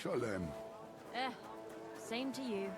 Shalem. Same to you.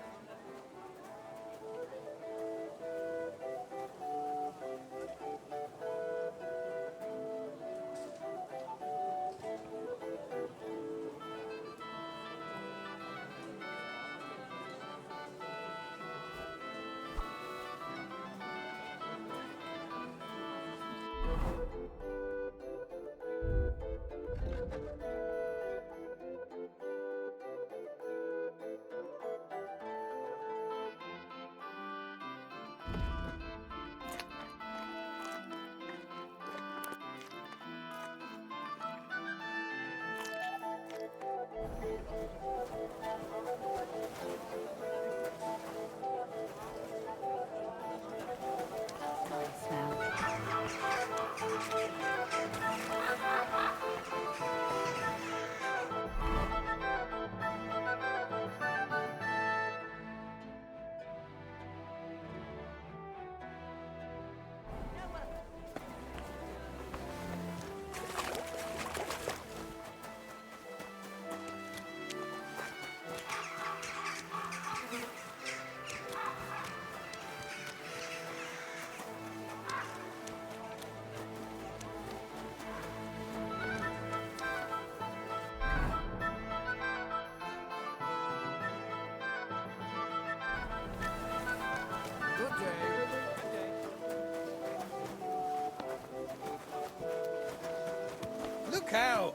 Look out!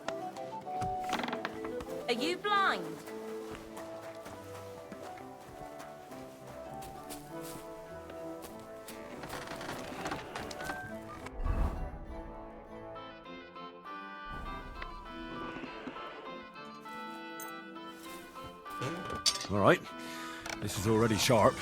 Are you blind? All right. This is already sharp.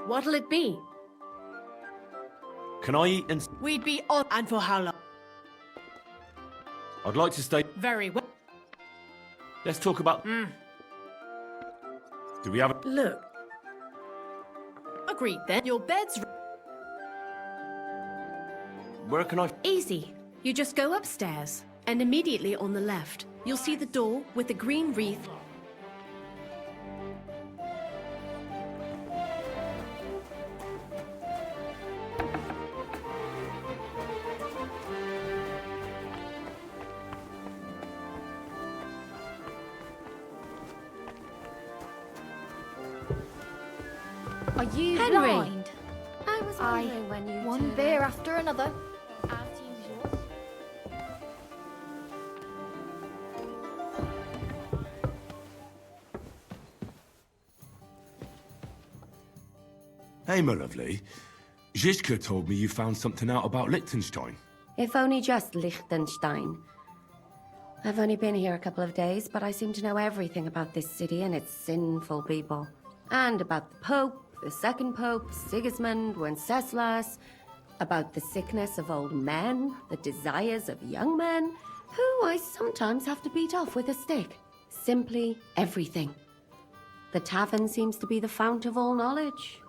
What'll it be? Can I eat and... We'd be on. And for how long? I'd like to stay... Very well. Let's talk about... Do we have a... Look. Agreed then. Your bed's Where can I... easy. You just go upstairs, and immediately on the left, you'll see the door with the green wreath. Are you Henry! blind? I was wondering when you one beer after another. As usual. Hey, my lovely. Zizka told me you found something out about Liechtenstein. If only just Liechtenstein. I've only been here a couple of days, but I seem to know everything about this city and its sinful people. And about the Pope, the second Pope, Sigismund, Wenceslas, about the sickness of old men, the desires of young men, who I sometimes have to beat off with a stick. Simply everything. The tavern seems to be the fount of all knowledge.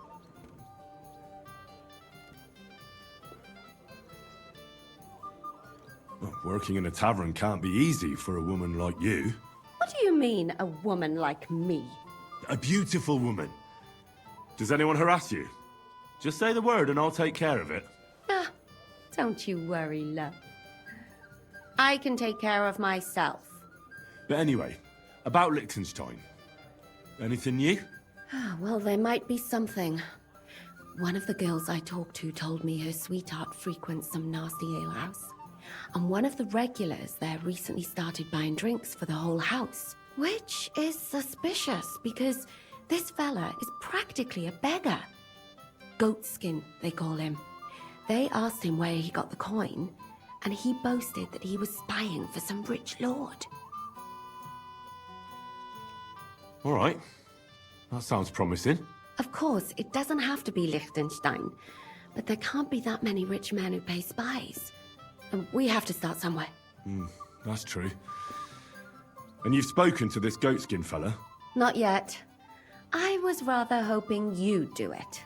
Well, working in a tavern can't be easy for a woman like you. What do you mean, a woman like me? A beautiful woman. Does anyone harass you? Just say the word and I'll take care of it. Ah, don't you worry, love. I can take care of myself. But anyway, about Liechtenstein. Anything new? Well, there might be something. One of the girls I talked to told me her sweetheart frequents some nasty alehouse. And one of the regulars there recently started buying drinks for the whole house. Which is suspicious, because this fella is practically a beggar. Goatskin, they call him. They asked him where he got the coin, and he boasted that he was spying for some rich lord. All right. That sounds promising. Of course, it doesn't have to be Liechtenstein, but there can't be that many rich men who pay spies. And we have to start somewhere. That's true. And you've spoken to this goatskin fella? Not yet. I was rather hoping you'd do it.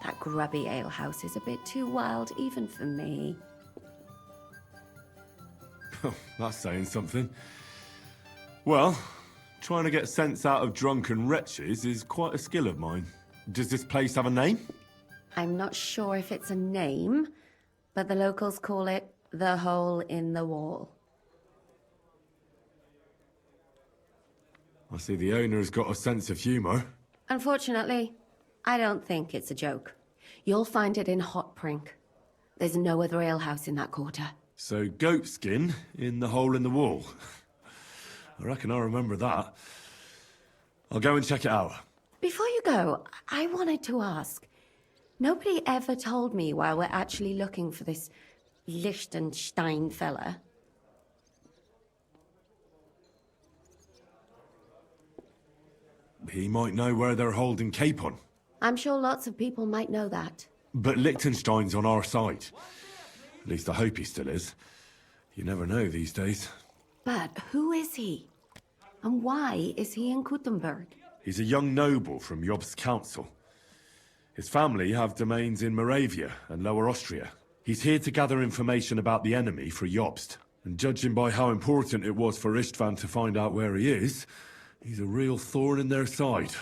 That grubby alehouse is a bit too wild even for me. That's saying something. Well, trying to get sense out of drunken wretches is quite a skill of mine. Does this place have a name? I'm not sure if it's a name, but the locals call it the Hole in the Wall. I see the owner has got a sense of humour. Unfortunately, I don't think it's a joke. You'll find it in Hot Prink. There's no other alehouse in that quarter. So, goatskin in the hole in the wall. I reckon I remember that. I'll go and check it out. Before you go, I wanted to ask. Nobody ever told me why we're actually looking for this Liechtenstein fella. He might know where they're holding Capon. I'm sure lots of people might know that. But Liechtenstein's on our side. At least I hope he still is. You never know these days. But who is he? And why is he in Kuttenberg? He's a young noble from Jobst's council. His family have domains in Moravia and Lower Austria. He's here to gather information about the enemy for Jobst. And judging by how important it was for Istvan to find out where he is, he's a real thorn in their side.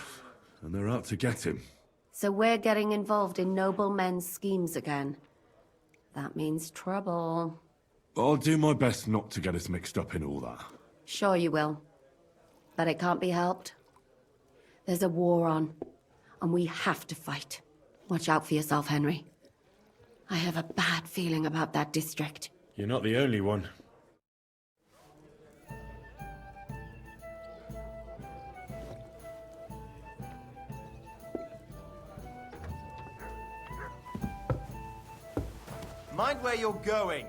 And they're out to get him. So we're getting involved in noblemen's schemes again. That means trouble. I'll do my best not to get us mixed up in all that. Sure you will. But it can't be helped. There's a war on, and we have to fight. Watch out for yourself, Henry. I have a bad feeling about that district. You're not the only one. Mind where you're going.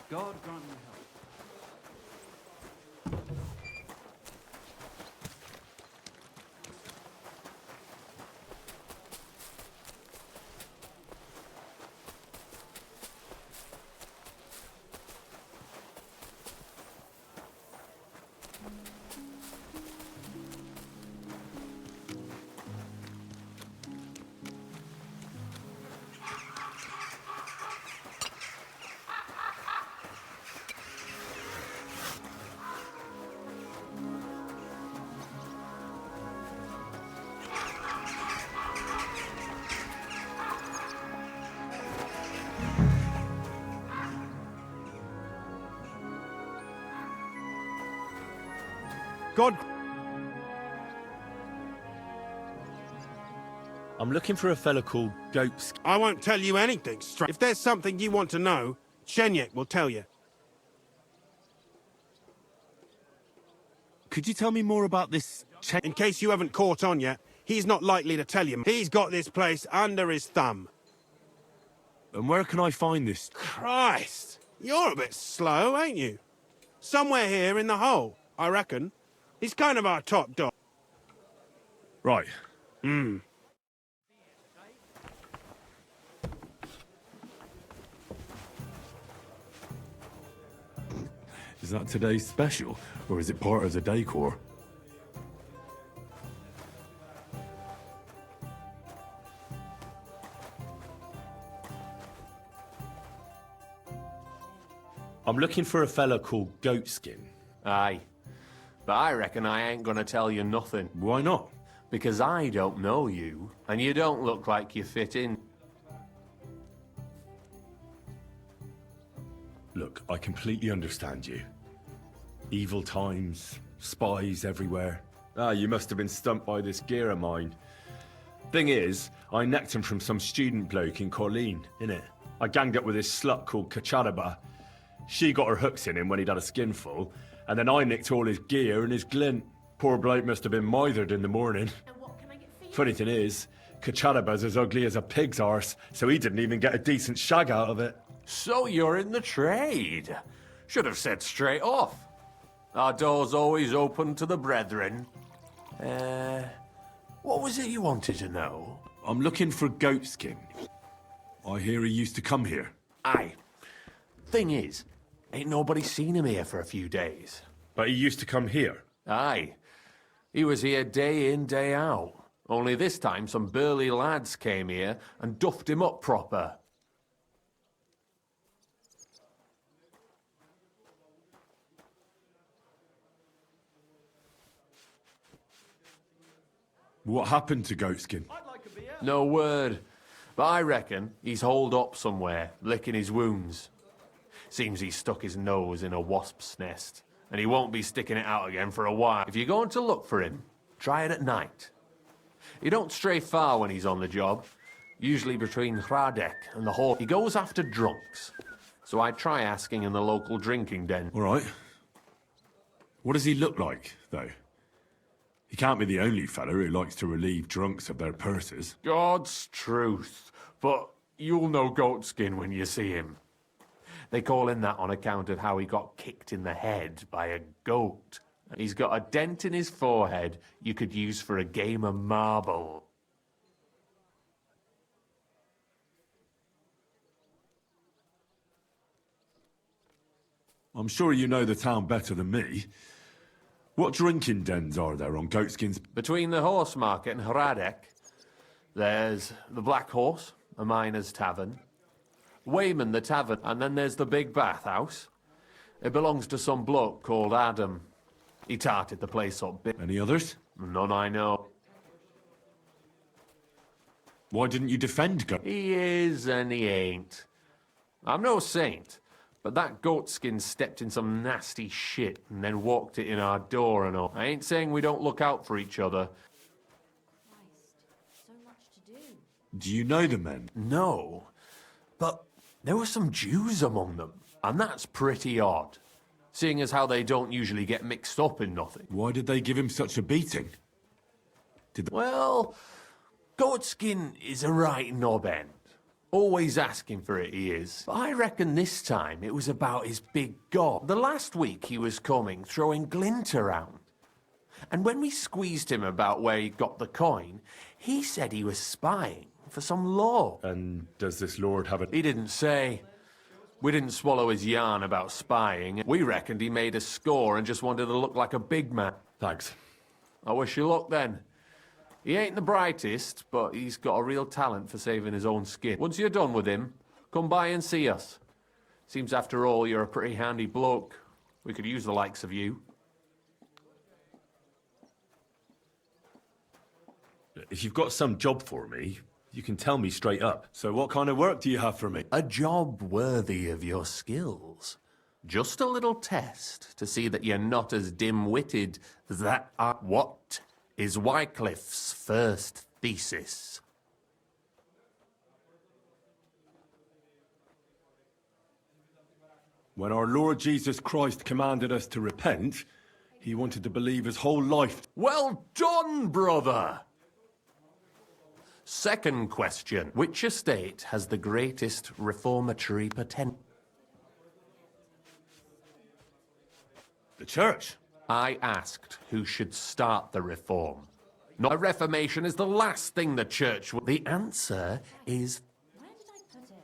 God grant me help. God... I'm looking for a fella called Goatskin. I won't tell you anything straight. If there's something you want to know, Shenyek will tell you. Could you tell me more about this In case you haven't caught on yet, he's not likely to tell you. He's got this place under his thumb. And where can I find this? Christ! You're a bit slow, ain't you? Somewhere here in the hole, I reckon. He's kind of our top dog. Right. Is that today's special, or is it part of the decor? I'm looking for a fella called Goatskin. Aye. But I reckon I ain't gonna tell you nothing. Why not? Because I don't know you, and you don't look like you fit in. Look, I completely understand you. Evil times, spies everywhere. Ah, you must have been stumped by this gear of mine. Thing is, I necked him from some student bloke in Colleen, innit? I ganged up with this slut called Kacharaba. She got her hooks in him when he'd had a skinful, and then I nicked all his gear and his glint. Poor bloke must have been mithered in the morning. Funny thing is, Kacharaba's as ugly as a pig's arse, so he didn't even get a decent shag out of it. So you're in the trade. Should have said straight off. Our door's always open to the brethren. What was it you wanted to know? I'm looking for Goatskin. I hear he used to come here. Aye. Thing is, ain't nobody seen him here for a few days. But he used to come here. Aye. He was here day in, day out. Only this time some burly lads came here and duffed him up proper. What happened to Goatskin? No word. But I reckon he's holed up somewhere, licking his wounds. Seems he stuck his nose in a wasp's nest, and he won't be sticking it out again for a while. If you're going to look for him, try it at night. He don't stray far when he's on the job, usually between Hradek and the hall. He goes after drunks, so I try asking in the local drinking den. All right. What does he look like, though? He can't be the only fella who likes to relieve drunks of their purses. God's truth, but you'll know Goatskin when you see him. They call him that on account of how he got kicked in the head by a goat. He's got a dent in his forehead you could use for a game of marble. I'm sure you know the town better than me. What drinking dens are there on Goatskin's? Between the horse market and Hradek, there's the Black Horse, a miner's tavern, Wayman the tavern, and then there's the big bathhouse. It belongs to some bloke called Adam. He tarted the place up big. Any others? None I know. Why didn't you defend He is and he ain't. I'm no saint, but that Goatskin stepped in some nasty shit and then walked it in our door and all. I ain't saying we don't look out for each other. So much to do. Do you know the men? No, but there were some Jews among them, and that's pretty odd, seeing as how they don't usually get mixed up in nothing. Why did they give him such a beating? Well, Goatskin is a right knob end. Always asking for it, he is. But I reckon this time it was about his big gob. The last week he was coming, throwing glint around. And when we squeezed him about where he got the coin, he said he was spying for some law. And does this lord have a... He didn't say. We didn't swallow his yarn about spying. We reckoned he made a score and just wanted to look like a big man. Thanks. I wish you luck then. He ain't the brightest, but he's got a real talent for saving his own skin. Once you're done with him, come by and see us. Seems after all you're a pretty handy bloke. We could use the likes of you. If you've got some job for me, you can tell me straight up. So what kind of work do you have for me? A job worthy of your skills. Just a little test to see that you're not as dim-witted as that. What is Wycliffe's first thesis? When our Lord Jesus Christ commanded us to repent, he wanted to believe his whole life. Well done, brother! Second question. Which estate has the greatest reformatory potential? The church. I asked who should start the reform. Not a reformation is the last thing the church would. The answer is... Where did I put it?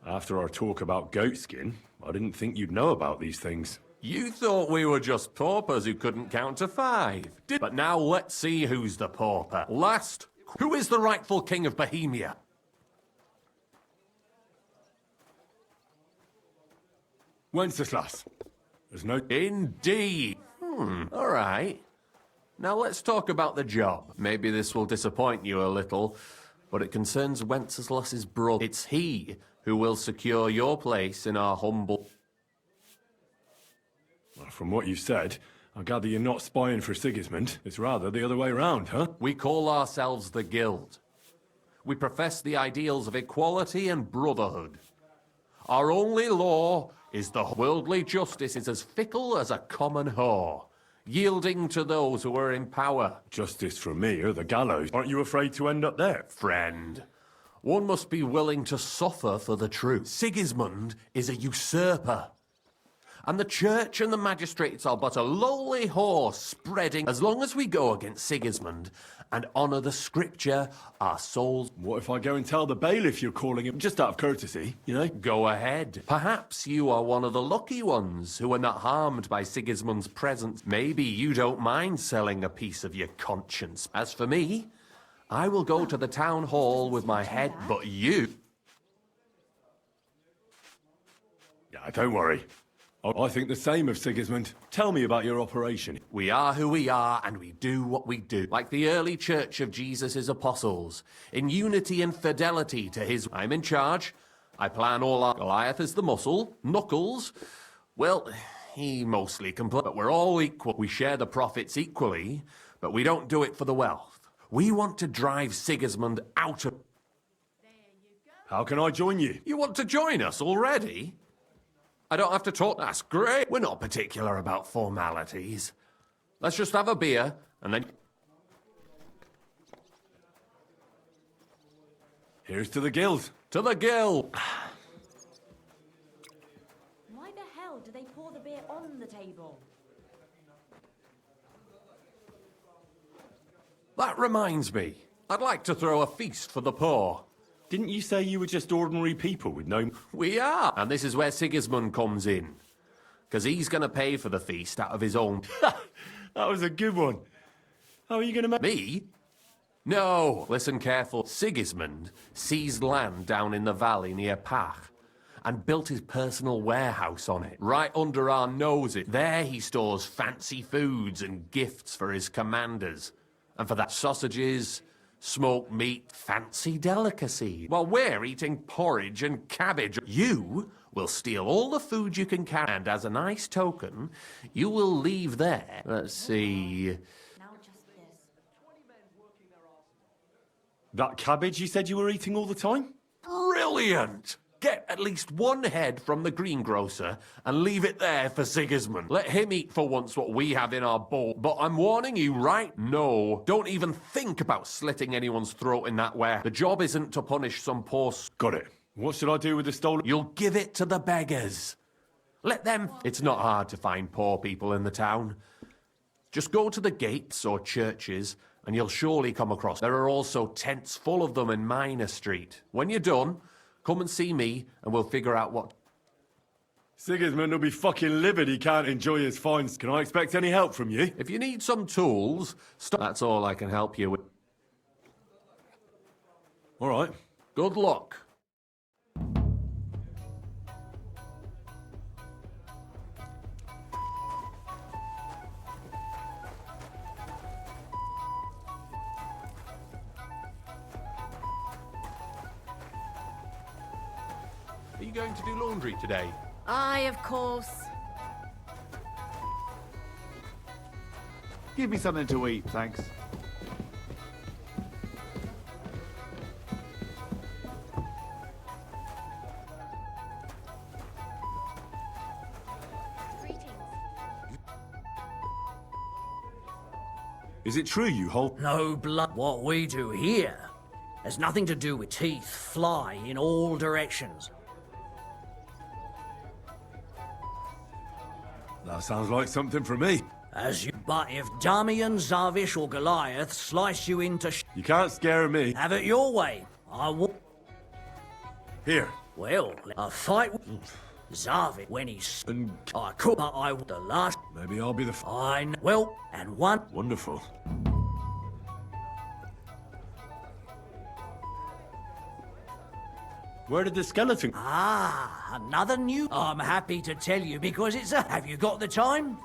After our talk about goatskin, I didn't think you'd know about these things. You thought we were just paupers who couldn't count to 5. But now let's see who's the pauper. Last, who is the rightful king of Bohemia? Wenceslas. There's no... Indeed. All right. Now let's talk about the job. Maybe this will disappoint you a little, but it concerns Wenceslas's brother. It's he who will secure your place in our humble... Well, from what you've said, I gather you're not spying for Sigismund. It's rather the other way round, huh? We call ourselves the Guild. We profess the ideals of equality and brotherhood. Our only law is the worldly justice is as fickle as a common whore, yielding to those who are in power. Justice for me or the gallows. Aren't you afraid to end up there? Friend, one must be willing to suffer for the truth. Sigismund is a usurper. And the church and the magistrates are but a lowly horse spreading. As long as we go against Sigismund and honour the scripture, our souls... What if I go and tell the bailiff you're calling him, just out of courtesy, you know? Go ahead. Perhaps you are one of the lucky ones who are not harmed by Sigismund's presence. Maybe you don't mind selling a piece of your conscience. As for me, I will go to the town hall with my head, but you... Yeah, don't worry. I think the same of Sigismund. Tell me about your operation. We are who we are, and we do what we do. Like the early church of Jesus' apostles, in unity and fidelity to his... I'm in charge. I plan all our... Goliath is the muscle. Knuckles, well, he mostly complains. But we're all equal. We share the profits equally, but we don't do it for the wealth. We want to drive Sigismund out of... How can I join you? You want to join us already? I don't have to talk. That's great. We're not particular about formalities. Let's just have a beer, and then... Here's to the guild. To the guild! Why the hell do they pour the beer on the table? That reminds me. I'd like to throw a feast for the poor. Didn't you say you were just ordinary people with no... We are. And this is where Sigismund comes in. Because he's going to pay for the feast out of his own... That was a good one. How are you going to make... Me? No. Listen careful. Sigismund seized land down in the valley near Pach and built his personal warehouse on it, right under our noses. There he stores fancy foods and gifts for his commanders. And for that, sausages... smoked meat, fancy delicacy. While we're eating porridge and cabbage, you will steal all the food you can carry, and as a nice token, you will leave there. Let's see... Now just this. That cabbage you said you were eating all the time? Brilliant! Get at least one head from the greengrocer and leave it there for Sigismund. Let him eat for once what we have in our bowl. But I'm warning you right no. Don't even think about slitting anyone's throat in that way. The job isn't to punish some poor... Got it. What should I do with the stolen... You'll give it to the beggars. Let them... It's not hard to find poor people in the town. Just go to the gates or churches and you'll surely come across... There are also tents full of them in Minor Street. When you're done... come and see me, and we'll figure out what... Sigismund will be fucking livid he can't enjoy his finds. Can I expect any help from you? If you need some tools, that's all I can help you with. All right. Good luck. you going to do laundry today? Aye, of course. Give me something to eat, thanks. Is it true you hold... No blood. What we do here has nothing to do with teeth fly in all directions. That sounds like something for me. As you, but if Damian, Zavish, or Goliath slice you into You can't scare me. have it your way. I will. Here. Well, a fight with Zavish when he's. And I could, but I the last. maybe I'll be the... I know. Well, and one. Wonderful. Where did the skeleton... Ah, another new. I'm happy to tell you because it's a. Have you got the time?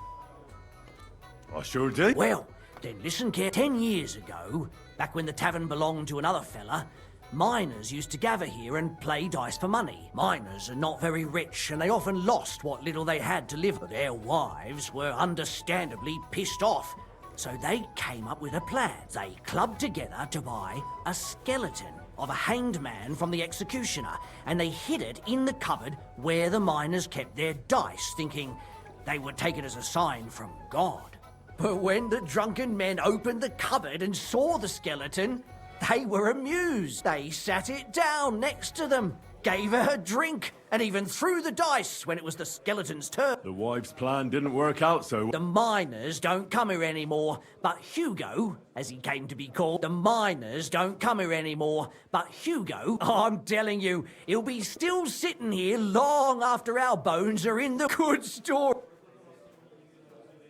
I sure did. Well, then listen care. 10 years ago, back when the tavern belonged to another fella, miners used to gather here and play dice for money. Miners are not very rich, and they often lost what little they had to live. Their wives were understandably pissed off, so they came up with a plan. They clubbed together to buy a skeleton of a hanged man from the executioner, and they hid it in the cupboard where the miners kept their dice, thinking they would take it as a sign from God. But when the drunken men opened the cupboard and saw the skeleton, they were amused. They sat it down next to them, gave her a drink, and even threw the dice when it was the skeleton's turn. The wife's plan didn't work out, so... The miners don't come here anymore, but Hugo, as he came to be called, the miners don't come here anymore, but Hugo, I'm telling you, he'll be still sitting here long after our bones are in the good store.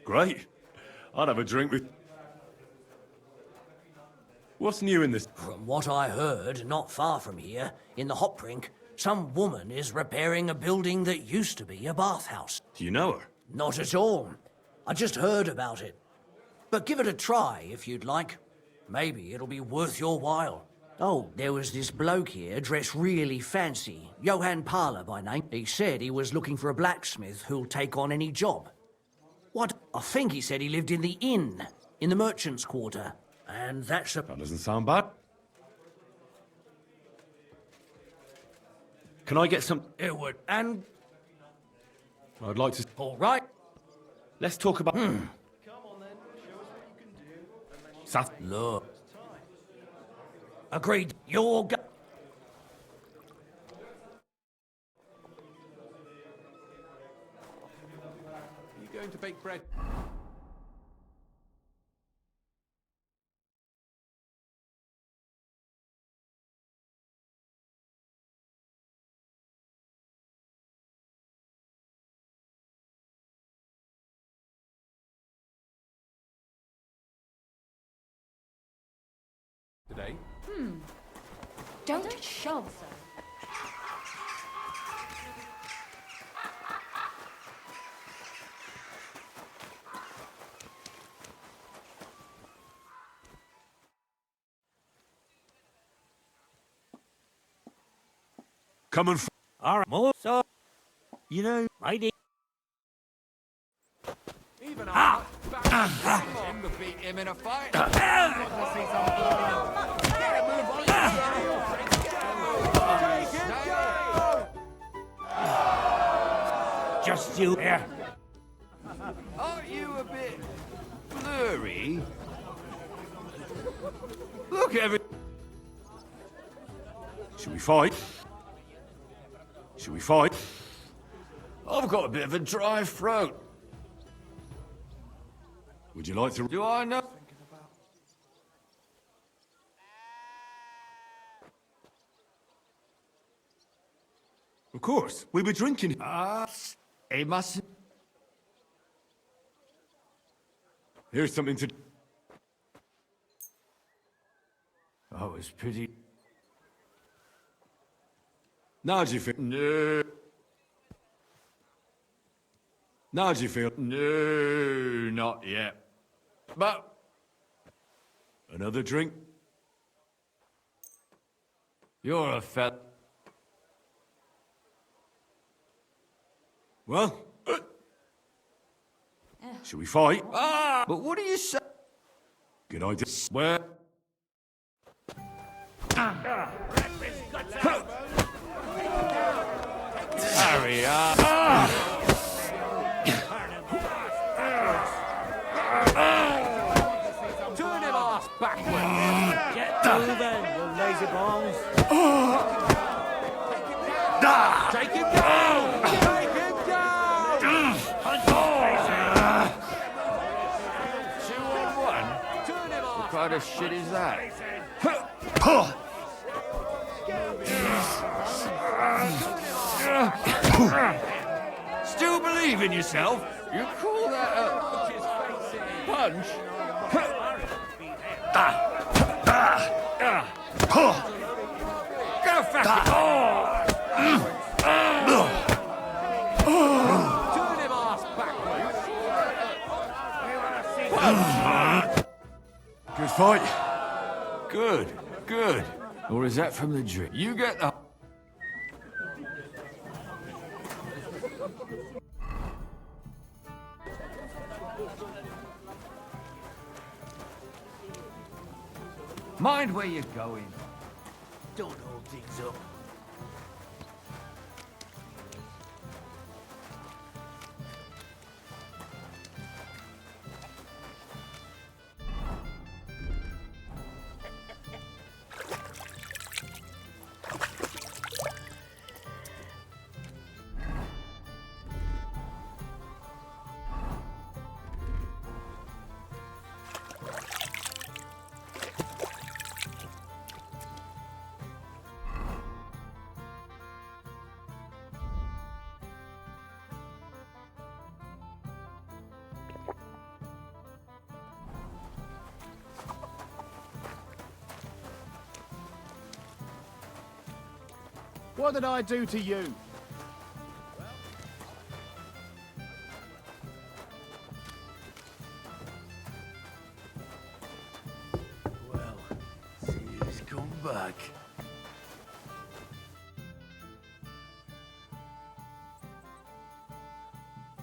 Great. I'd have a drink with... What's new in this? From what I heard, not far from here, in the hop rink, some woman is repairing a building that used to be a bathhouse. Do you know her? Not at all. I just heard about it. But give it a try if you'd like. Maybe it'll be worth your while. Oh, there was this bloke here dressed really fancy. Johann Parler by name. He said he was looking for a blacksmith who'll take on any job. What? I think he said he lived in the inn, in the merchant's quarter. And that's a... That doesn't sound bad. Can I get some... It would. And... I'd like to... all right. Let's talk about... Sath... Look. Agreed. You're go... You going to bake bread? Today? Don't shove. Come and... All right, more so. You know, lady. Even I him to beat him in a fight. Just you there. Aren't you a bit blurry? Look, every... Should we fight? Should we fight? I've got a bit of a dry throat. Would you like to... Do I know? Of course. We were drinking... It must... Here's something to... Oh, it's pretty... Now do you feel... No. Now do you feel... No, not yet. But... Another drink? You're a fat... Well? Shall we fight? But what do you say? Good idea. Where? Hurry up! Turn him ass backwards. Get moving, you lazy bones. Take him down! Take him down! 2-on-1? Turn him What ass. kind of shit is that? Still believe in yourself? You call that a punch? Go fuck Turn him ass backwards. Good fight. Good, good. Or is that from the drink? You get the... Mind where you're going. Don't hold things up. What did I do to you? Well, see who's come back.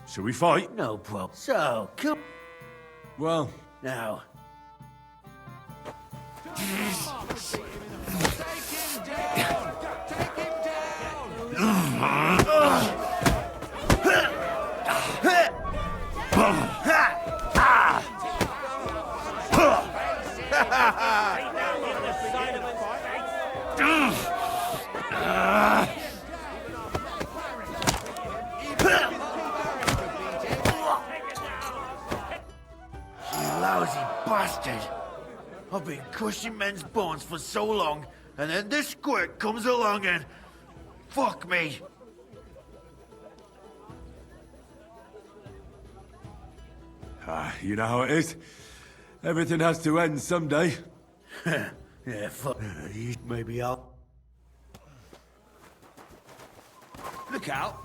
Shall we fight? No problem. So, come Well, now. Lousy bastard! I've been crushing men's bones for so long, and then this squirt comes along and... Fuck me! You know how it is. Everything has to end someday. Yeah, fuck. Maybe I'll... Look out!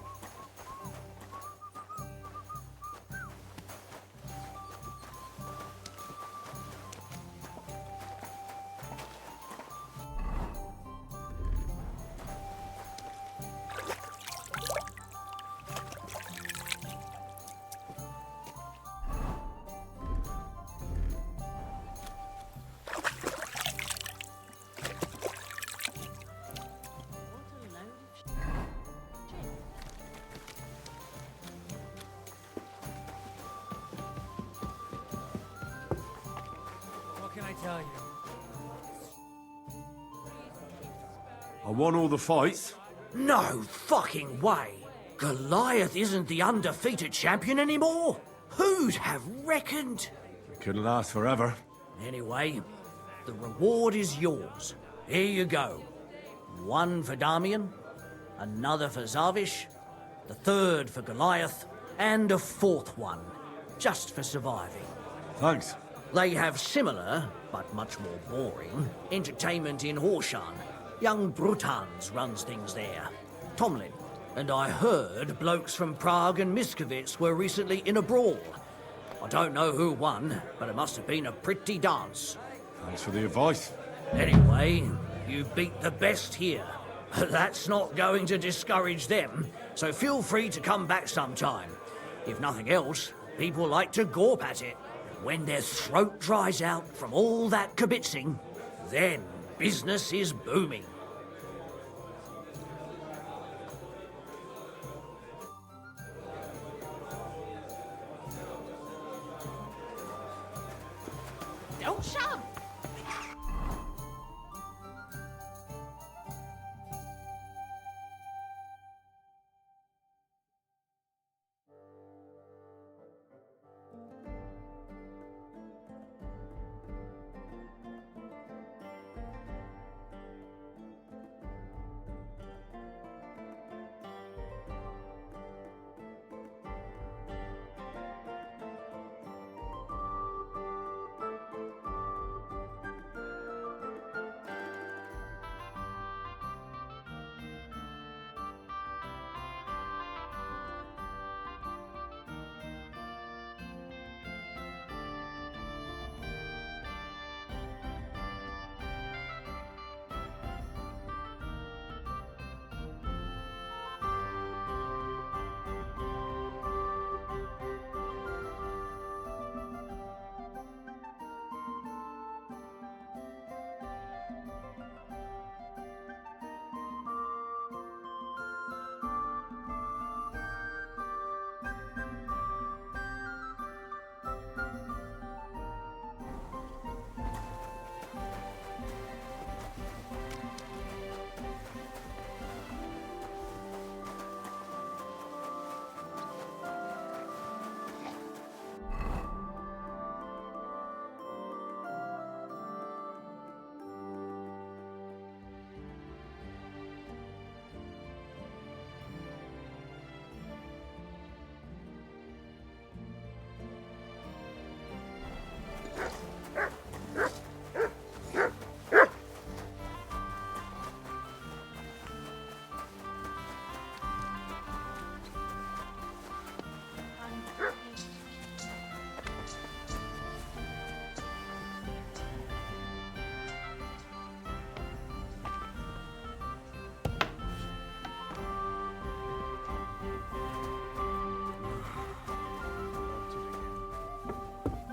Tell you. I won all the fights. No fucking way! Goliath isn't the undefeated champion anymore? Who'd have reckoned? It couldn't last forever. Anyway, the reward is yours. Here you go. One for Damian, another for Zavish, the third for Goliath, and a fourth one, just for surviving. Thanks. They have similar, but much more boring, entertainment in Horshan. Young Brutans runs things there. Tomlin. And I heard blokes from Prague and Miskovitz were recently in a brawl. I don't know who won, but it must have been a pretty dance. Thanks for the advice. Anyway, you beat the best here. That's not going to discourage them, so feel free to come back sometime. If nothing else, people like to gawp at it. When their throat dries out from all that kibitzing, then business is booming. Don't shove!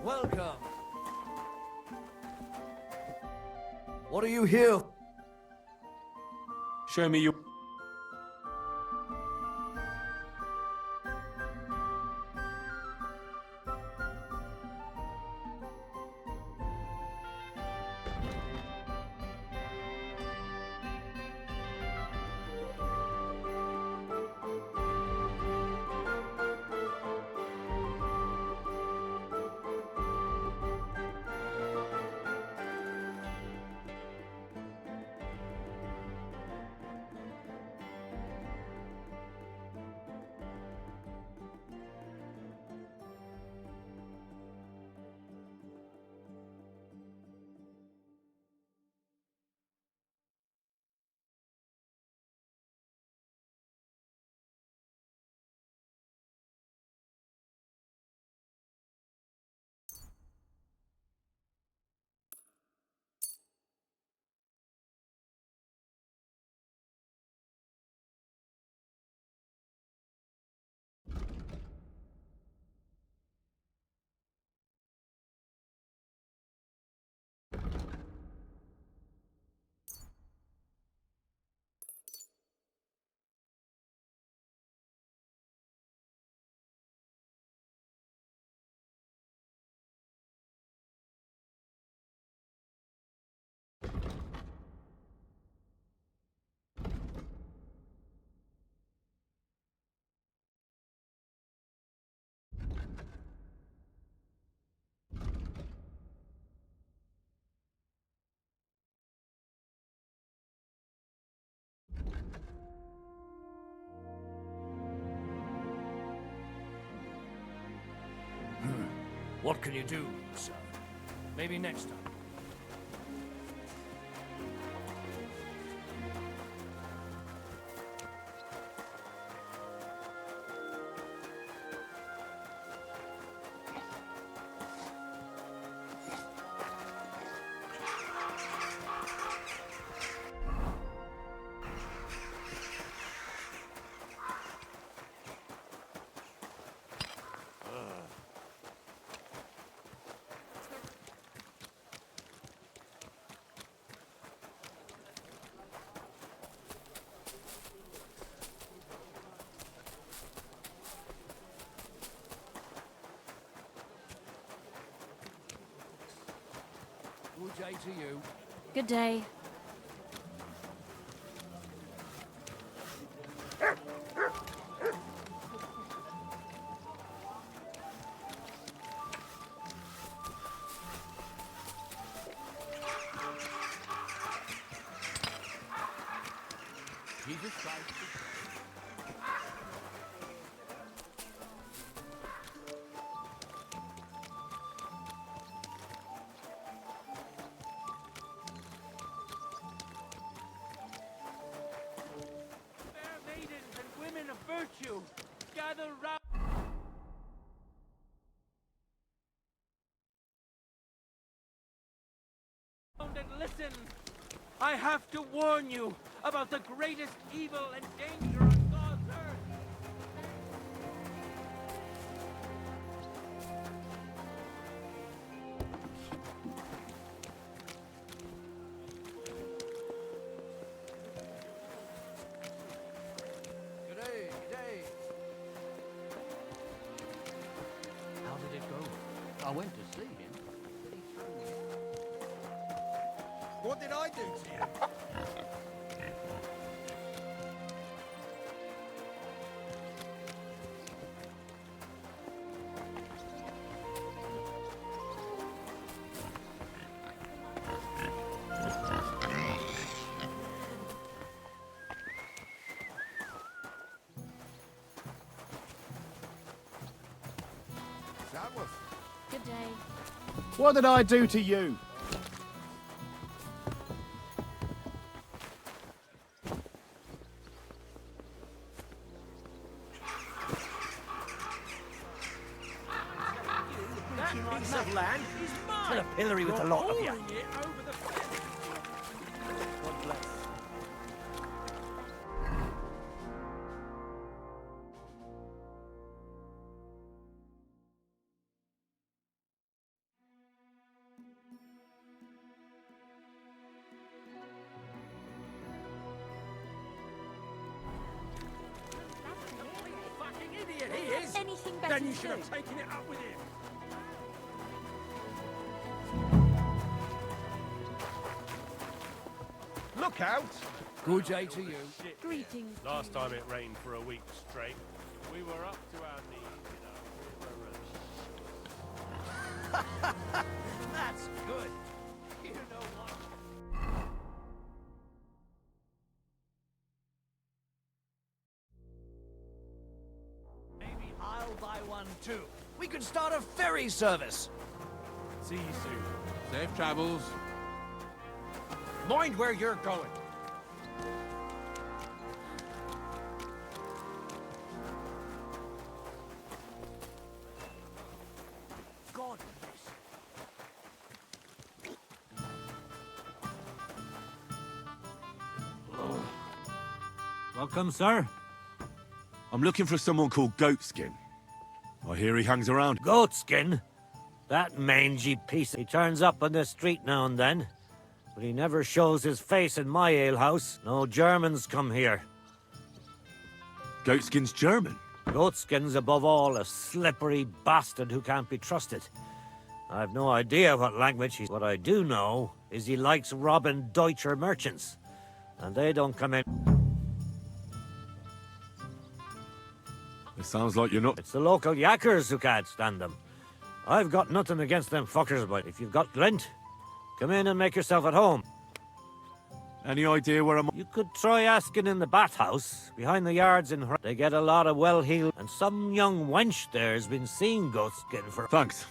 Welcome. What are you here? Show me your... What can you do, sir? Maybe next time. Good day to you. Good day. Jesus Christ. Fair maidens and women of virtue, gather round and listen. I have to warn you about the greatest evil and danger on God's earth. Good day, good day. How did it go? I went to see him. What did I do to you? Good day. What did I do to you? That piece of land is mine. To the pillory with the lot of you. Owning it over the fence. God bless. Fucking idiot he is! Anything better Then you to should do? have taken it up with him. Look out! Good day to you. Greetings. Last time it rained for a week straight, we were up to our knees in a river. That's good. You know what? Maybe I'll buy one too. We could start a ferry service. See you soon. Safe travels. Mind where you're going. God bless. Welcome, sir. I'm looking for someone called Goatskin. I hear he hangs around. Goatskin? That mangy piece. He turns up on the street now and then, but he never shows his face in my alehouse. No Germans come here. Goatskin's German. Goatskin's above all a slippery bastard who can't be trusted. I've no idea what language he's... What I do know is he likes robbing Deutscher merchants, and they don't come in. It sounds like you're not... It's the local yakkers who can't stand them. I've got nothing against them fuckers, but if you've got glint, come in and make yourself at home. Any idea where I'm... You could try asking in the bathhouse, behind the yards in... They get a lot of well-heeled... And some young wench there's been seeing Goatskin for... Thanks.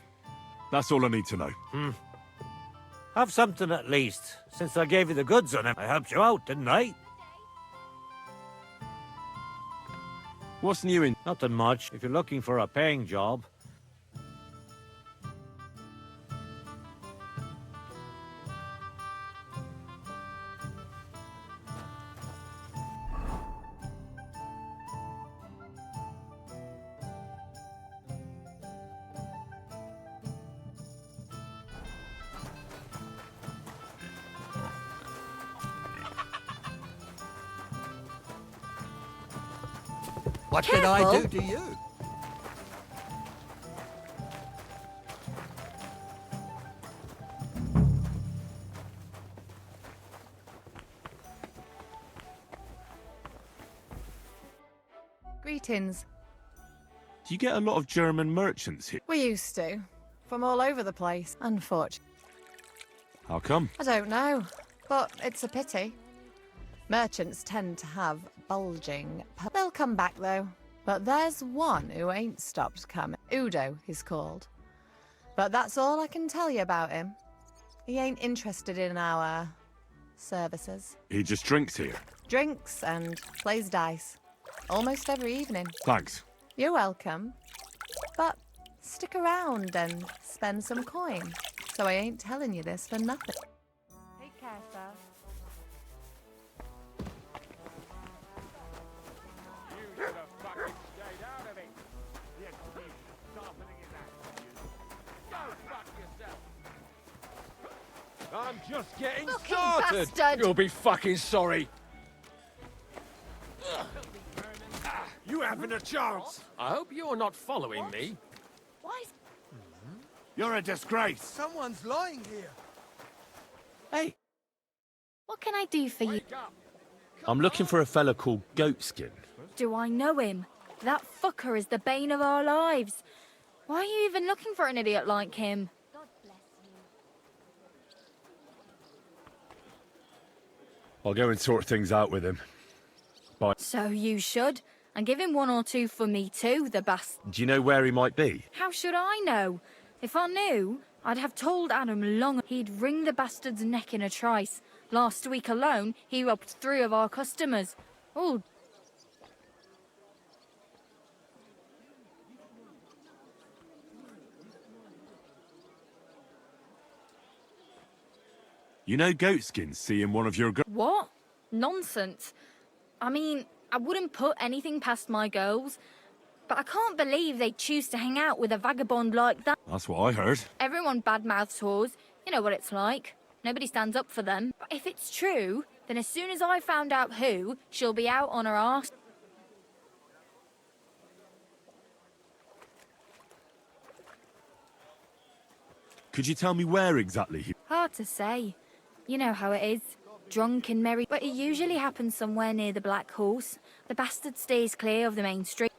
That's all I need to know. Have something at least, since I gave you the goods on him. I helped you out, didn't I? What's new in... Nothing much. If you're looking for a paying job... What did I do to you? Greetings. Do you get a lot of German merchants here? We used to. From all over the place, unfortunately. How come? I don't know, but it's a pity. Merchants tend to have bulging... They'll come back, though. But there's one who ain't stopped coming. Udo, he's called. But that's all I can tell you about him. He ain't interested in our... services. He just drinks here. Drinks and plays dice. Almost every evening. Thanks. You're welcome. But stick around and spend some coin. So I ain't telling you this for nothing. Take care, sir. You should have fucking stayed out of it. Yes, you sharpening his axe. Go fuck yourself. I'm just getting Fucking started. bastard. You'll be fucking sorry. You haven't a chance. I hope you're not following me. Why is... You're a disgrace. Someone's lying here. Hey, What can I do for you? I'm looking for a fella called Goatskin. Do I know him? That fucker is the bane of our lives. Why are you even looking for an idiot like him? I'll go and sort things out with him. Bye. So you should. And give him 1 or 2 for me too, the bastard. Do you know where he might be? How should I know? If I knew, I'd have told Adam long. He'd wring the bastard's neck in a trice. Last week alone, he robbed 3 of our customers. Oh, You know Goatskin seeing one of your girls? what? Nonsense. I mean, I wouldn't put anything past my girls, but I can't believe they'd choose to hang out with a vagabond like that. That's what I heard. Everyone badmouths whores. You know what it's like. Nobody stands up for them. But if it's true, then as soon as I found out who, she'll be out on her arse. Could you tell me where exactly he... Hard to say. You know how it is. Drunk and merry. But it usually happens somewhere near the Black Horse. The bastard stays clear of the main street.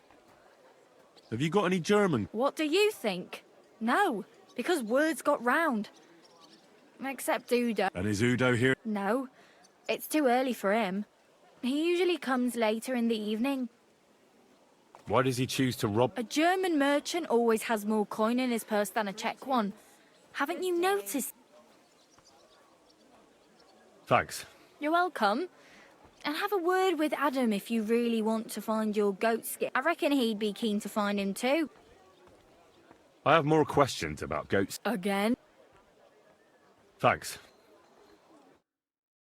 Have you got any German? What do you think? No, because words got round. Except Udo. And is Udo here? No, it's too early for him. He usually comes later in the evening. Why does he choose to rob? A German merchant always has more coin in his purse than a Czech one. Haven't you noticed? Thanks. You're welcome. And have a word with Adam if you really want to find your goat skin. I reckon he'd be keen to find him too. I have more questions about goats. Again? Thanks.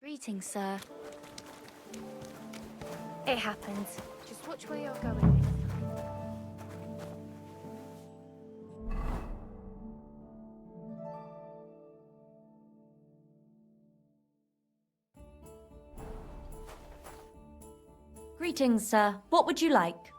Greetings, sir. It happens. Just watch where you're going. Greetings, sir. What would you like?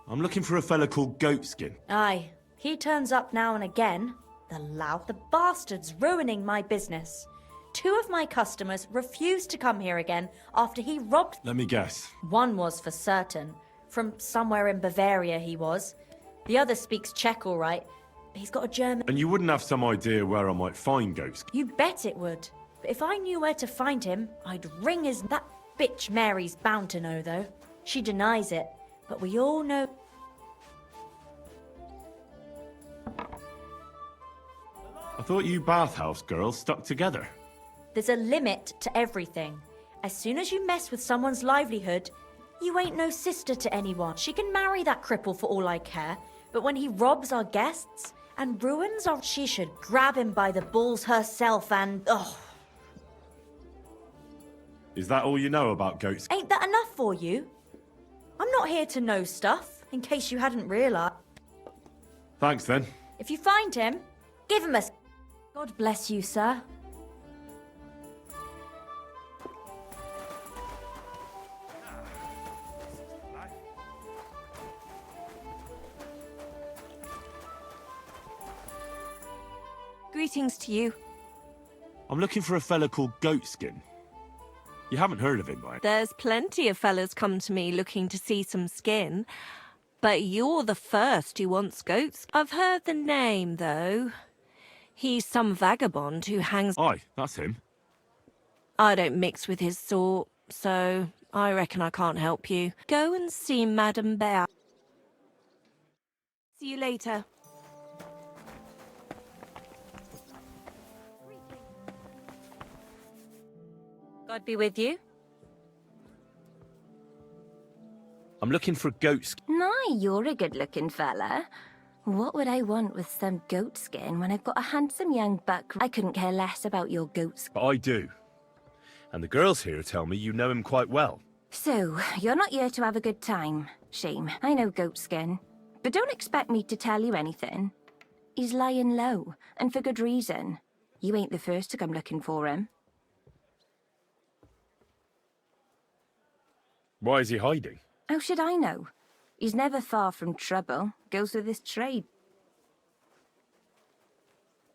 I'm looking for a fella called Goatskin. Aye, he turns up now and again. The bastard's ruining my business. 2 of my customers refused to come here again after he robbed... Let me guess. One was for certain. From somewhere in Bavaria he was. The other speaks Czech all right. He's got a German... And you wouldn't have some idea where I might find Goatskin? You bet it would. But if I knew where to find him, I'd ring his... That bitch Mary's bound to know, though. She denies it. But we all know... I thought you bathhouse girls stuck together. There's a limit to everything. As soon as you mess with someone's livelihood, you ain't no sister to anyone. She can marry that cripple for all I care, but when he robs our guests and ruins our... She should grab him by the balls herself and... Ugh. Is that all you know about Goatskin? Ain't that enough for you? I'm not here to know stuff, in case you hadn't realised. Thanks, then. If you find him, give him a... God bless you, sir. Greetings to you. I'm looking for a fella called Goatskin. You haven't heard of him, by There's plenty of fellas come to me looking to see some skin. But you're the first who wants goats. I've heard the name, though. He's some vagabond who hangs... Aye, that's him. I don't mix with his sort, so I reckon I can't help you. Go and see Madame Bear. See you later. God be with you. I'm looking for goat skin. Nah, you're a good-looking fella. What would I want with some goat skin when I've got a handsome young buck? I couldn't care less about your goat skin. But I do. And the girls here tell me you know him quite well. So, you're not here to have a good time. Shame. I know goat skin. But don't expect me to tell you anything. He's lying low, and for good reason. You ain't the first to come looking for him. Why is he hiding? How should I know? He's never far from trouble. Goes with his trade.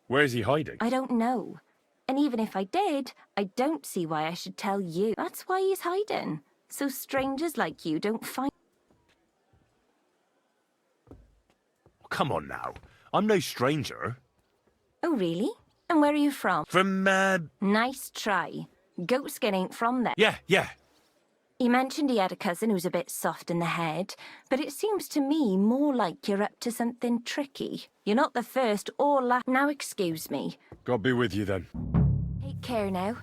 Where is he hiding? I don't know. And even if I did, I don't see why I should tell you. That's why he's hiding. So strangers like you don't find... Come on now. I'm no stranger. Oh, really? And where are you from? From, Nice try. Goatskin ain't from there. Yeah. He mentioned he had a cousin who's a bit soft in the head, but it seems to me more like you're up to something tricky. You're not the first or last. Now excuse me. God be with you then. Take care now.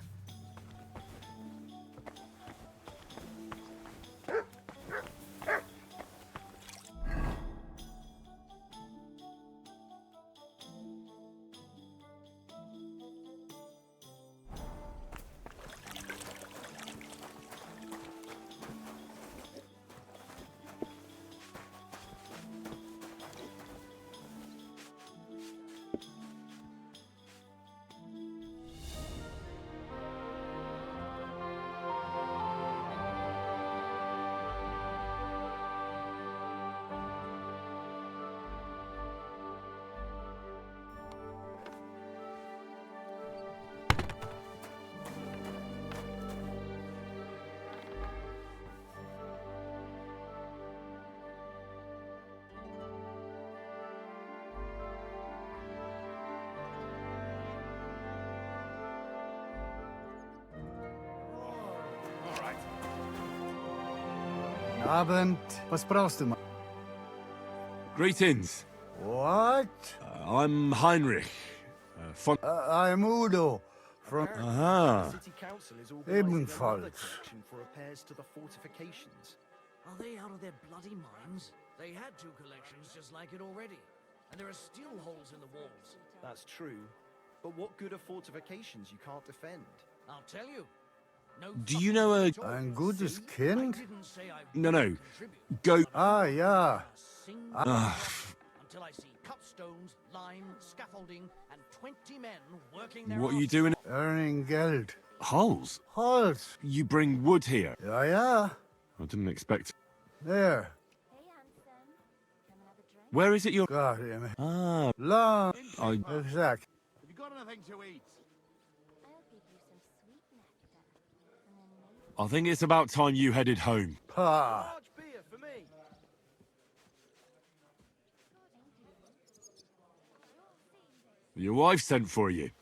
Abend. Was brauchst du? Greetings. What? I'm Heinrich. Von... I'm Udo. From... Aha. City Council is Ebenfalls. collection for repairs to the fortifications. Are they out of their bloody minds? They had 2 collections just like it already. And there are still holes in the walls. That's true. But what good are fortifications you can't defend? I'll tell you. No. Do you know a... Ein gutes Kind? No. Goat... Ah, ja. Until I see cut stones, lime, scaffolding, and 20 men working their What are you doing? Earning Geld. Holes? Holz. You bring wood here? Ja. I didn't expect... There. Where is it you're... God damn it. Ah. Long. Exact. Have you got anything to eat? I think it's about time you headed home. Pa. Large beer for me. Your wife sent for you.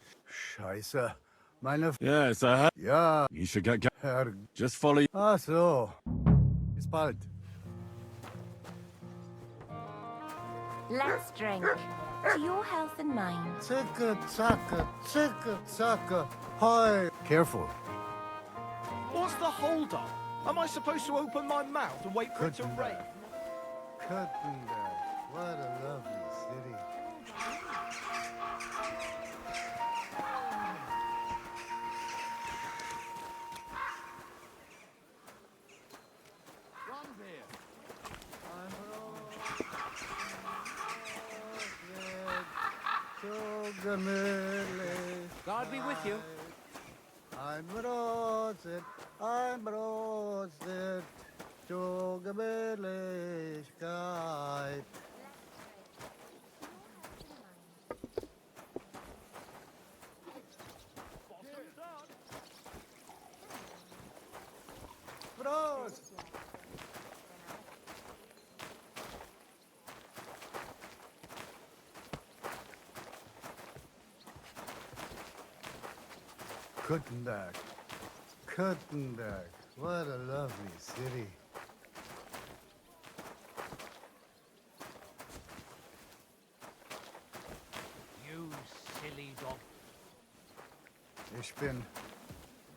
Scheiße. Meine... Yes, I heard. Ja. You should get... Herr... Just follow... Ach so. Bis bald. Let's drink. To your health and mine. Zicke, zacke, zicke, zacke. Hi. Careful. What's the hold up? Am I supposed to open my mouth and wait for it to rain? Kuttenberg. What a lovely city. One beer. So gemütlich. God be with you. I'm roasted, so Gemütlichkeit. Kuttenberg. Kuttenberg. What a lovely city. You silly dog. Ich bin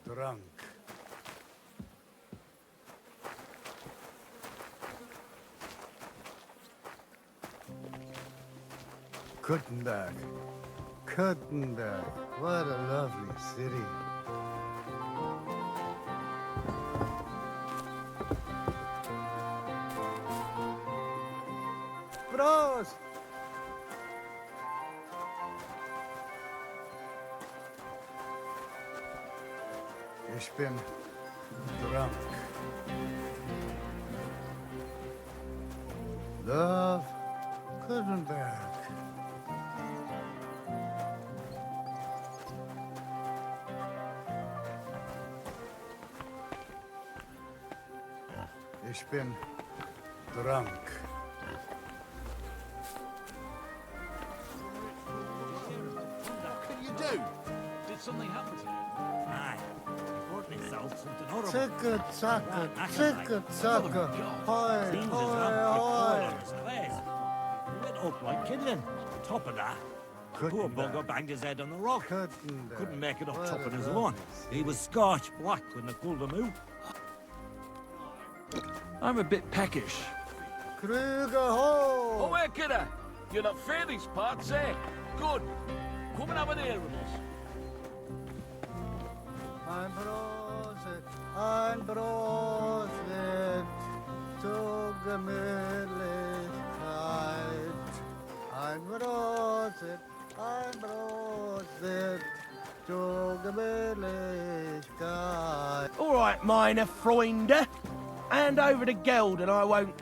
drunk. Kuttenberg. Kuttenberg. What a lovely city. Prost! Ich bin drunk. Love Kuttenberg. Ich bin drunk. What can you do? Did something happen to you? Aye. Reporting itself something horrible. Zacke, zacke. Hoi, Seems as hoi, though hoi. on his face. He went up like kindling. Top of that, the poor bugger banged his head on the rock. Couldn't make it up top on his own. He was scorched black when they pulled him out. I'm a bit peckish. Krüger ho! Oh, where, kidder? You're not fair these parts, eh? Good. Come and have an ale with us. Ein Prosit zur Gemütlichkeit. Ein Prosit zur Gemütlichkeit. All right, minor Freunde. Hand over the geld and I won't,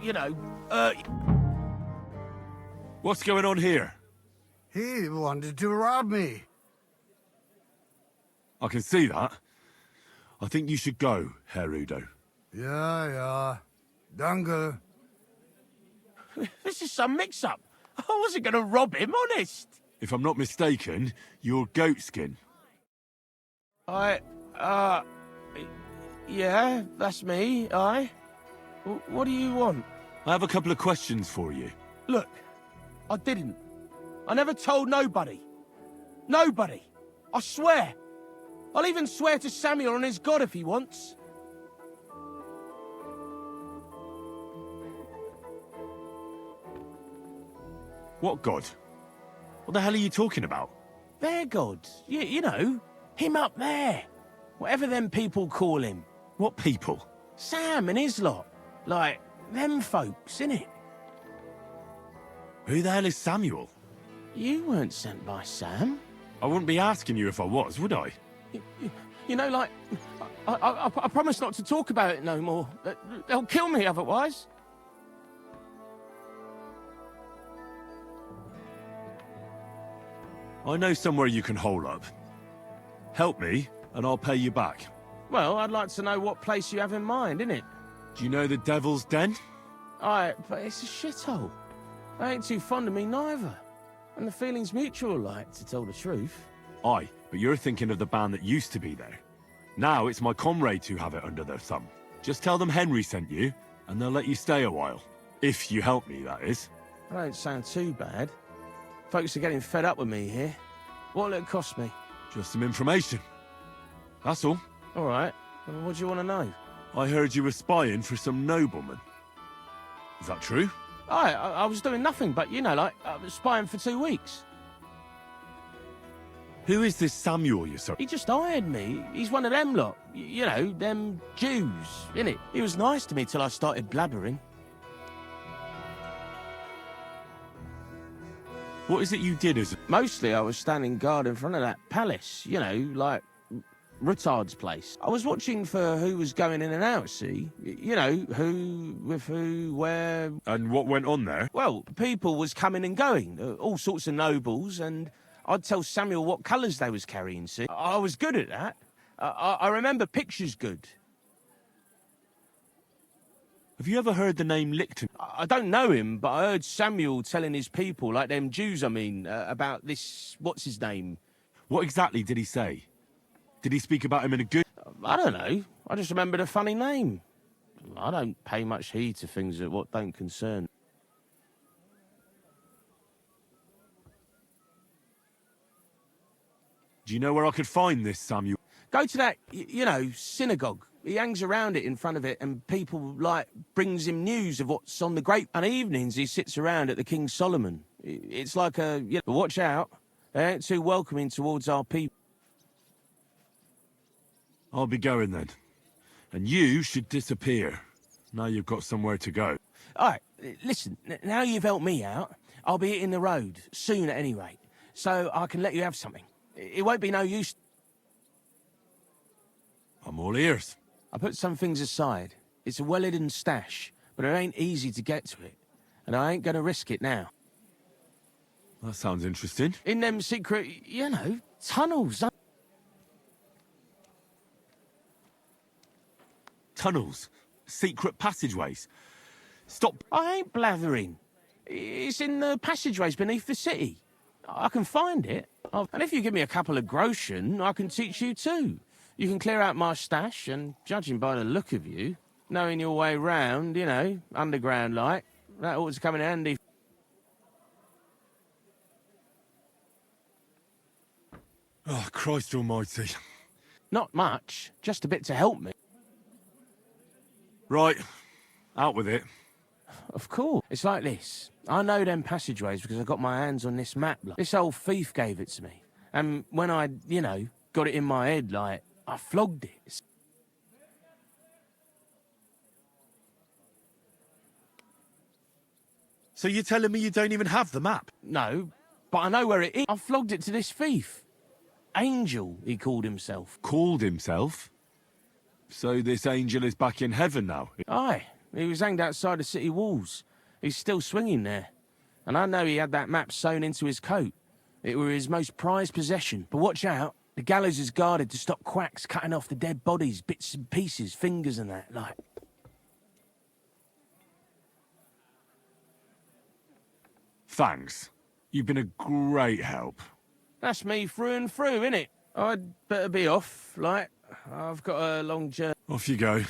you know, What's going on here? He wanted to rob me. I can see that. I think you should go, Herr Udo. Ja, ja. Danke. This is some mix-up. I wasn't going to rob him, honest. If I'm not mistaken, you're Goatskin. Yeah, that's me, aye. What do you want? I have a couple of questions for you. Look, I didn't. I never told nobody. Nobody. I swear. I'll even swear to Samuel and his God if he wants. What God? What the hell are you talking about? Their God. You know, him up there. Whatever them people call him. What people? Sam and his lot. Like, them folks, innit? Who the hell is Samuel? You weren't sent by Sam. I wouldn't be asking you if I was, would I? You know, like, I promise not to talk about it no more. They'll kill me otherwise. I know somewhere you can hole up. Help me, and I'll pay you back. Well, I'd like to know what place you have in mind, innit? Do you know the Devil's Den? Aye, but it's a shithole. They ain't too fond of me neither. And the feeling's mutual, like, to tell the truth. Aye, but you're thinking of the band that used to be there. Now it's my comrades who have it under their thumb. Just tell them Henry sent you, and they'll let you stay a while. If you help me, that is. That don't sound too bad. Folks are getting fed up with me here. What'll it cost me? Just some information. That's all. All right. Well, what do you want to know? I heard you were spying for some nobleman. Is that true? Aye, I was doing nothing but, you know, like, I was spying for 2 weeks. Who is this Samuel you saw? He just hired me. He's one of them lot. You know, them Jews, innit? He was nice to me till I started blabbering. What is it you did as... Mostly I was standing guard in front of that palace, you know, like Rutard's place. I was watching for who was going in and out, see? You know, who, with who, where... And what went on there? Well, people was coming and going, all sorts of nobles, and I'd tell Samuel what colours they was carrying, see? I was good at that. I remember pictures good. Have you ever heard the name Licton? I don't know him, but I heard Samuel telling his people, like them Jews, I mean, about this... What's his name? What exactly did he say? Did he speak about him in a good... I don't know. I just remembered a funny name. I don't pay much heed to things that what don't concern. Do you know where I could find this, Samuel? Go to that, you know, synagogue. He hangs around it in front of it, and people, like, brings him news of what's on the great... And evenings he sits around at the King Solomon. It's like a... You know, but watch out. They ain't too welcoming towards our people. I'll be going then. And you should disappear. Now you've got somewhere to go. All right, listen, now you've helped me out, I'll be hitting the road, soon at any rate, so I can let you have something. It won't be no use. I'm all ears. I put some things aside. It's a well-hidden stash, but it ain't easy to get to it, and I ain't gonna risk it now. That sounds interesting. In them secret, you know, tunnels. Tunnels? Secret passageways? Stop. I ain't blathering. It's in the passageways beneath the city. I can find it. And if you give me a couple of groschen, I can teach you too. You can clear out my stash, and judging by the look of you, knowing your way round, you know, underground like, that ought to come in handy. Oh, Christ almighty. Not much, just a bit to help me. Right, out with it. Of course. It's like this. I know them passageways because I got my hands on this map. Like. This old thief gave it to me. And when I, you know, got it in my head, like, I flogged it. So you're telling me you don't even have the map? No, but I know where it is. I flogged it to this thief. Angel, he called himself. Called himself? So this angel is back in heaven now? Aye, he was hanged outside the city walls. He's still swinging there. And I know he had that map sewn into his coat. It were his most prized possession. But watch out, the gallows is guarded to stop quacks cutting off the dead bodies, bits and pieces, fingers and that, like. Thanks. You've been a great help. That's me through and through, innit? I'd better be off, like. I've got a long journey. Off you go.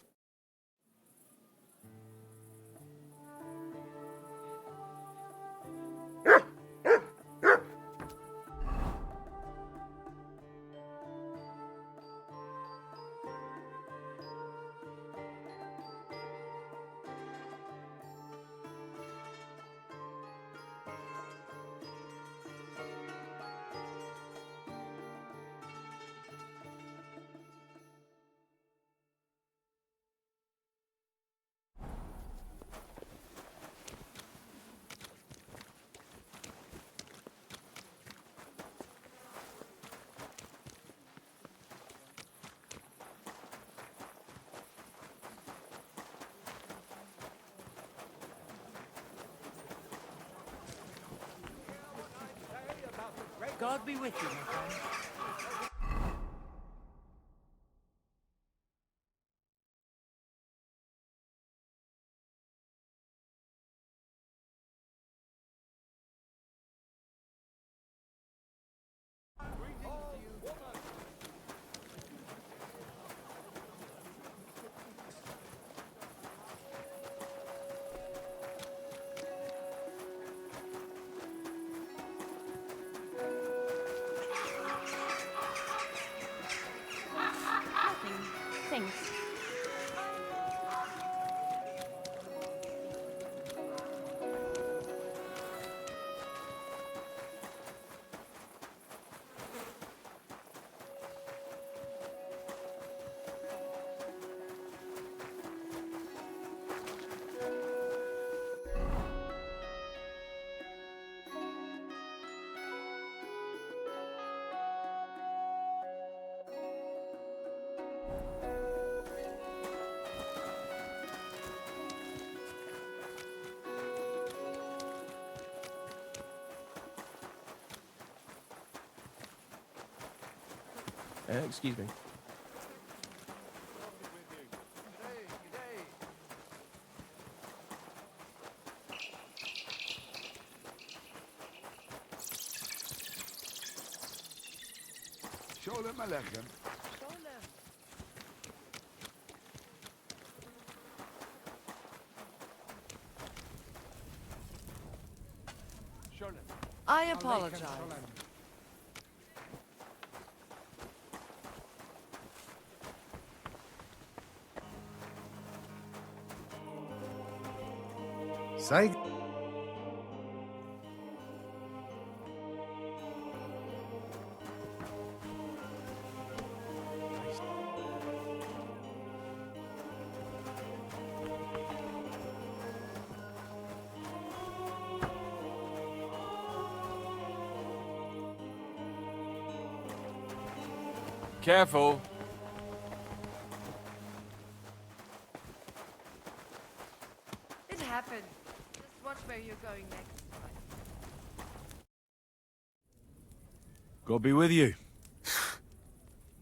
God be with you, my friend. Thanks. Excuse me. Sholem Aleichem. I apologize. Say. Careful. It happened. Just watch where you're going next time. God be with you.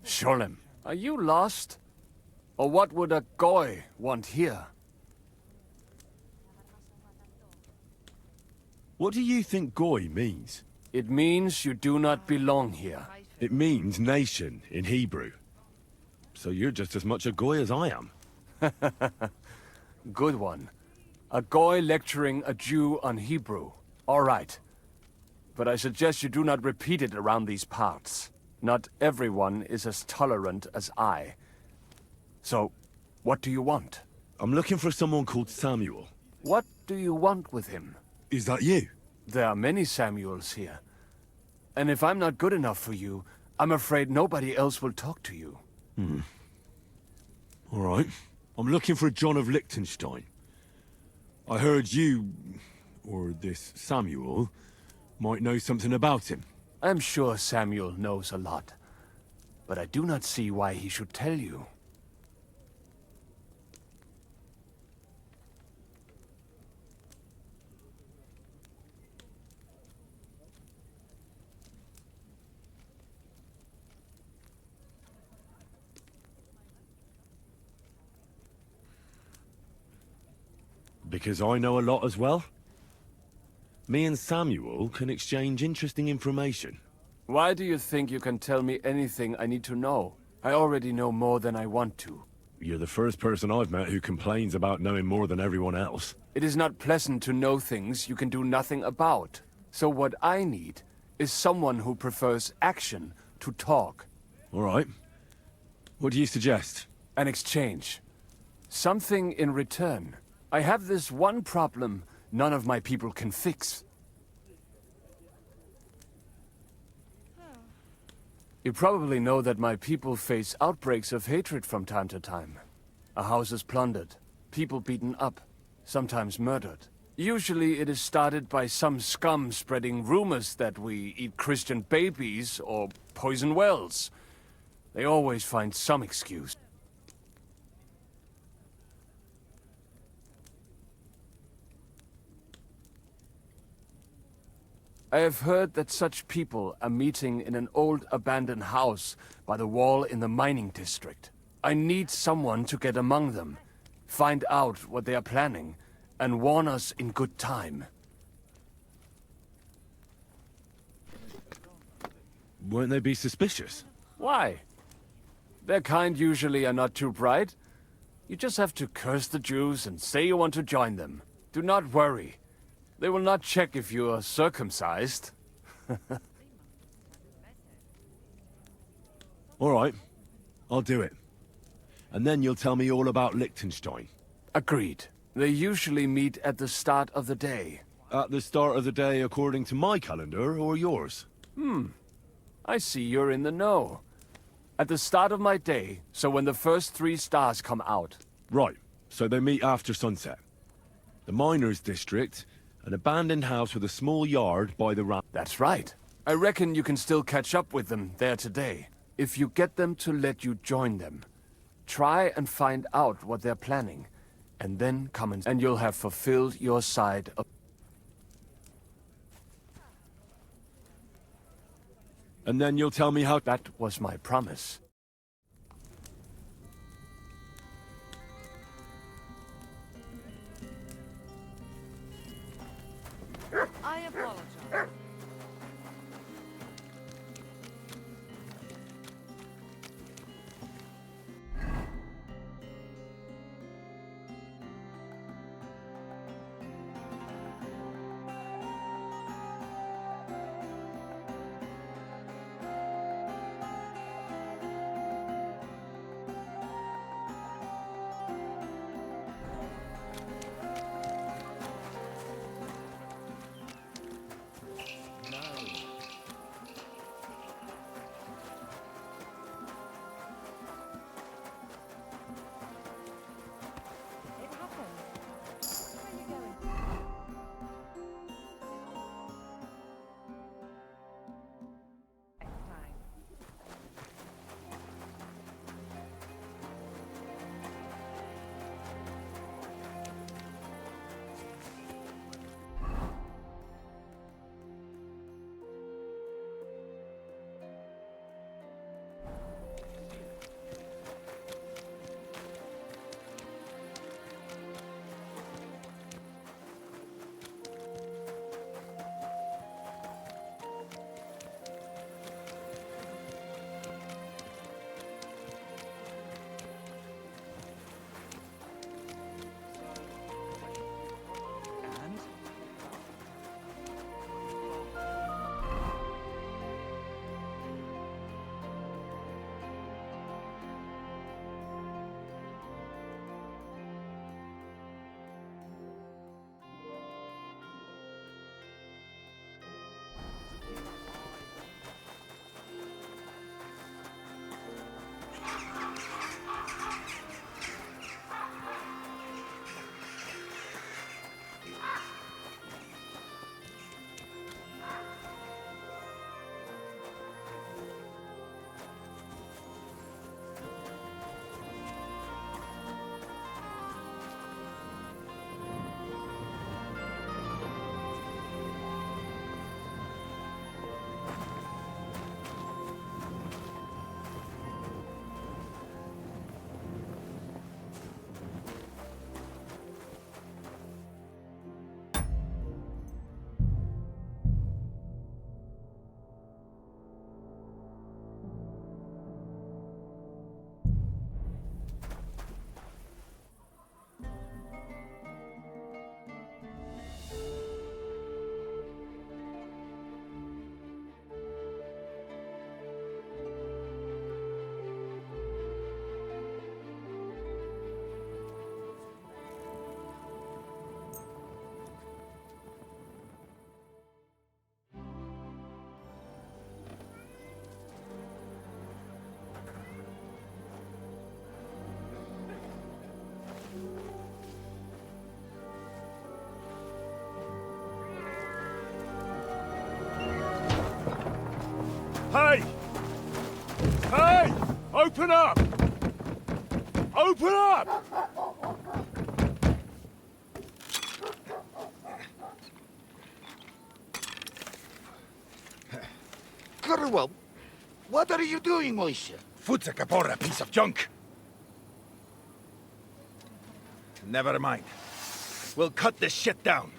Sholem, are you lost? Or what would a goy want here? What do you think goy means? It means you do not belong here. It means nation in Hebrew. So you're just as much a goy as I am. Good one. A goy lecturing a Jew on Hebrew. All right. But I suggest you do not repeat it around these parts. Not everyone is as tolerant as I. So, what do you want? I'm looking for someone called Samuel. What do you want with him? Is that you? There are many Samuels here. And if I'm not good enough for you, I'm afraid nobody else will talk to you. All right. I'm looking for John of Liechtenstein. I heard you, or this Samuel, might know something about him. I'm sure Samuel knows a lot. But I do not see why he should tell you. Because I know a lot as well? Me and Samuel can exchange interesting information. Why do you think you can tell me anything I need to know? I already know more than I want to. You're the first person I've met who complains about knowing more than everyone else. It is not pleasant to know things you can do nothing about. So what I need is someone who prefers action to talk. All right. What do you suggest? An exchange. Something in return. I have this one problem none of my people can fix. You probably know that my people face outbreaks of hatred from time to time. A house is plundered, people beaten up, sometimes murdered. Usually it is started by some scum spreading rumors that we eat Christian babies or poison wells. They always find some excuse. I have heard that such people are meeting in an old abandoned house by the wall in the mining district. I need someone to get among them, find out what they are planning, and warn us in good time. Won't they be suspicious? Why? Their kind usually are not too bright. You just have to curse the Jews and say you want to join them. Do not worry. They will not check if you are circumcised. All right. I'll do it. And then you'll tell me all about Liechtenstein. Agreed. They usually meet at the start of the day. At the start of the day according to my calendar, or yours? I see you're in the know. At the start of my day, so when the first 3 stars come out. Right. So they meet after sunset. The miners' district, an abandoned house with a small yard by the ramp. That's right. I reckon you can still catch up with them there today, if you get them to let you join them. Try and find out what they're planning, and then come and you'll have fulfilled your side of... And then you'll tell me how... That was my promise. I apologize. Open up! Open up! Curwell, what are you doing, Moisha? Futsa Capora, piece of junk. Never mind. We'll cut this shit down.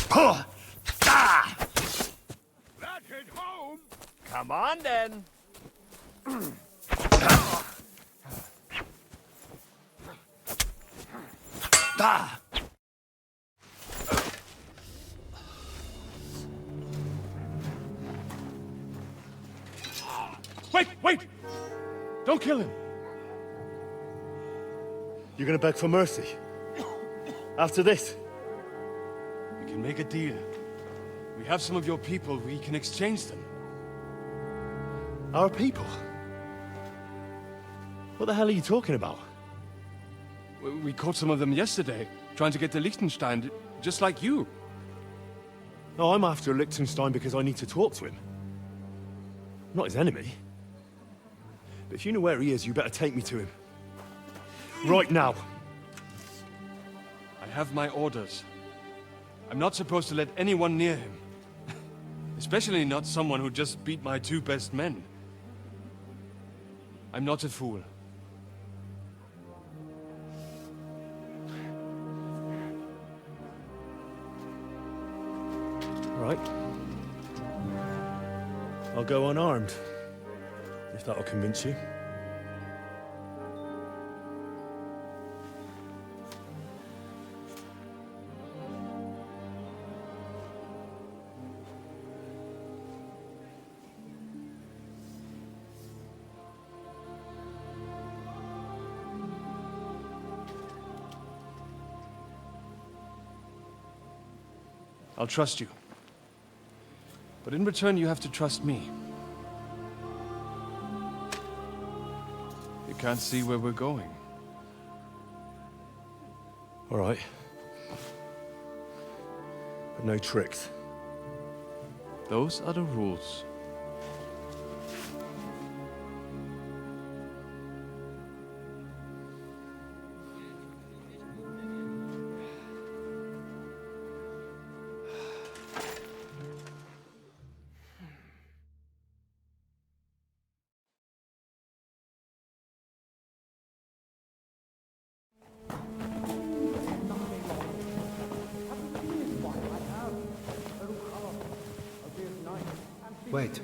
Puh! Ah! That hit home! Come on, then. Ah! Wait, wait! Don't kill him! You're gonna beg for mercy? After this? We can make a deal. We have some of your people. We can exchange them. Our people? What the hell are you talking about? We caught some of them yesterday, trying to get to Liechtenstein, just like you. No, I'm after Liechtenstein because I need to talk to him. I'm not his enemy. But if you know where he is, you better take me to him. Right now. I have my orders. I'm not supposed to let anyone near him. Especially not someone who just beat my 2 best men. I'm not a fool. Right. I'll go unarmed. If that'll convince you. I'll trust you. But in return, you have to trust me. You can't see where we're going. All right. But no tricks. Those are the rules. Wait,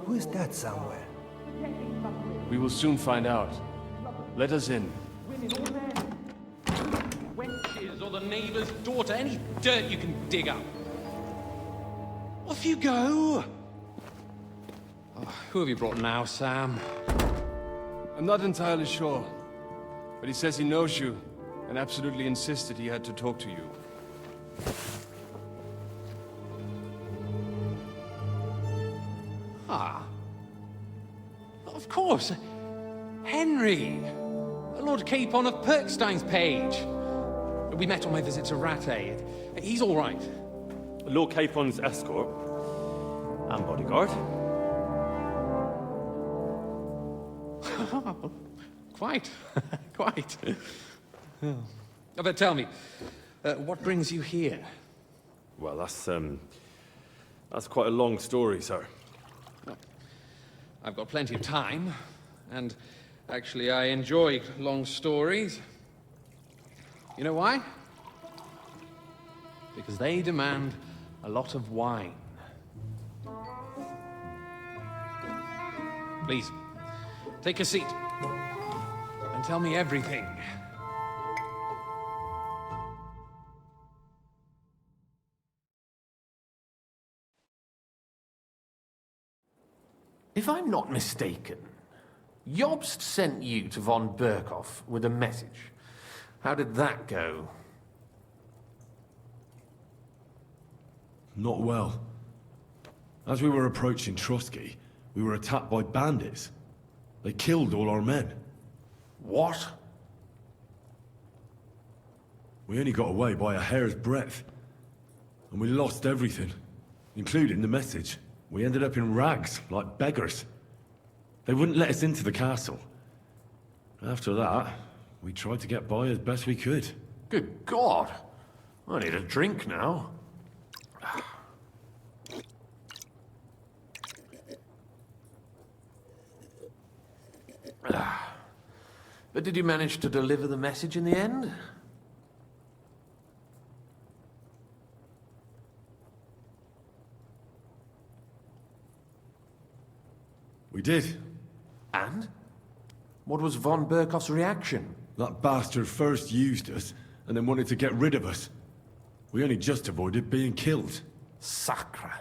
who is that somewhere? We will soon find out. Let us in. Wenches or the neighbor's daughter, any dirt you can dig up. Off you go! Oh, who have you brought now, Sam? I'm not entirely sure. But he says he knows you, and absolutely insisted he had to talk to you. Ah. Of course. Henry. Lord Capon of Perkstein's page. We met on my visit to Rattay. He's all right. Lord Capon's escort and bodyguard. Quite. Quite. Oh. But tell me, what brings you here? Well, that's quite a long story, sir. Well, I've got plenty of time, and actually I enjoy long stories. You know why? Because they demand a lot of wine. Please, take a seat and tell me everything. If I'm not mistaken, Jobst sent you to von Berkhoff with a message. How did that go? Not well. As we were approaching Trotsky, we were attacked by bandits. They killed all our men. What? We only got away by a hair's breadth. And we lost everything, including the message. We ended up in rags, like beggars. They wouldn't let us into the castle. After that, we tried to get by as best we could. Good God! I need a drink now. But did you manage to deliver the message in the end? We did. And? What was von Berkoff's reaction? That bastard first used us, and then wanted to get rid of us. We only just avoided being killed. Sacre.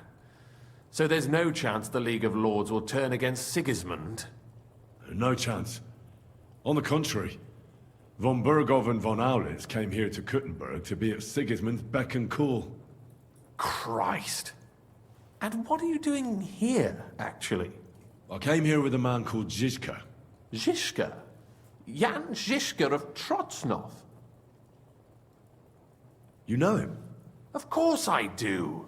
So there's no chance the League of Lords will turn against Sigismund? No chance. On the contrary, von Berghoff and von Aulitz came here to Kuttenberg to be at Sigismund's beck and call. Christ. And what are you doing here, actually? I came here with a man called Zizka. Zizka? Jan Zizka of Trotsnov? You know him? Of course I do.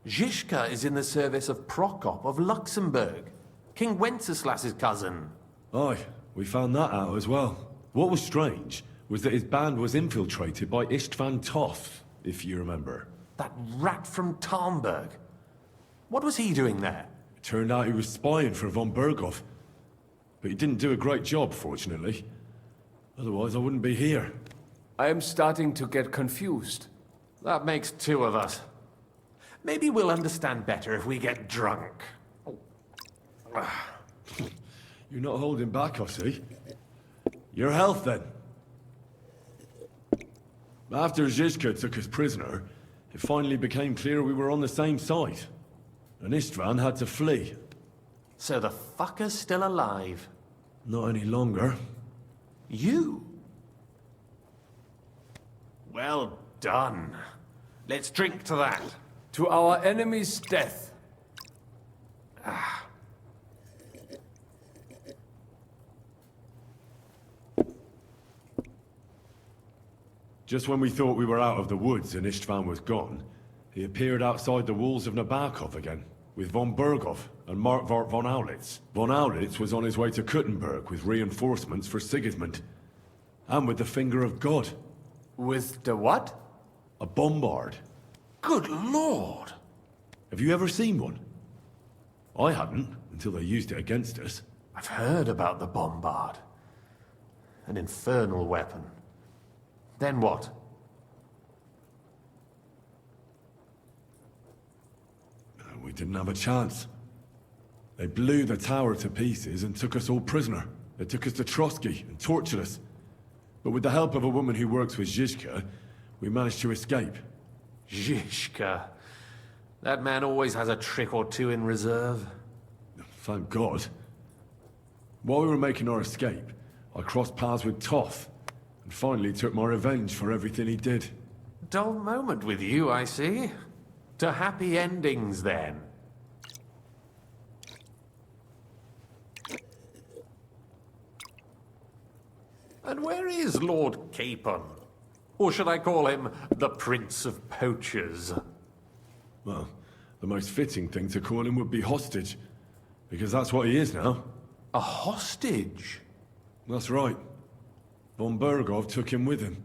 Zizka is in the service of Prokop of Luxembourg, King Wenceslas's cousin. Aye, we found that out as well. What was strange was that his band was infiltrated by Istvan Toth, if you remember. That rat from Tarnberg. What was he doing there? It turned out he was spying for von Berghoff. But he didn't do a great job, fortunately. Otherwise, I wouldn't be here. I am starting to get confused. That makes two of us. Maybe we'll understand better if we get drunk. You're not holding back, I see. Your health, then. After Zizka took us prisoner, it finally became clear we were on the same side. And Istvan had to flee. So the fucker's still alive? Not any longer. You? Well done. Let's drink to that. To our enemy's death. Just when we thought we were out of the woods and Istvan was gone, he appeared outside the walls of Nabokov again, with von Berghoff and Markvart von Aulitz. Von Aulitz was on his way to Kuttenberg with reinforcements for Sigismund. And with the finger of God. With the what? A bombard. Good Lord! Have you ever seen one? I hadn't, until they used it against us. I've heard about the bombard. An infernal weapon. Then what? We didn't have a chance. They blew the tower to pieces and took us all prisoner. They took us to Trotsky and tortured us. But with the help of a woman who works with Zizka, we managed to escape. Zizka. That man always has a trick or two in reserve. Thank God. While we were making our escape, I crossed paths with Toth, and finally took my revenge for everything he did. Dull moment with you, I see. To happy endings, then. And where is Lord Capon? Or should I call him the Prince of Poachers? Well, the most fitting thing to call him would be hostage, because that's what he is now. A hostage? That's right. Von Berghoff took him with him.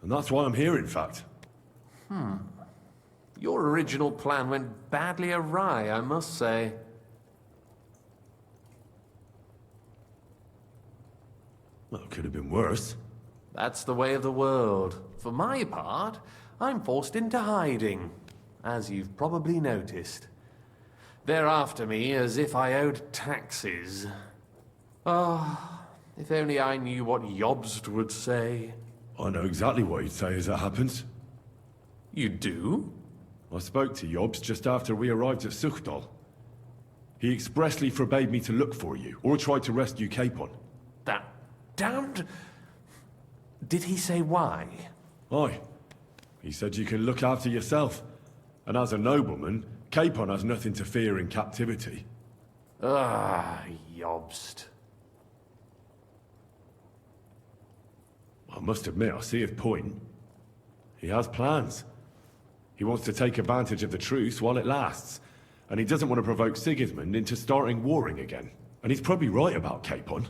And that's why I'm here, in fact. Your original plan went badly awry, I must say. Well, it could have been worse. That's the way of the world. For my part, I'm forced into hiding, as you've probably noticed. They're after me as if I owed taxes. Ah, if only I knew what Jobst would say. I know exactly what he'd say as that happens. You do? I spoke to Jobst just after we arrived at Suchdal. He expressly forbade me to look for you, or try to rescue Capon. That damned... Did he say why? Aye. He said you can look after yourself. And as a nobleman, Capon has nothing to fear in captivity. Ah, Jobst. I must admit, I see his point. He has plans. He wants to take advantage of the truce while it lasts. And he doesn't want to provoke Sigismund into starting warring again. And he's probably right about Capon.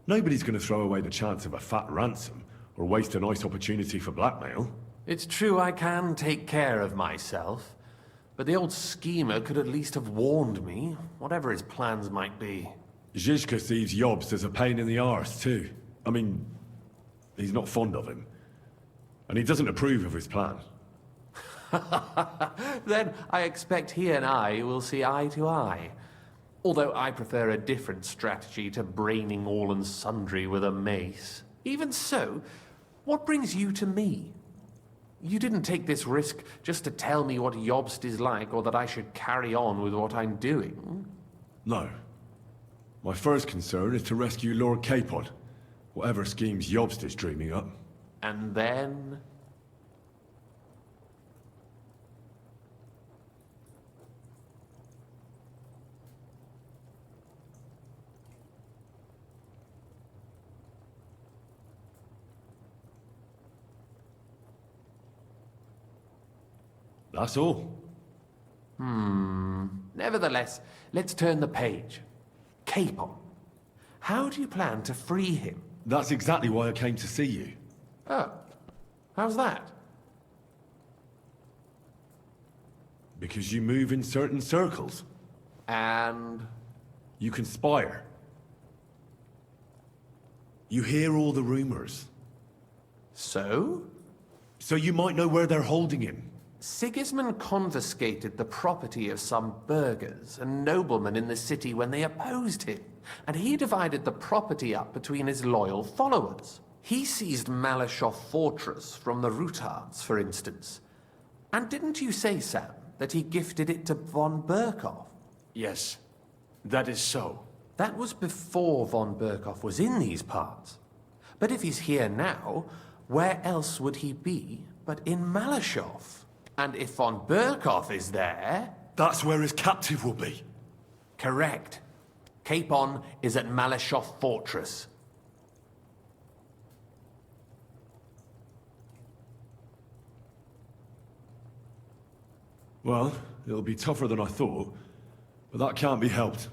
Nobody's going to throw away the chance of a fat ransom, or waste a nice opportunity for blackmail. It's true I can take care of myself, but the old schemer could at least have warned me, whatever his plans might be. Zizka sees Jobst as a pain in the arse, too. I mean, he's not fond of him. And he doesn't approve of his plan. Then I expect he and I will see eye to eye. Although I prefer a different strategy to braining all and sundry with a mace. Even so, what brings you to me? You didn't take this risk just to tell me what Jobst is like, or that I should carry on with what I'm doing. No. My first concern is to rescue Lord Capon, whatever schemes Jobst is dreaming up. And then... That's all. Nevertheless, let's turn the page. Capon. How do you plan to free him? That's exactly why I came to see you. Oh. How's that? Because you move in certain circles. And? You conspire. You hear all the rumors. So? So you might know where they're holding him. Sigismund confiscated the property of some burghers and noblemen in the city when they opposed him, and he divided the property up between his loyal followers. He seized Malyshoff Fortress from the Rutards, for instance. And didn't you say, Sam, that he gifted it to von Berkoff? Yes, that is so. That was before von Berkoff was in these parts. But if he's here now, where else would he be but in Malyshoff? And if von Berkoff is there... That's where his captive will be. Correct. Capon is at Malyshoff Fortress. Well, it'll be tougher than I thought, but that can't be helped.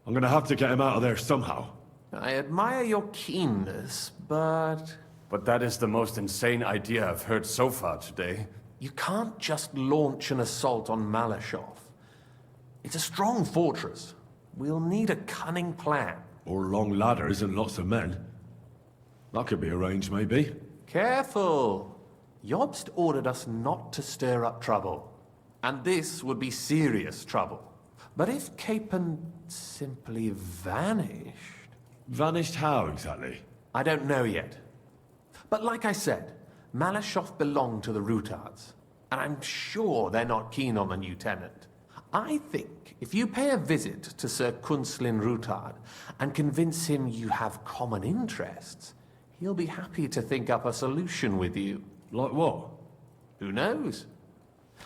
I'm gonna have to get him out of there somehow. I admire your keenness, but... But that is the most insane idea I've heard so far today. You can't just launch an assault on Malyshoff. It's a strong fortress. We'll need a cunning plan. Or long ladders and lots of men. That could be arranged, maybe. Careful! Jobst ordered us not to stir up trouble. And this would be serious trouble. But if Capon simply vanished... Vanished how, exactly? I don't know yet. But like I said, Malyshoff belonged to the Rutards, and I'm sure they're not keen on the new tenant. I think if you pay a visit to Sir Kunslin Rutard and convince him you have common interests, he'll be happy to think up a solution with you. Like what? Who knows?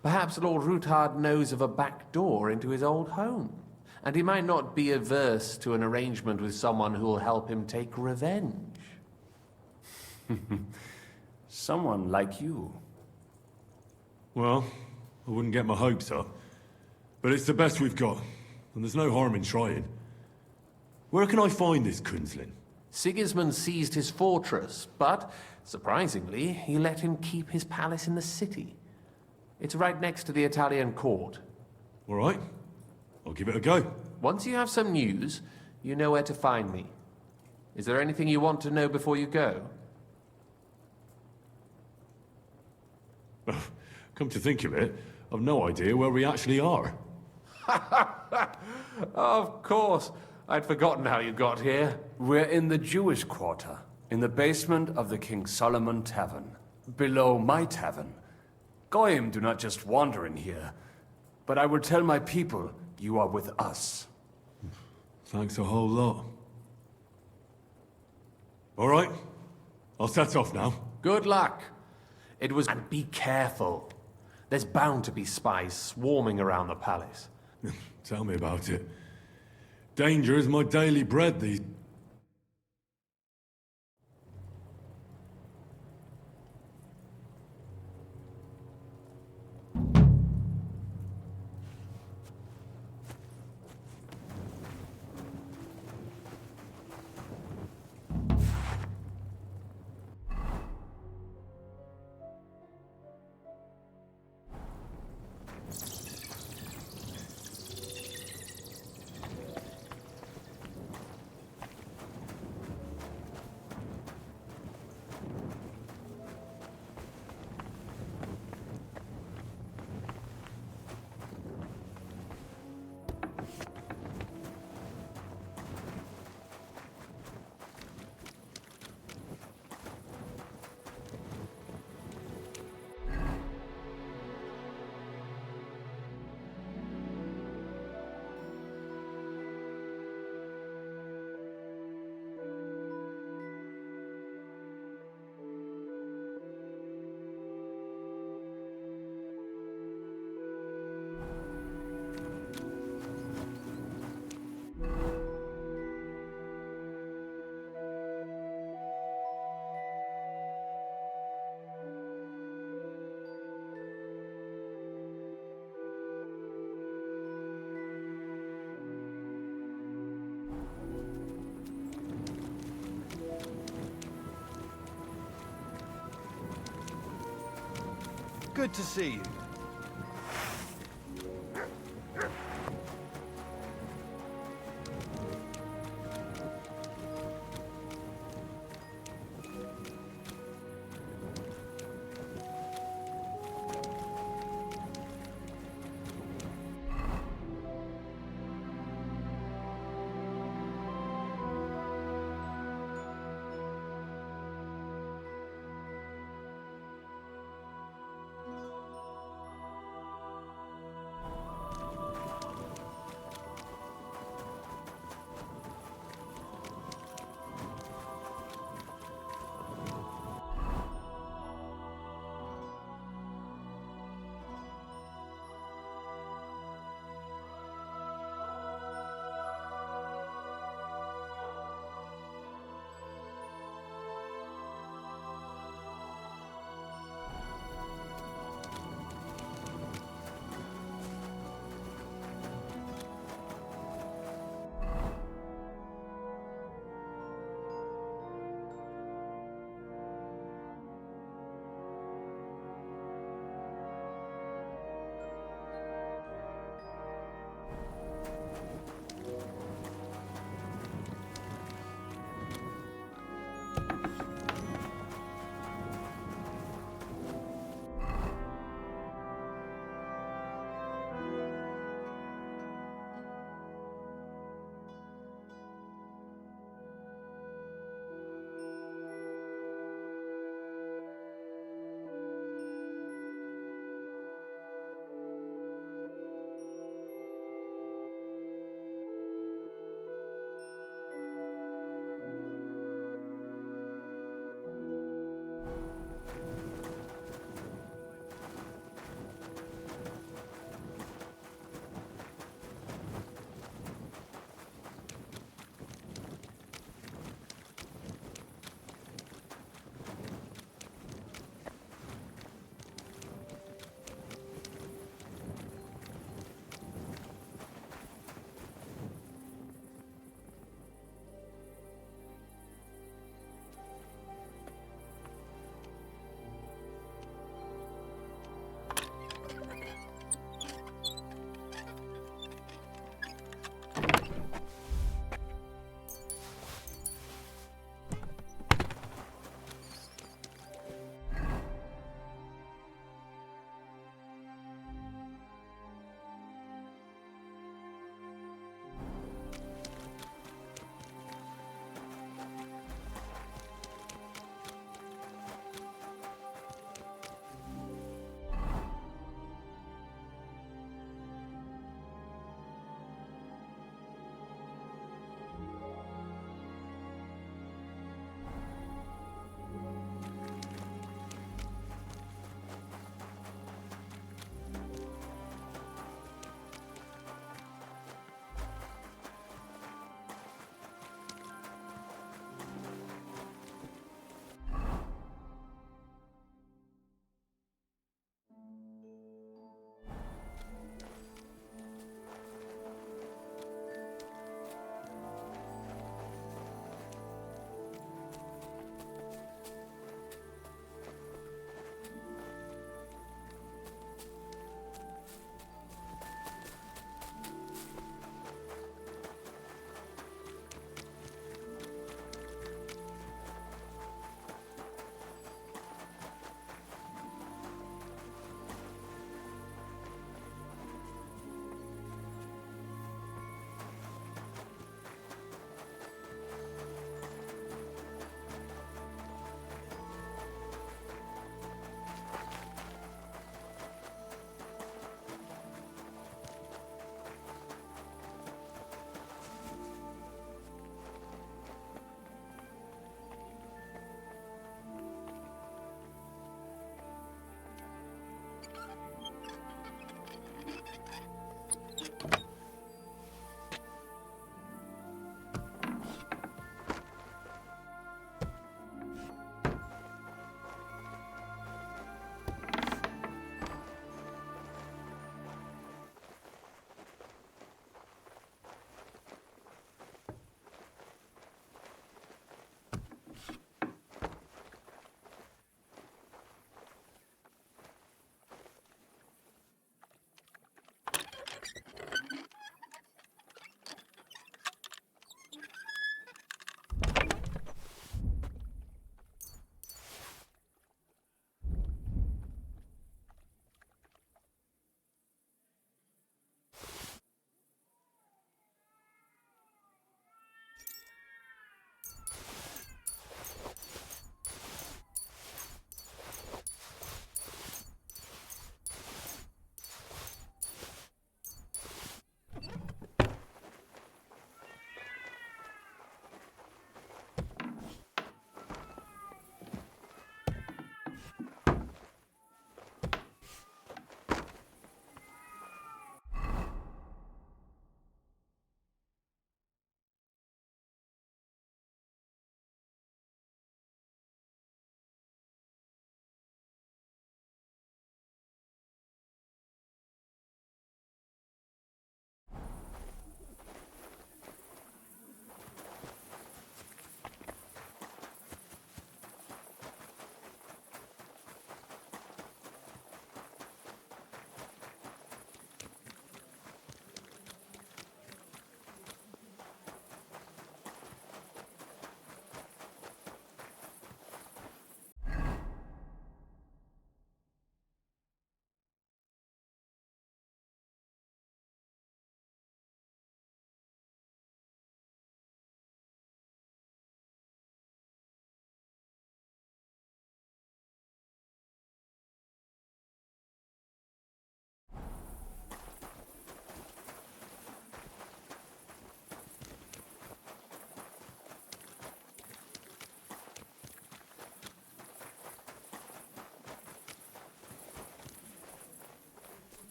Perhaps Lord Rutard knows of a back door into his old home, and he might not be averse to an arrangement with someone who'll help him take revenge. Someone like you. Well, I wouldn't get my hopes up. But it's the best we've got, and there's no harm in trying. Where can I find this Kunslin? Sigismund seized his fortress, but, surprisingly, he let him keep his palace in the city. It's right next to the Italian court. All right. I'll give it a go. Once you have some news, you know where to find me. Is there anything you want to know before you go? Come to think of it, I've no idea where we actually are. Of course. I'd forgotten how you got here. We're in the Jewish quarter, in the basement of the King Solomon Tavern, below my tavern. Goyim do not just wander in here, but I will tell my people you are with us. Thanks a whole lot. All right, I'll set off now. Good luck. It was... And be careful. There's bound to be spies swarming around the palace. Tell me about it. Danger is my daily bread these... Good to see you.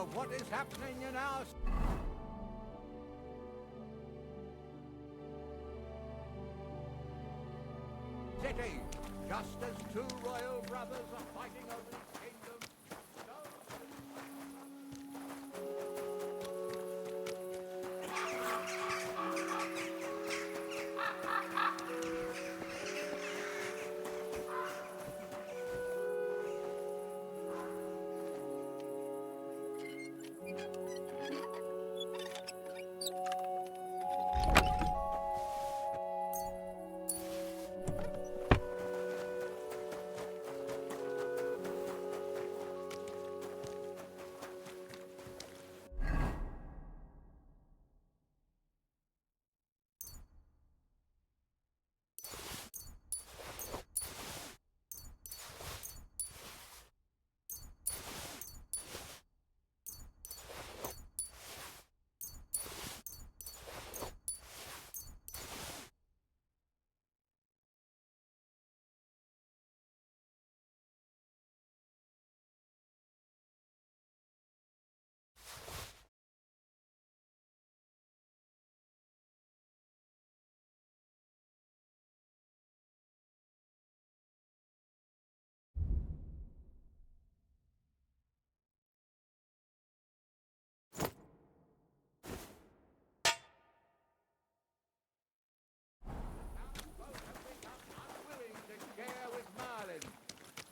of what is happening in our city, just as two royal brothers are fighting over the kingdom.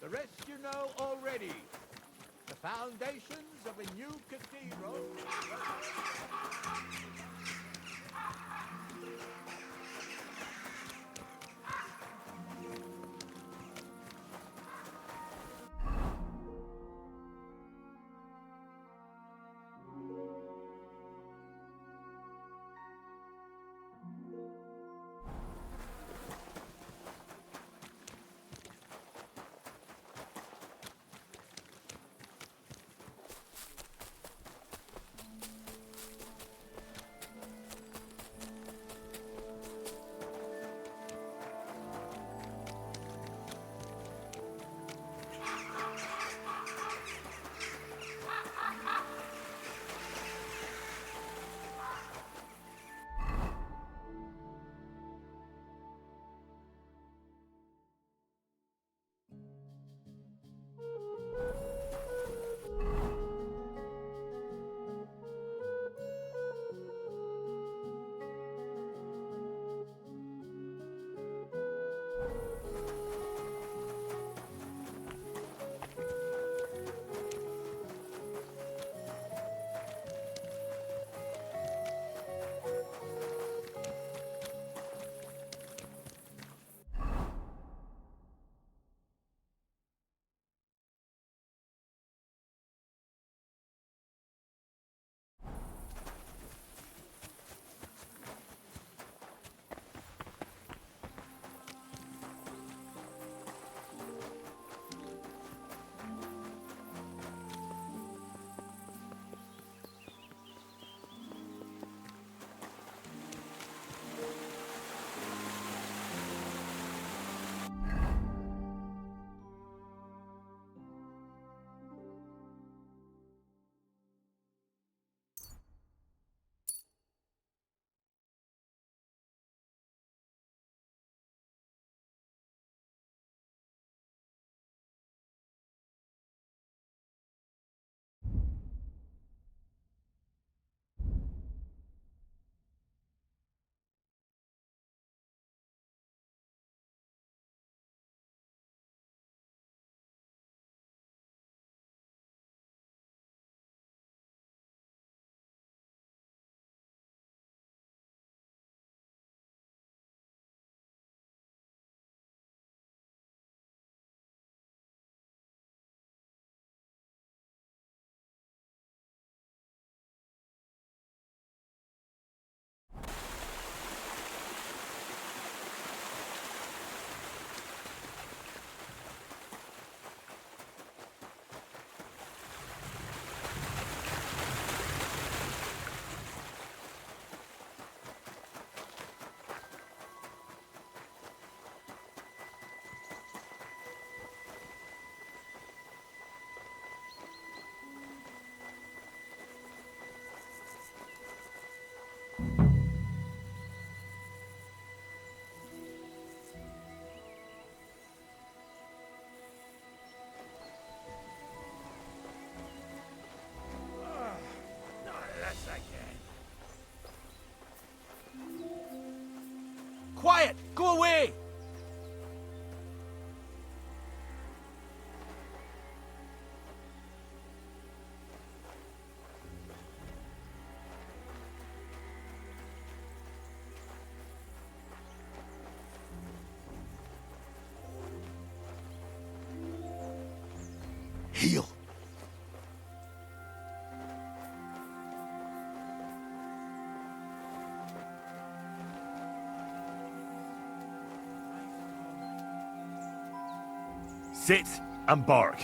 The rest you know already. The foundations of a new cathedral. us again. Quiet! Go away! Heal. Sit and bark.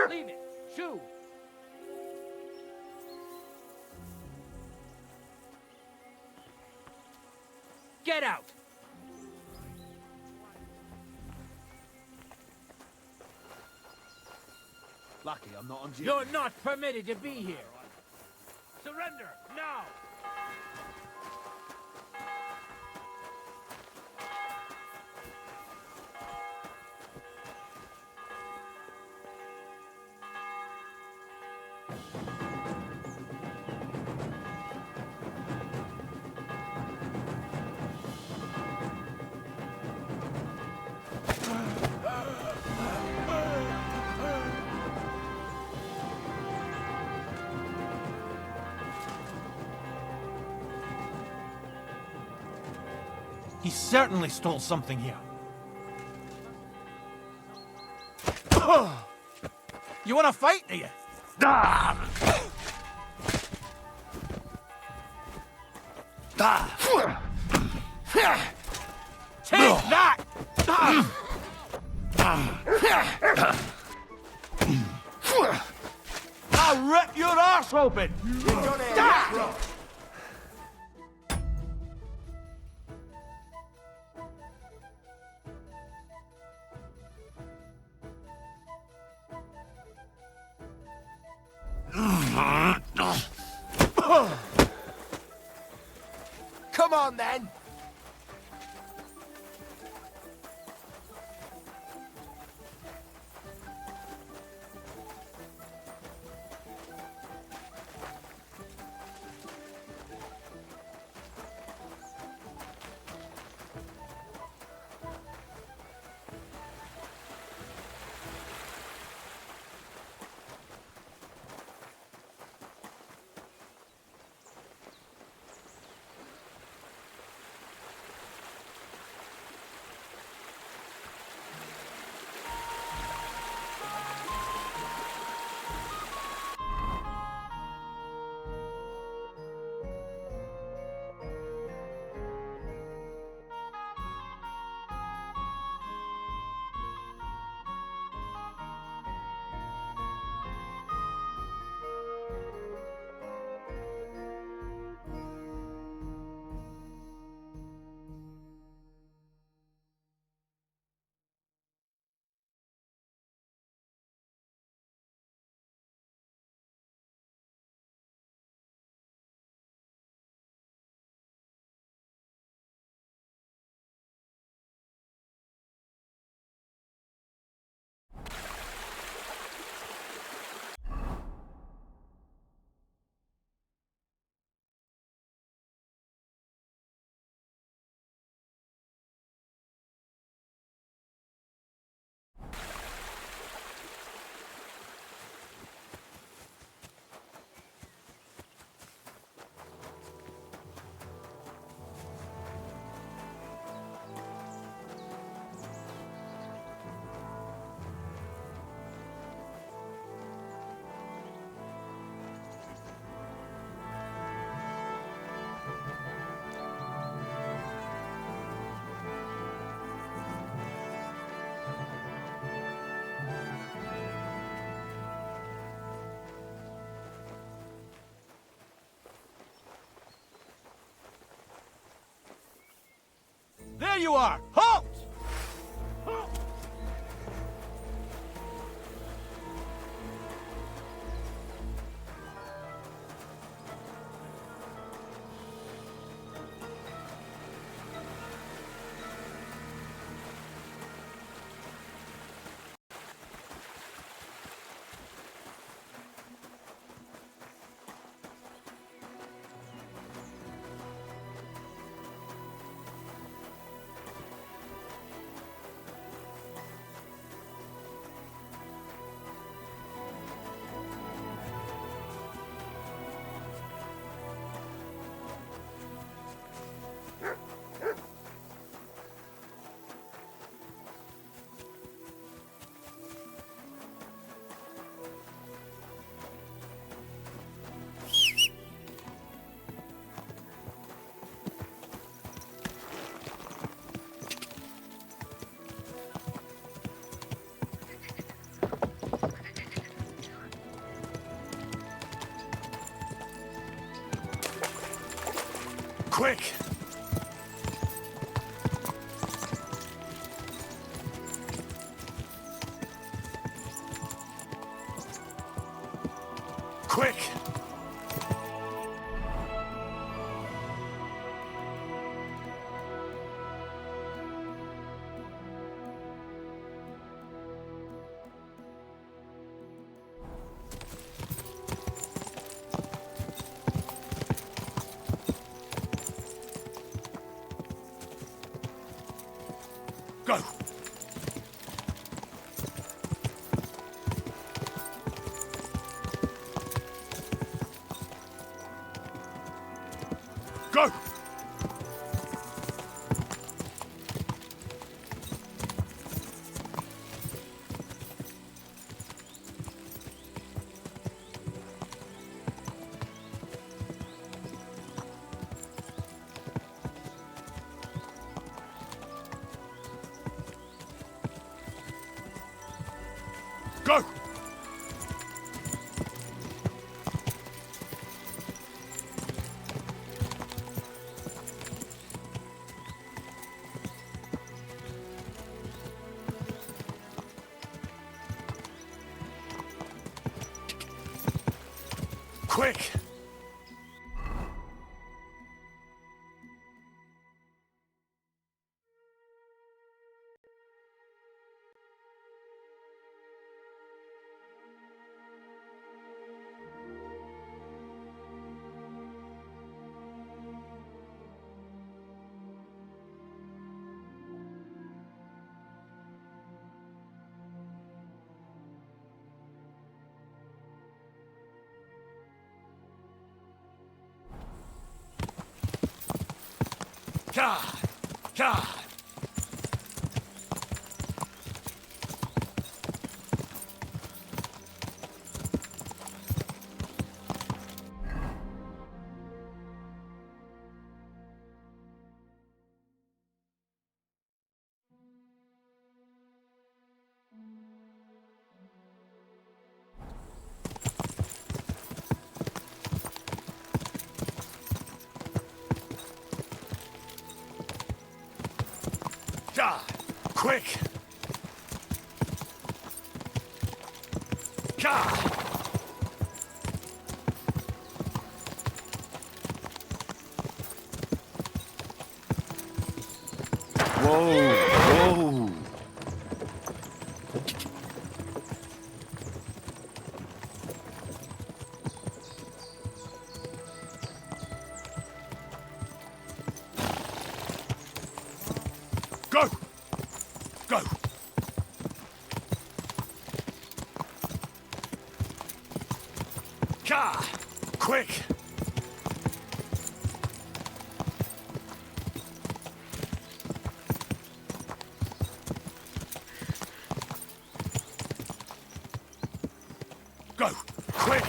Leave it. Shoo. Get out. Lucky I'm not on duty. You're not permitted to be here. Surrender now. He certainly stole something here. You want to fight, do you? Take that! I'll rip your arse open! Come on, then. There you are! Halt! Quick! Quick! Go! Go! Go! Quick! God! God! God! Quick! God! Whoa! Whoa! Go! Go! Ka! Quick! Go! Quick!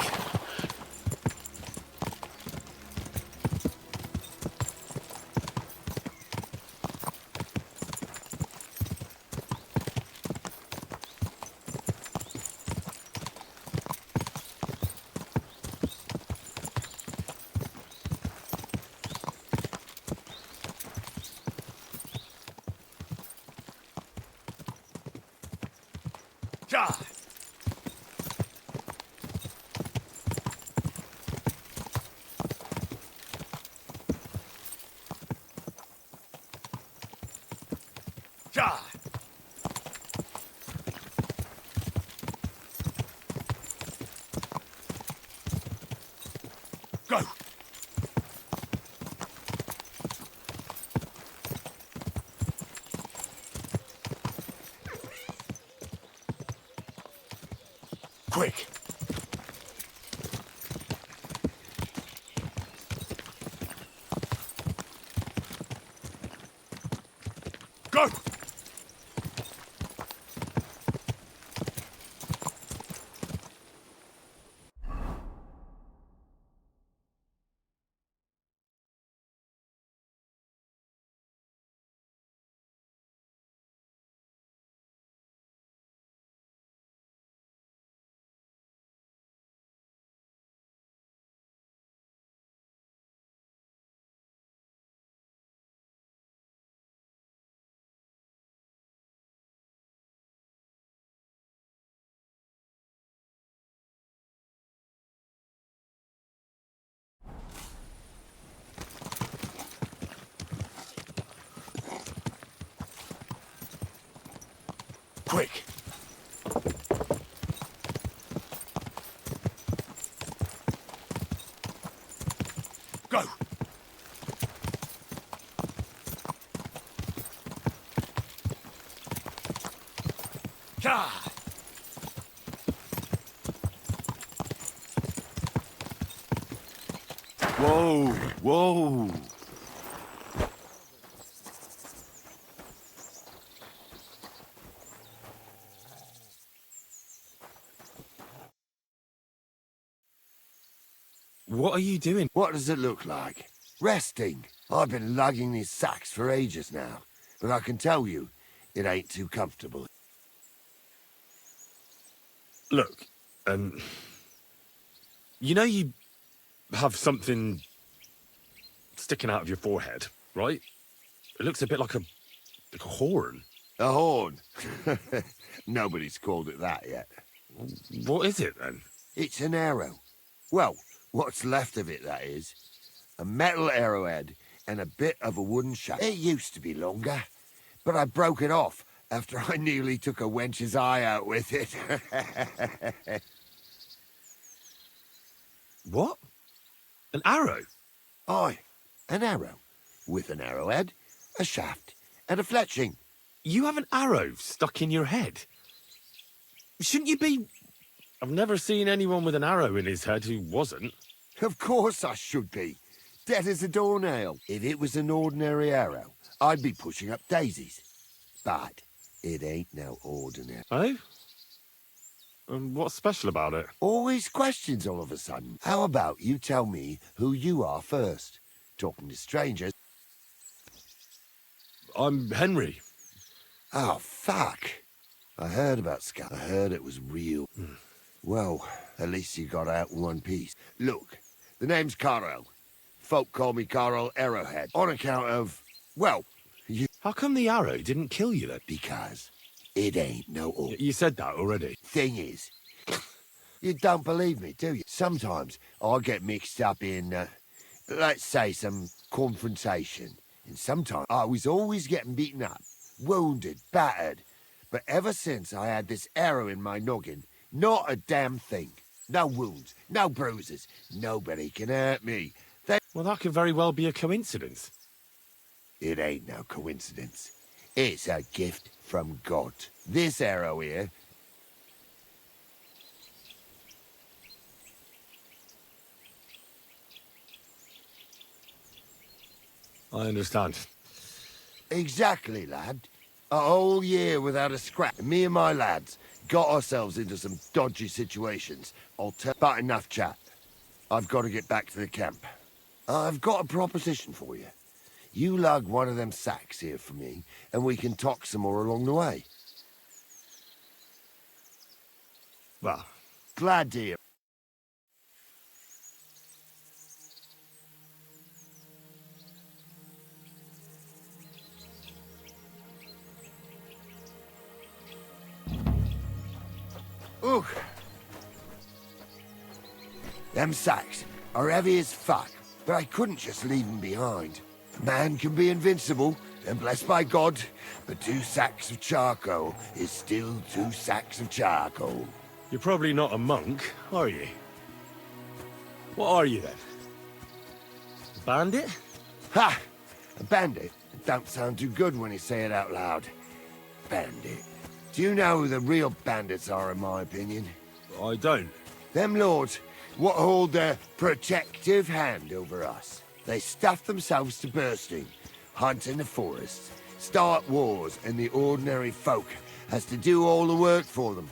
Ja! Ja! Go! Quick! Go! Go! Ka! Whoa! Whoa! What are you doing? What does it look like? Resting. I've been lugging these sacks for ages now, but I can tell you, it ain't too comfortable. Look, you know you have something sticking out of your forehead, right? It looks a bit like a horn. A horn? Nobody's called it that yet. What is it, then? It's an arrow. Well, what's left of it, that is. A metal arrowhead and a bit of a wooden shaft. It used to be longer, but I broke it off after I nearly took a wench's eye out with it. What? An arrow? Aye, an arrow. With an arrowhead, a shaft, and a fletching. You have an arrow stuck in your head? Shouldn't you be... I've never seen anyone with an arrow in his head who wasn't. Of course I should be. Dead as a doornail. If it was an ordinary arrow, I'd be pushing up daisies. But it ain't no ordinary. Oh? And what's special about it? Always questions all of a sudden. How about you tell me who you are first? Talking to strangers. I'm Henry. Oh, fuck. I heard about Scout. I heard it was real. Well, at least you got out in one piece. Look, the name's Carl. Folk call me Carl Arrowhead. On account of, well, you... How come the arrow didn't kill you, then? Because it ain't no... You said that already. Thing is, you don't believe me, do you? Sometimes I get mixed up in, let's say, some confrontation. And sometimes I was always getting beaten up, wounded, battered. But ever since I had this arrow in my noggin, not a damn thing. No wounds, no bruises. Nobody can hurt me. Well, that could very well be a coincidence. It ain't no coincidence. It's a gift from God. This arrow here... I understand. Exactly, lad. A whole year without a scrap. Me and my lads got ourselves into some dodgy situations. But enough chat. I've got to get back to the camp. I've got a proposition for you. You lug one of them sacks here for me, and we can talk some more along the way. Well, glad to hear. Ooh. Them sacks are heavy as fuck, but I couldn't just leave them behind. A man can be invincible, and blessed by God, but 2 sacks of charcoal is still 2 sacks of charcoal. You're probably not a monk, are you? What are you, then? A bandit? Ha! A bandit? It don't sound too good when you say it out loud. Bandit. Do you know who the real bandits are, in my opinion? I don't. Them lords what hold their protective hand over us. They stuff themselves to bursting, hunt in the forests, start wars, and the ordinary folk has to do all the work for them.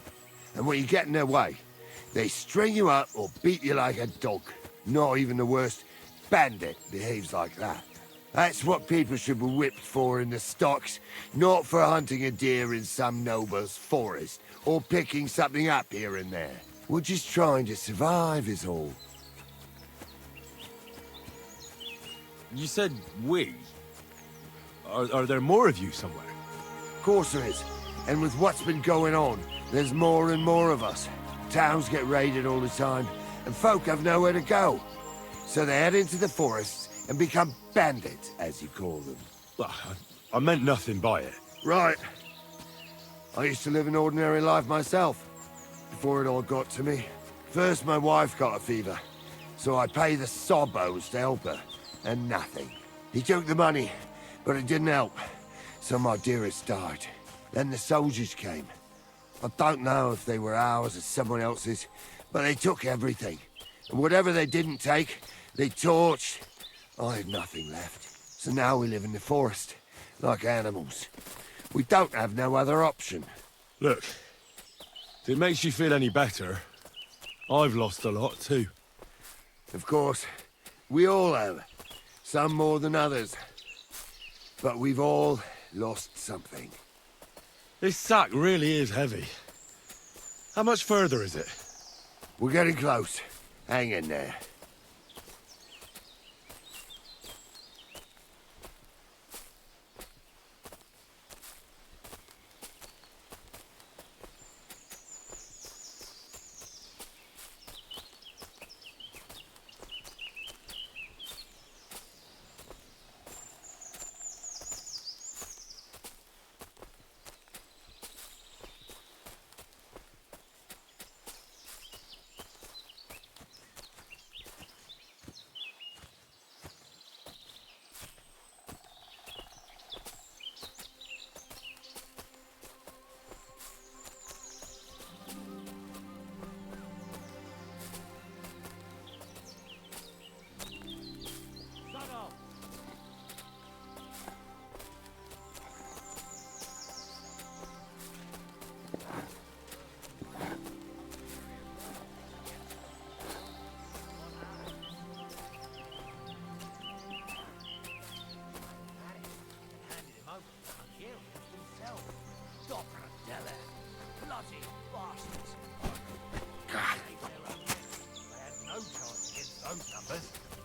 And when you get in their way, they string you up or beat you like a dog. Not even the worst bandit behaves like that. That's what people should be whipped for in the stocks, not for hunting a deer in some noble's forest, or picking something up here and there. We're just trying to survive is all. You said we. Are there more of you somewhere? Of course there is. And with what's been going on, there's more and more of us. Towns get raided all the time, and folk have nowhere to go. So they head into the forests and become bandits, as you call them. Well, I meant nothing by it. Right. I used to live an ordinary life myself, before it all got to me. First, my wife got a fever. So I pay the sobbos to help her, and nothing. He took the money, but it didn't help. So my dearest died. Then the soldiers came. I don't know if they were ours or someone else's, but they took everything. And whatever they didn't take, they torched. I had nothing left. So now we live in the forest, like animals. We don't have no other option. Look, if it makes you feel any better, I've lost a lot too. Of course, we all have. Some more than others. But we've all lost something. This sack really is heavy. How much further is it? We're getting close. Hang in there.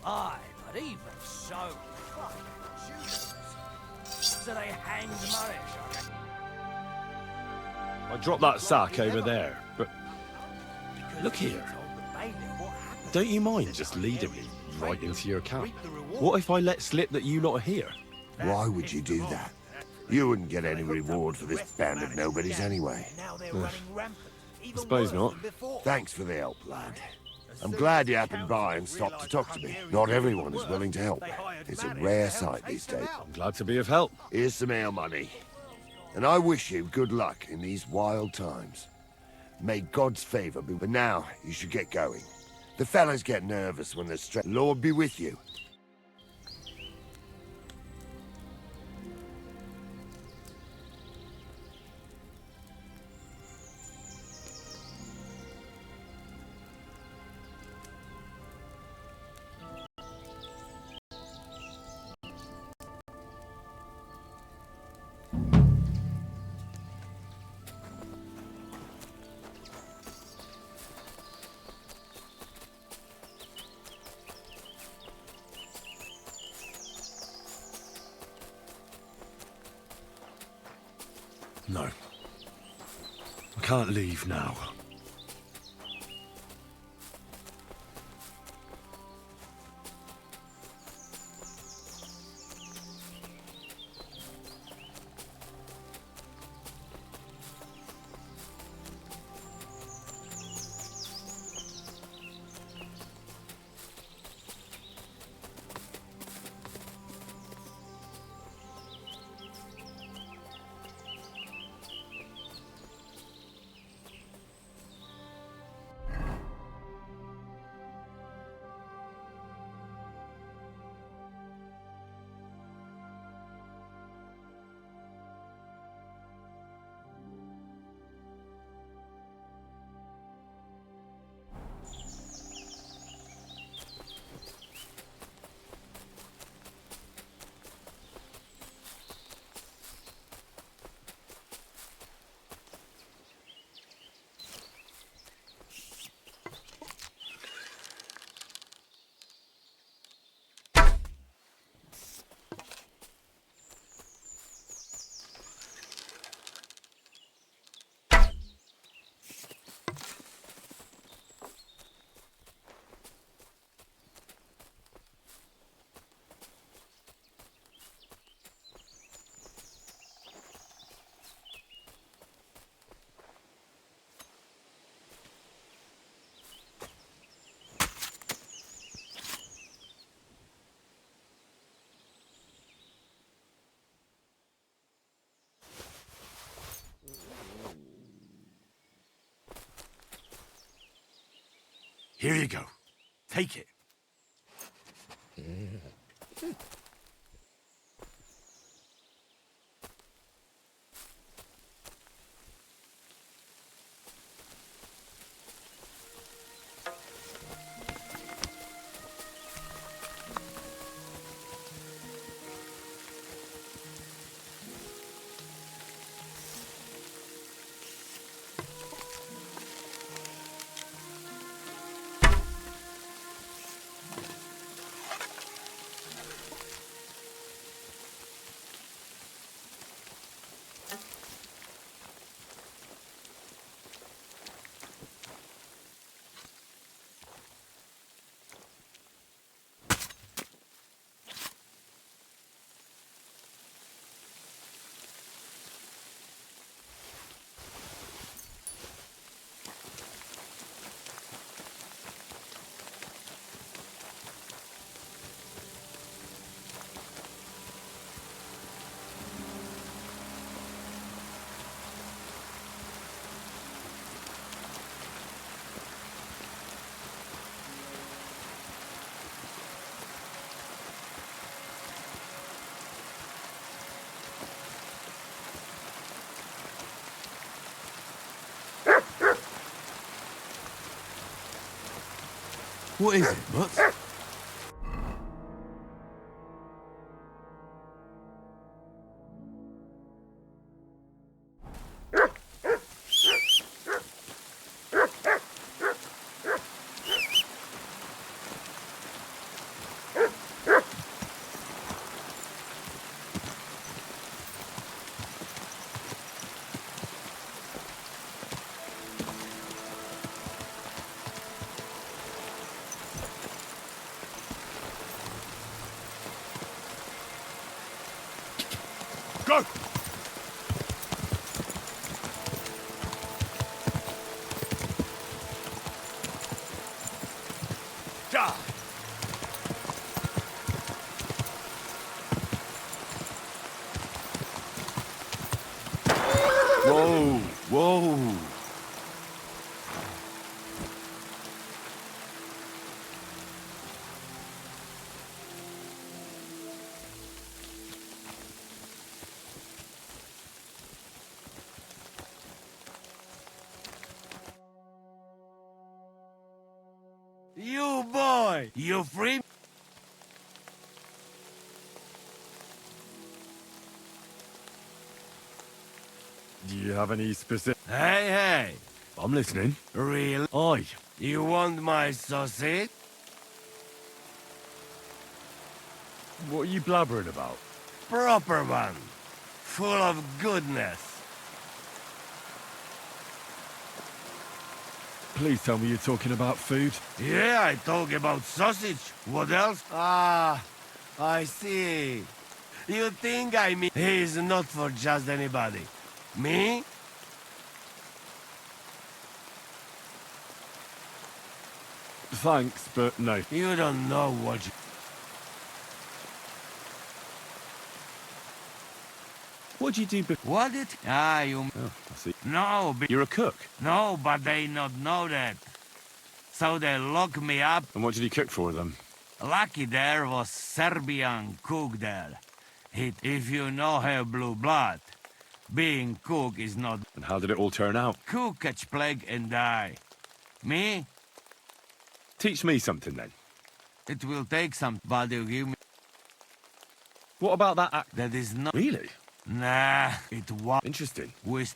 Aye, but even so, fucking Judas. So they hanged Murish. I dropped that sack over there, but... Look here. Don't you mind just leading me right into your camp? What if I let slip that you lot are here? Why would you do that? You wouldn't get any reward for this band of nobodies anyway. I suppose not. Thanks for the help, lad. I'm glad you happened by and stopped to talk to me. Not everyone is willing to help. It's a rare sight these days. I'm glad to be of help. Here's some ale money. And I wish you good luck in these wild times. May God's favor be... But now, you should get going. The fellas get nervous when they're stressed. Lord be with you. No. I can't leave now. Here you go. Take it. What is it, Mutz? Go! Ja! Whoa, whoa. You boy, you free? Do you have any specific... Hey, hey. I'm listening. Real? Aye. You want my sausage? What are you blabbering about? Proper one. Full of goodness. Please tell me you're talking about food. Yeah, I talk about sausage. What else? Ah, I see. You think I mean he's not for just anybody. Me? Thanks, but no. You don't know what you... What'd you do before? What it? Ah, you... Oh, I see. No, You're a cook. no, but they not know that. So they lock me up. And what did you cook for them? Lucky there was Serbian cook there. If you know her blue blood, being cook is not... And how did it all turn out? Cook catch plague and die. Me? Teach me something then. It will take some, but you give me... What about that act? That is not... Really? Nah, it was... Interesting. With...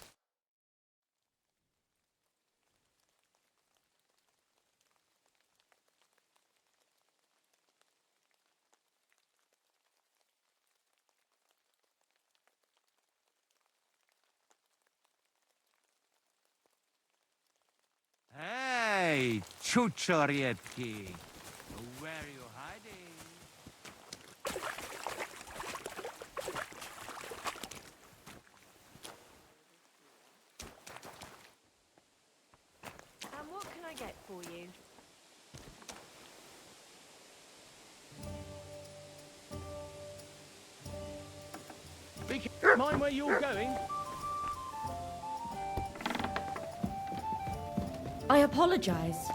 Hey, Chuchorietki. Where are you hiding? And what can I get for you? Mind where you're going? I apologize.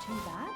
too bad.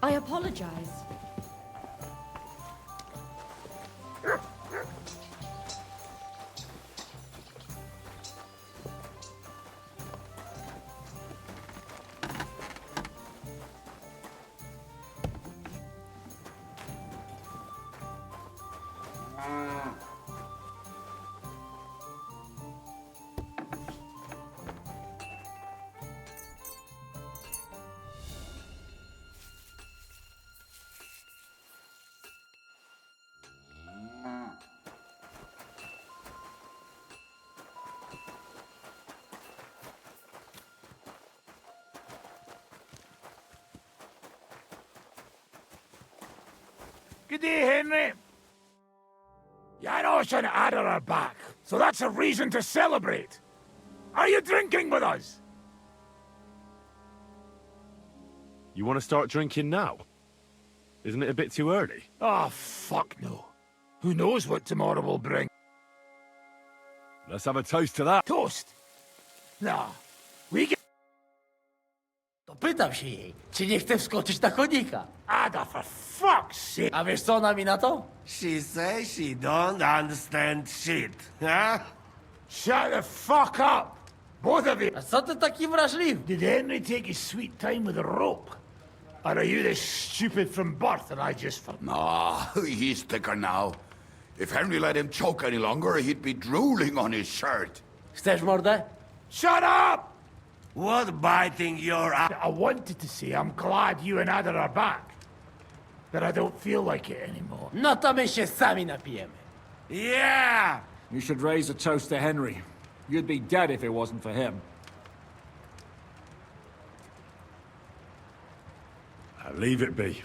I apologize. Good day, Henry. Janos and Ada are back, so that's a reason to celebrate. Are you drinking with us? You want to start drinking now? Isn't it a bit too early? Oh, fuck no. Who knows what tomorrow will bring? Let's have a toast to that. Toast? No. We get... To pytam się jej, czy nie chce wskoczyć na konika. Ada, for fuck's sake! A wiesz co ona mi na to? She says she don't understand shit, huh? Shut the fuck up! Both of you! A co ty taki wrażliwy? Did Henry take his sweet time with a rope? Or are you this stupid from birth and I just... No, he's thicker now. If Henry let him choke any longer, he'd be drooling on his shirt. Chcesz mordę? Shut up! What biting your eye? I wanted to say I'm glad you and Ada are back. But I don't feel like it anymore. No to my się sami napijemy. Yeah! You should raise a toast to Henry. You'd be dead if it wasn't for him. Leave it be.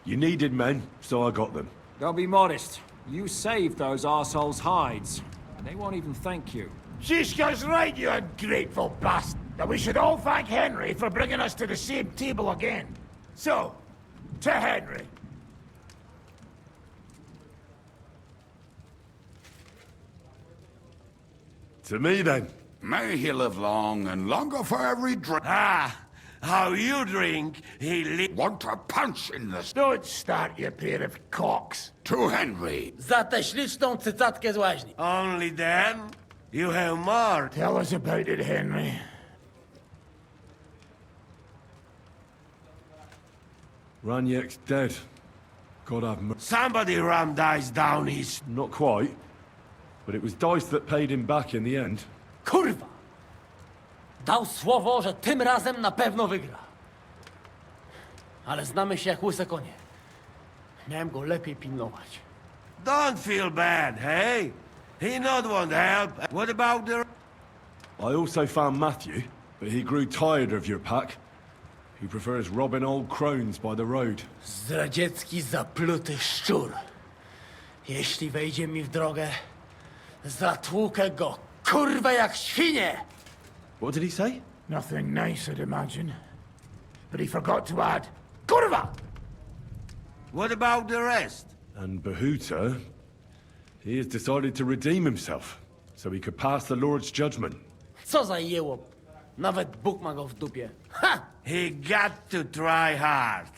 You needed men, so I got them. Don't be modest. You saved those arseholes' hides. They won't even thank you. Shishka's right, you ungrateful bastard. That we should all thank Henry for bringing us to the same table again. So, to Henry. To me, then. May he live long and longer for every drink. Ah, how you drink, he Want to punch in the... Don't start, you pair of cocks. To Henry. Za tę śliczną cycatkę z łaźni. Only them? You have more. Tell us about it, Henry. Raniek's dead. God have mercy. Somebody rammed dice down his... Not quite. But it was Dice that paid him back in the end. Kurwa! Dał słowo, że tym razem na pewno wygra. Ale znamy się jak łyse konie. Miałem go lepiej pilnować. Don't feel bad, hey? He not want help. What about the... I also found Matthew, but he grew tired of your pack. He prefers robbing old crones by the road. Zdradziecki, zapluty szczur. Jeśli wejdzie mi w drogę, zatłukę go, kurwa, jak świnie! What did he say? Nothing nice, I'd imagine. But he forgot to add, Kurva! What about the rest? And Bahuta, he has decided to redeem himself, so he could pass the Lord's judgment. Co za jełop. Nawet Bóg ma go w dupie. Ha! He got to try hard.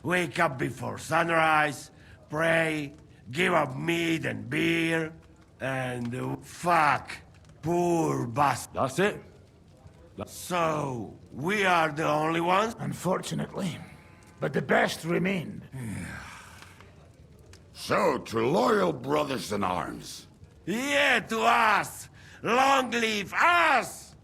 Wake up before sunrise, pray, give up meat and beer, and fuck, poor bastard. That's it? So, we are the only ones? Unfortunately. But the best remained. So, to loyal brothers in arms. Yeah, to us! Long live us!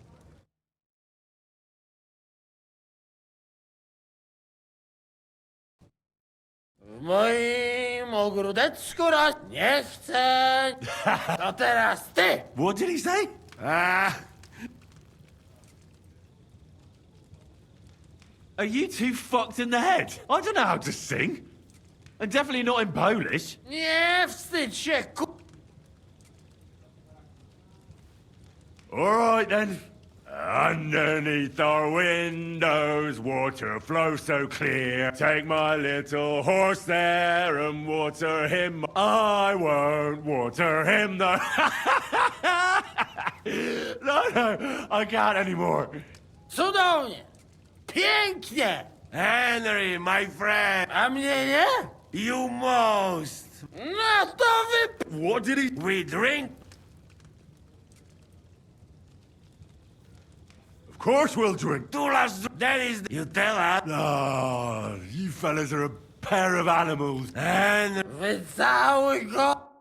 W moim ogródeczku raz nie chcę. To teraz ty! What did he say? Are you two fucked in the head? I don't know how to sing. And definitely not in Polish. Nie wstydź się, All right then. Underneath our windows, water flows so clear. Take my little horse there and water him. I won't water him though. No, I can't anymore. Cudownie! Pięknie! Henry, my friend! A mnie nie? You most! No to wy... What did he... We drink? Of course we'll drink. That is... You tell us. Oh, you fellas are a pair of animals. And... Wycałuj go!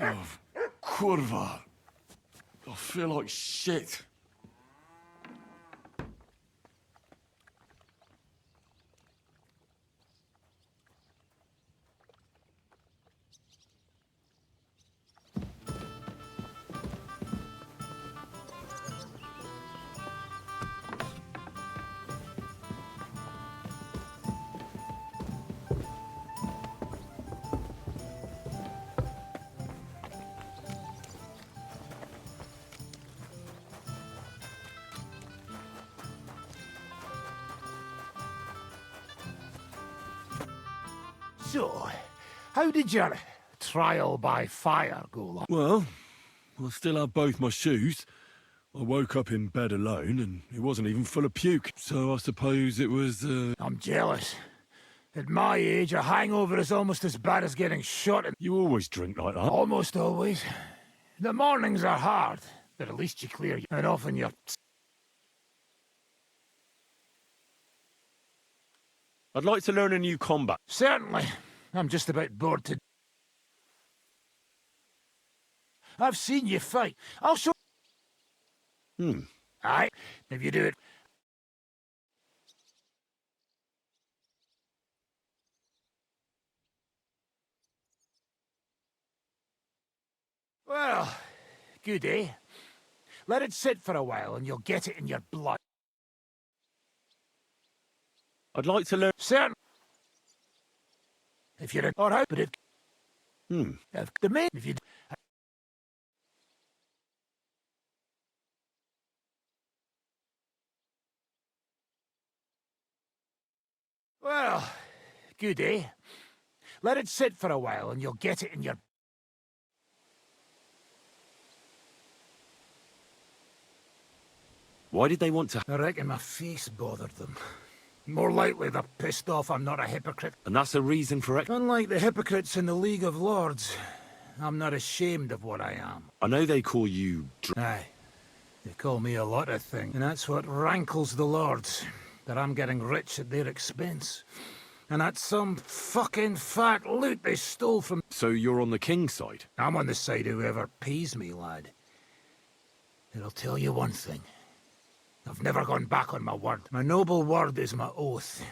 Oh, kurwa. I feel like shit. So, how did your trial by fire go, lad? Well, I still have both my shoes. I woke up in bed alone, and it wasn't even full of puke, so I suppose it was, I'm jealous. At my age, a hangover is almost as bad as getting shot. You always drink like that? Almost always. The mornings are hard, but at least you clear, and often you're... I'd like to learn a new combat. Certainly. I'm just about bored to... I've seen you fight. I'll show... Aye, if you do it... Well, good, eh? Let it sit for a while and you'll get it in your blood. I'd like to learn... Certain... If you're... Alright, but it... If the main... If you... Well, good, eh? Let it sit for a while and you'll get it in your... Why did they want to... I reckon my face bothered them. More likely they're pissed off I'm not a hypocrite. And that's a reason for it? Unlike the hypocrites in the League of Lords, I'm not ashamed of what I am. I know they call you... Aye. They call me a lot of things. And that's what rankles the Lords. That I'm getting rich at their expense. And that's some fucking fat loot they stole from... So you're on the king's side? I'm on the side of whoever pays me, lad. And I'll tell you one thing. I've never gone back on my word. My noble word is my oath.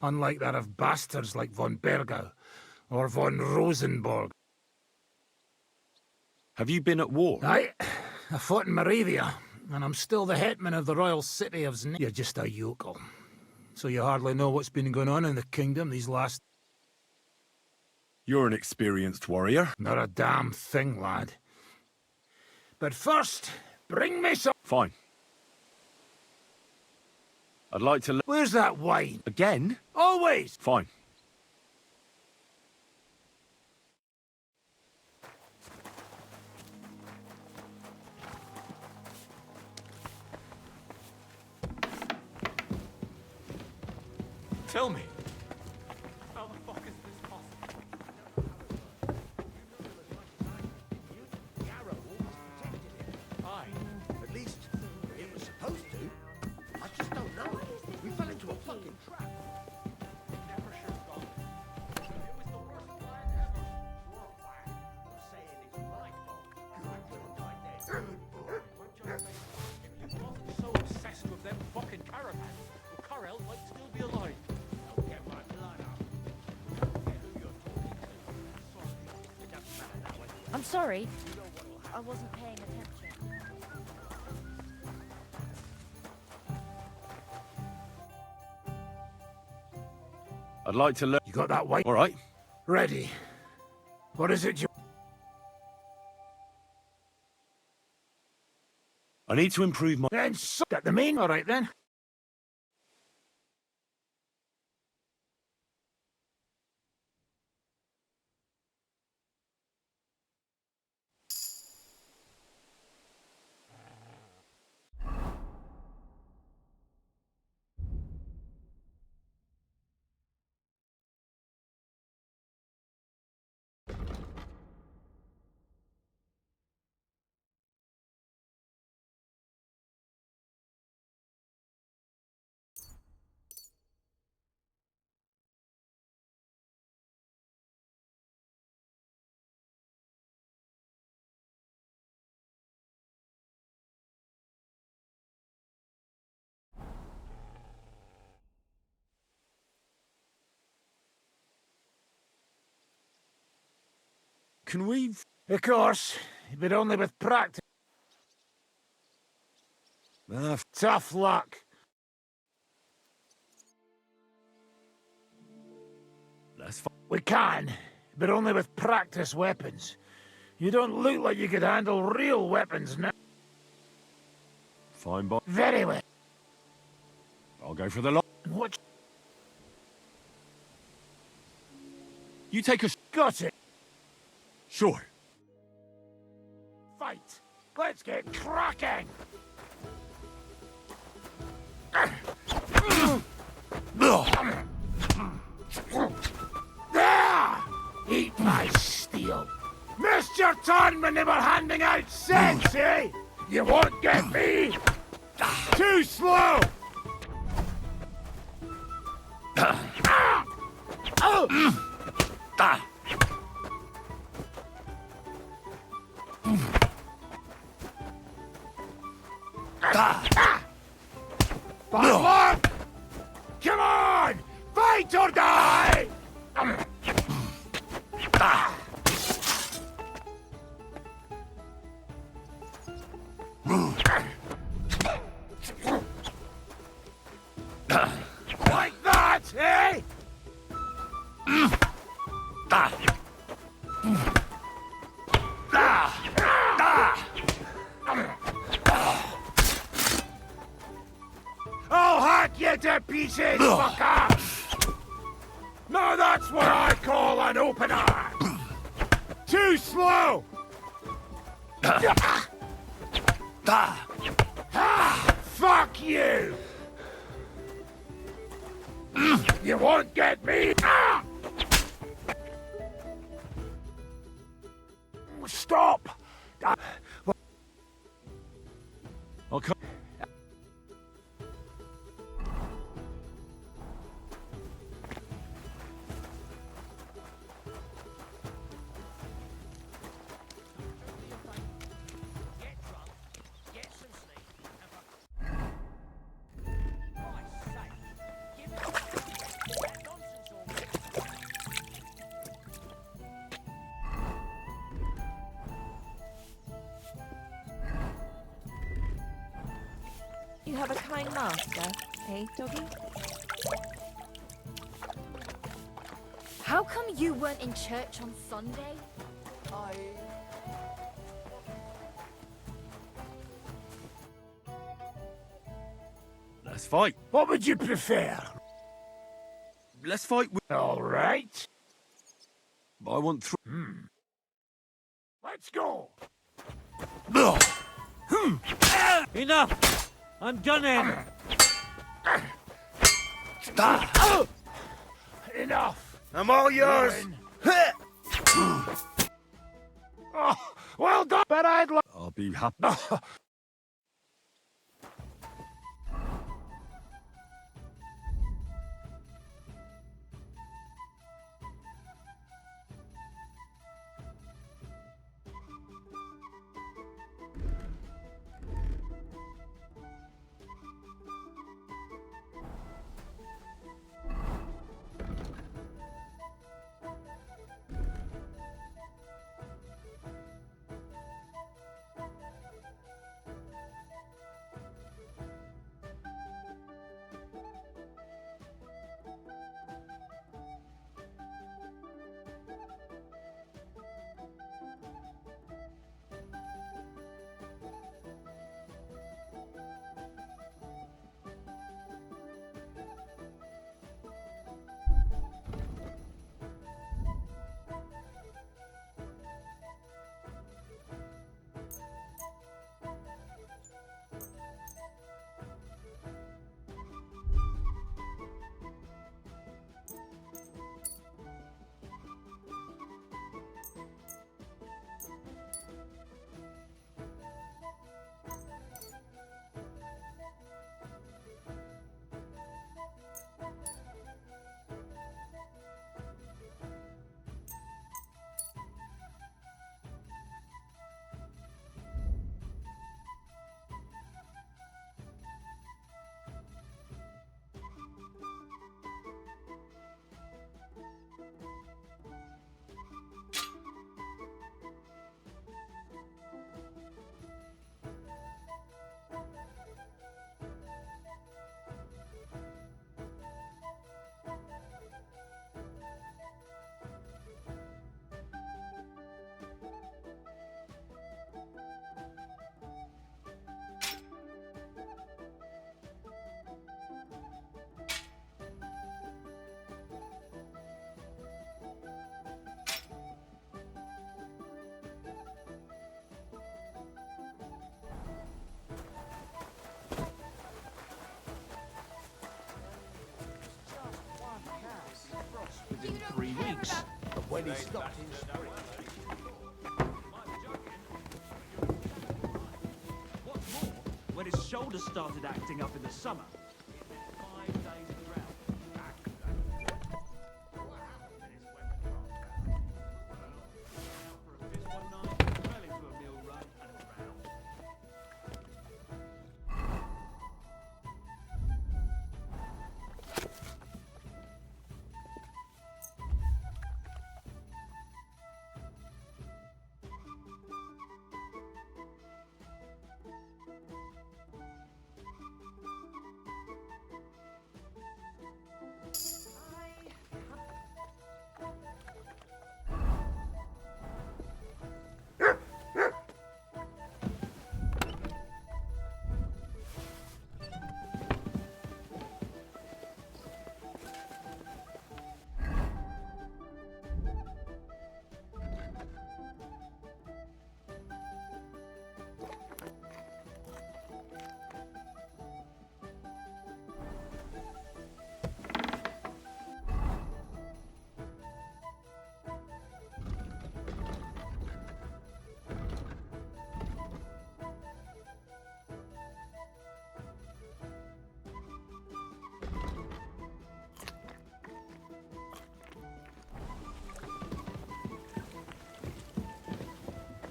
Unlike that of bastards like von Bergau or von Rosenborg. Have you been at war? Aye. I fought in Moravia, and I'm still the hetman of the royal city of Zne. You're just a yokel. So you hardly know what's been going on in the kingdom these last... You're an experienced warrior. Not a damn thing, lad. But first, bring me some... Fine. I'd like to... Where's that wine? Again? Always! Fine. Tell me. How the fuck is this possible? Aye. At least it was supposed to. I just don't know. We fell into a fucking trap. Never should have gone. It was the worst plan ever. Your plan. You're saying it's my fault. I could have died there. Good boy. If you wasn't so obsessed with them fucking caravans, well, Karel might still be alive. Don't get my blood up. Don't get who you're talking to. Sorry. It doesn't matter that way. I'm sorry. I wasn't paying attention. I'd like to learn... You got that wine? All right. Ready. What is it you... I need to improve my... Then so... That the main? All right, then. Can we... Of course, but only with practice. Tough luck. That's We can, but only with practice weapons. You don't look like you could handle real weapons now. Fine, boy. Very well. I'll go for the lot. What? You take us. Got it. Sure. Fight. Let's get cracking. There! Eat my steel. Missed your turn when they were handing out cents, eh? You won't get me. Too slow. Look! Come on! Fight or die! Like that, eh? I'll hack you to pieces, fucker! Now that's what I call an opener! Too slow! Fuck you! You won't get me! Stop! I'll come. You have a kind master, eh, doggy? How come you weren't in church on Sunday? Let's fight. What would you prefer? Let's fight with. All right. I want three. Let's go! Enough! I'm done in! Enough! I'm all yours. Oh, well done, but I'd like... I'll be happy. within 3 weeks. But when he stopped in spring... What's more, when his shoulder started acting up in the summer, it meant 5 days of drought.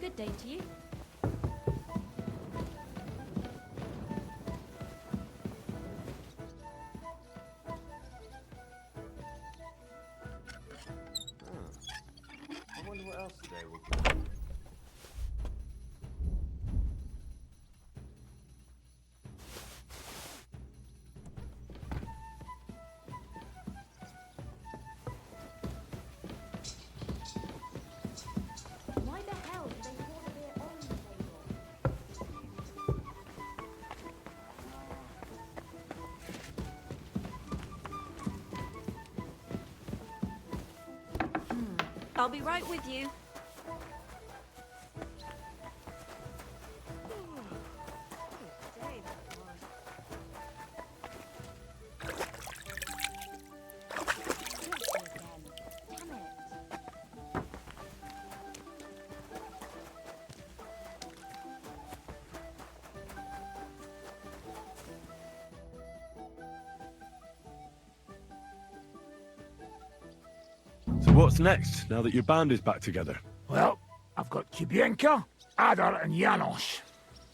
Good day to you. I wonder what else today will bring. Why the hell did they pour the beer on the table? I'll be right with you. So what's next, now that your band is back together? Well, I've got Kubienka, Adar, and Janos.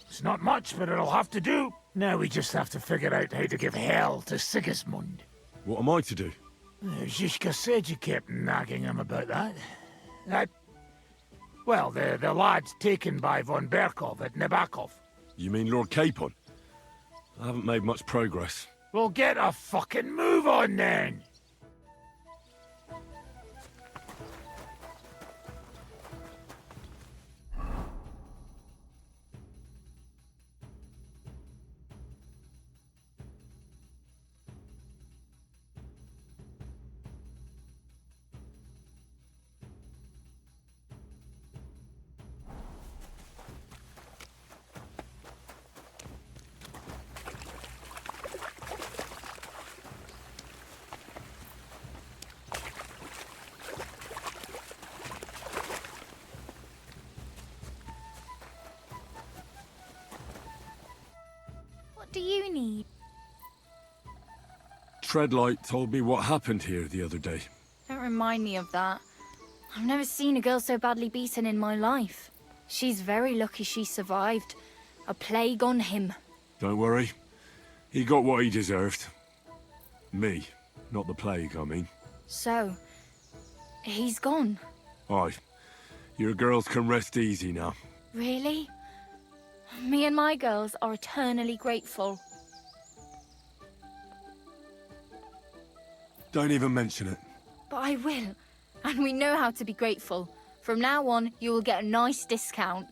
It's not much, but it'll have to do. Now we just have to figure out how to give hell to Sigismund. What am I to do? Zizka said you kept nagging him about that. Well, the lad's taken by von Berkov at Nebakov. You mean Lord Capon? I haven't made much progress. Well, get a fucking move on then! What do you need? Treadlight told me what happened here the other day. Don't remind me of that. I've never seen a girl so badly beaten in my life. She's very lucky she survived. A plague on him. Don't worry. He got what he deserved. Me, not the plague, I mean. So, he's gone. Aye. Your girls can rest easy now. Really? Me and my girls are eternally grateful. Don't even mention it. But I will. And we know how to be grateful. From now on, you will get a nice discount.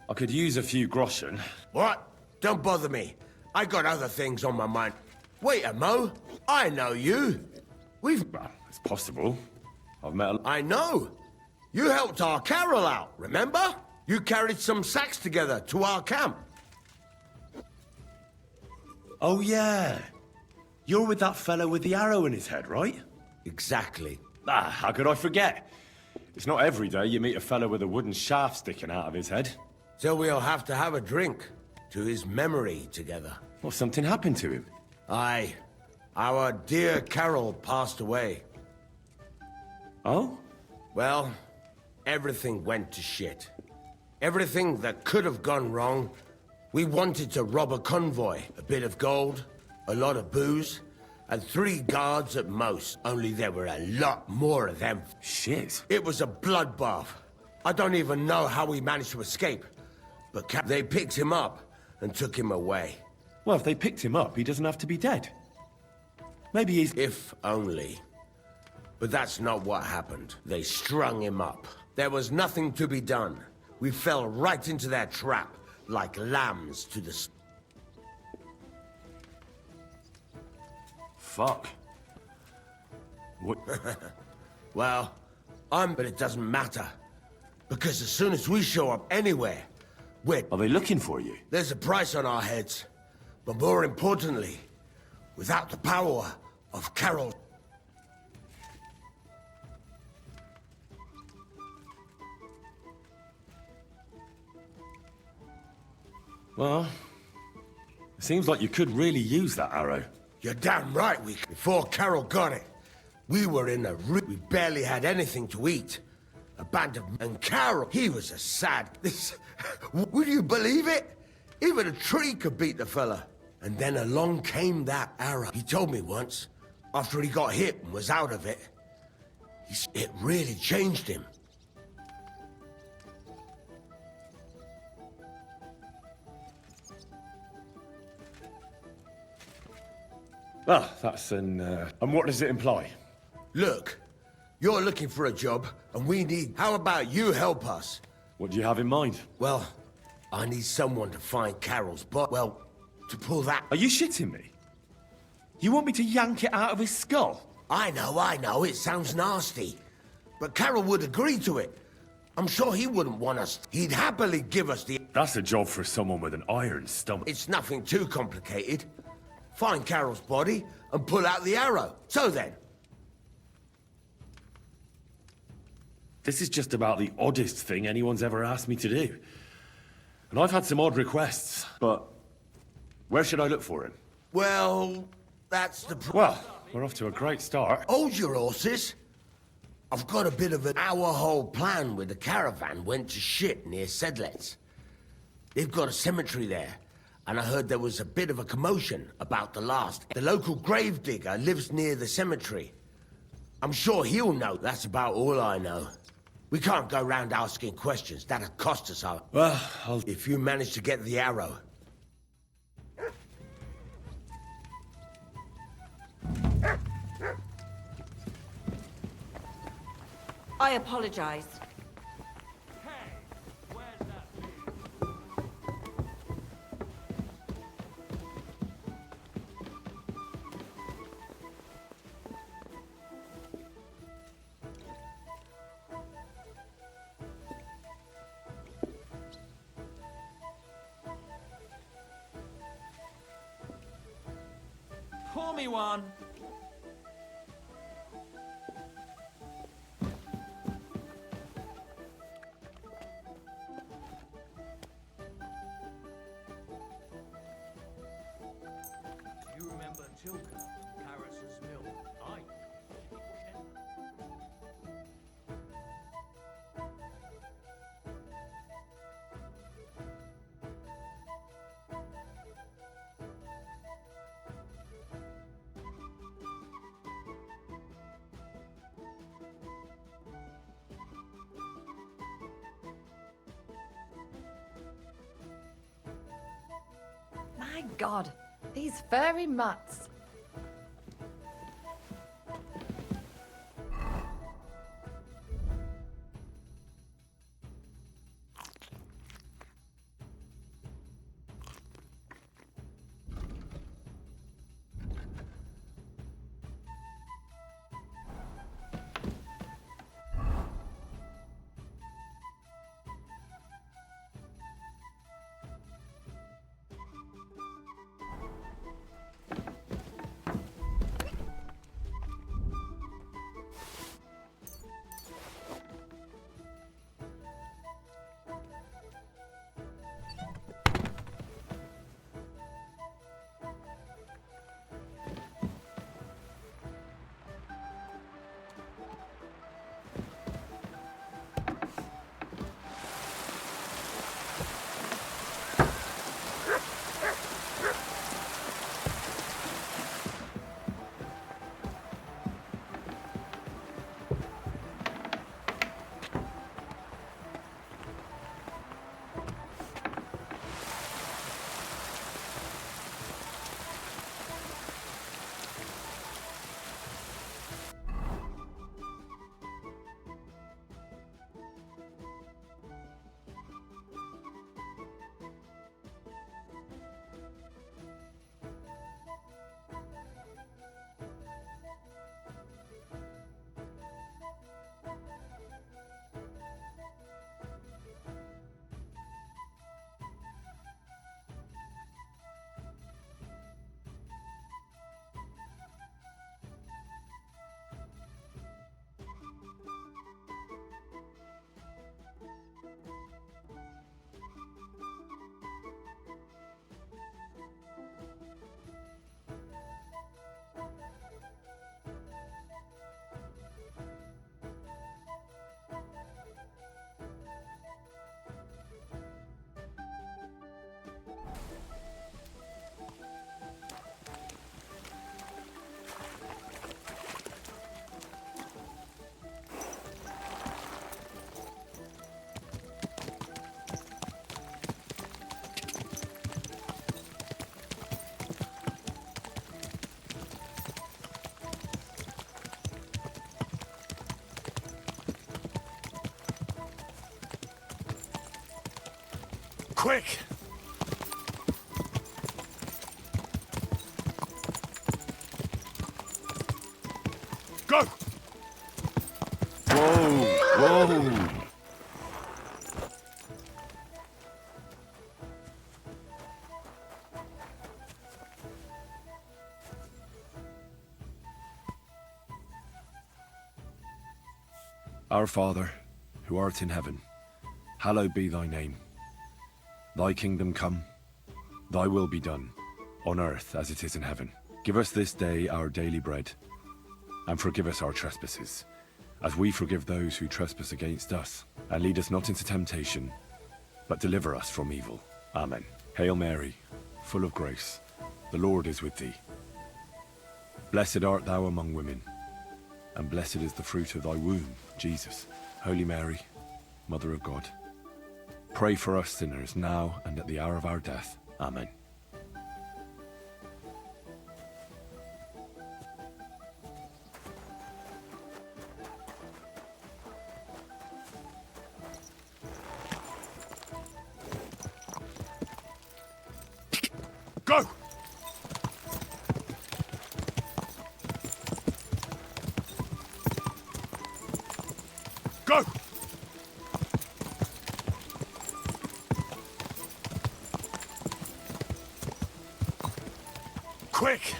I could use a few groschen. What? Don't bother me. I got other things on my mind. Wait a mo. I know you. Well, it's possible. I've met a... I know. You helped our Carol out, remember? You carried some sacks together to our camp. Oh, yeah. You're with that fellow with the arrow in his head, right? Exactly. Ah, how could I forget? It's not every day you meet a fellow with a wooden shaft sticking out of his head. So we'll have to have a drink to his memory together. Well, something happened to him. Aye. Our dear Carol passed away. Oh? Well, everything went to shit. Everything that could have gone wrong. We wanted to rob a convoy. A bit of gold, a lot of booze, and 3 guards at most. Only there were a lot more of them. Shit. It was a bloodbath. I don't even know how we managed to escape. But they picked him up and took him away. Well, if they picked him up, he doesn't have to be dead. Maybe he's... If only. But that's not what happened. They strung him up. There was nothing to be done. We fell right into their trap, like lambs to the... Fuck. What? Well, but it doesn't matter. Because as soon as we show up anywhere, Are they looking for you? there's a price on our heads. But more importantly, without the power of Carol... Well, it seems like you could really use that arrow. You're damn right before Carol got it, we were in a we barely had anything to eat. A band of... And Carol, he was a sad... Would you believe it? Even a tree could beat the fella. And then along came that arrow. He told me once, after he got hit and was out of it, it really changed him. Well, that's an... And what does it imply? Look, you're looking for a job, and we need... How about you help us? What do you have in mind? Well, I need someone to find Carol's body. Well, to pull that... Are you shitting me? You want me to yank it out of his skull? I know, it sounds nasty. But Carol would agree to it. I'm sure he wouldn't want us. He'd happily give us the... That's a job for someone with an iron stomach. It's nothing too complicated. Find Carol's body and pull out the arrow. So then... This is just about the oddest thing anyone's ever asked me to do. And I've had some odd requests, but... Where should I look for him? Well, that's the... Well, we're off to a great start. Hold your horses. I've got a bit of an... Our whole plan with the caravan went to shit near Sedlets. They've got a cemetery there, and I heard there was a bit of a commotion about the last. The local gravedigger lives near the cemetery. I'm sure he'll know. That's about all I know. We can't go round asking questions. That'll cost us our... Well, If you manage to get the arrow... I apologize. Pour me one. Do you remember Tilka, Carus's mill? Aye. My God, these furry mutts. quick! Go! Whoa! Our Father, who art in heaven, hallowed be thy name. Thy kingdom come, thy will be done, on earth as it is in heaven. Give us this day our daily bread, and forgive us our trespasses, as we forgive those who trespass against us. And lead us not into temptation, but deliver us from evil. Amen. Hail Mary, full of grace, the Lord is with thee. Blessed art thou among women, and blessed is the fruit of thy womb, Jesus. Holy Mary, Mother of God, pray for us sinners now and at the hour of our death. Amen. Go! Go! Quick!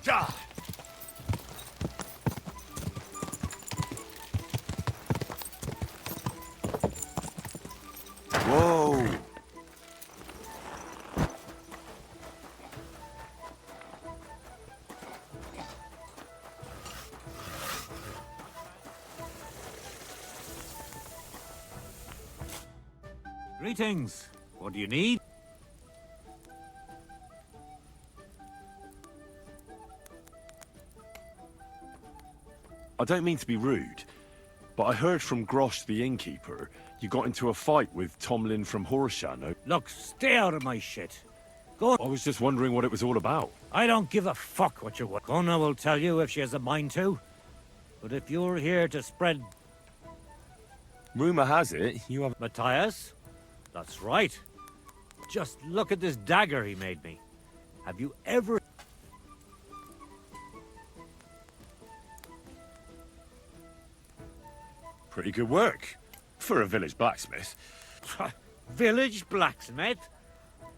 Ja! Whoa! Greetings. What do you need? I don't mean to be rude, but I heard from Grosh the innkeeper you got into a fight with Tomlin from Horshan. Look, stay out of my shit. Go. I was just wondering what it was all about. I don't give a fuck what you want. Gona will tell you if she has a mind to. But if you're here to spread... Rumor has it you have... Matthias? That's right. Just look at this dagger he made me. Have you ever... Pretty good work. For a village blacksmith. Village blacksmith?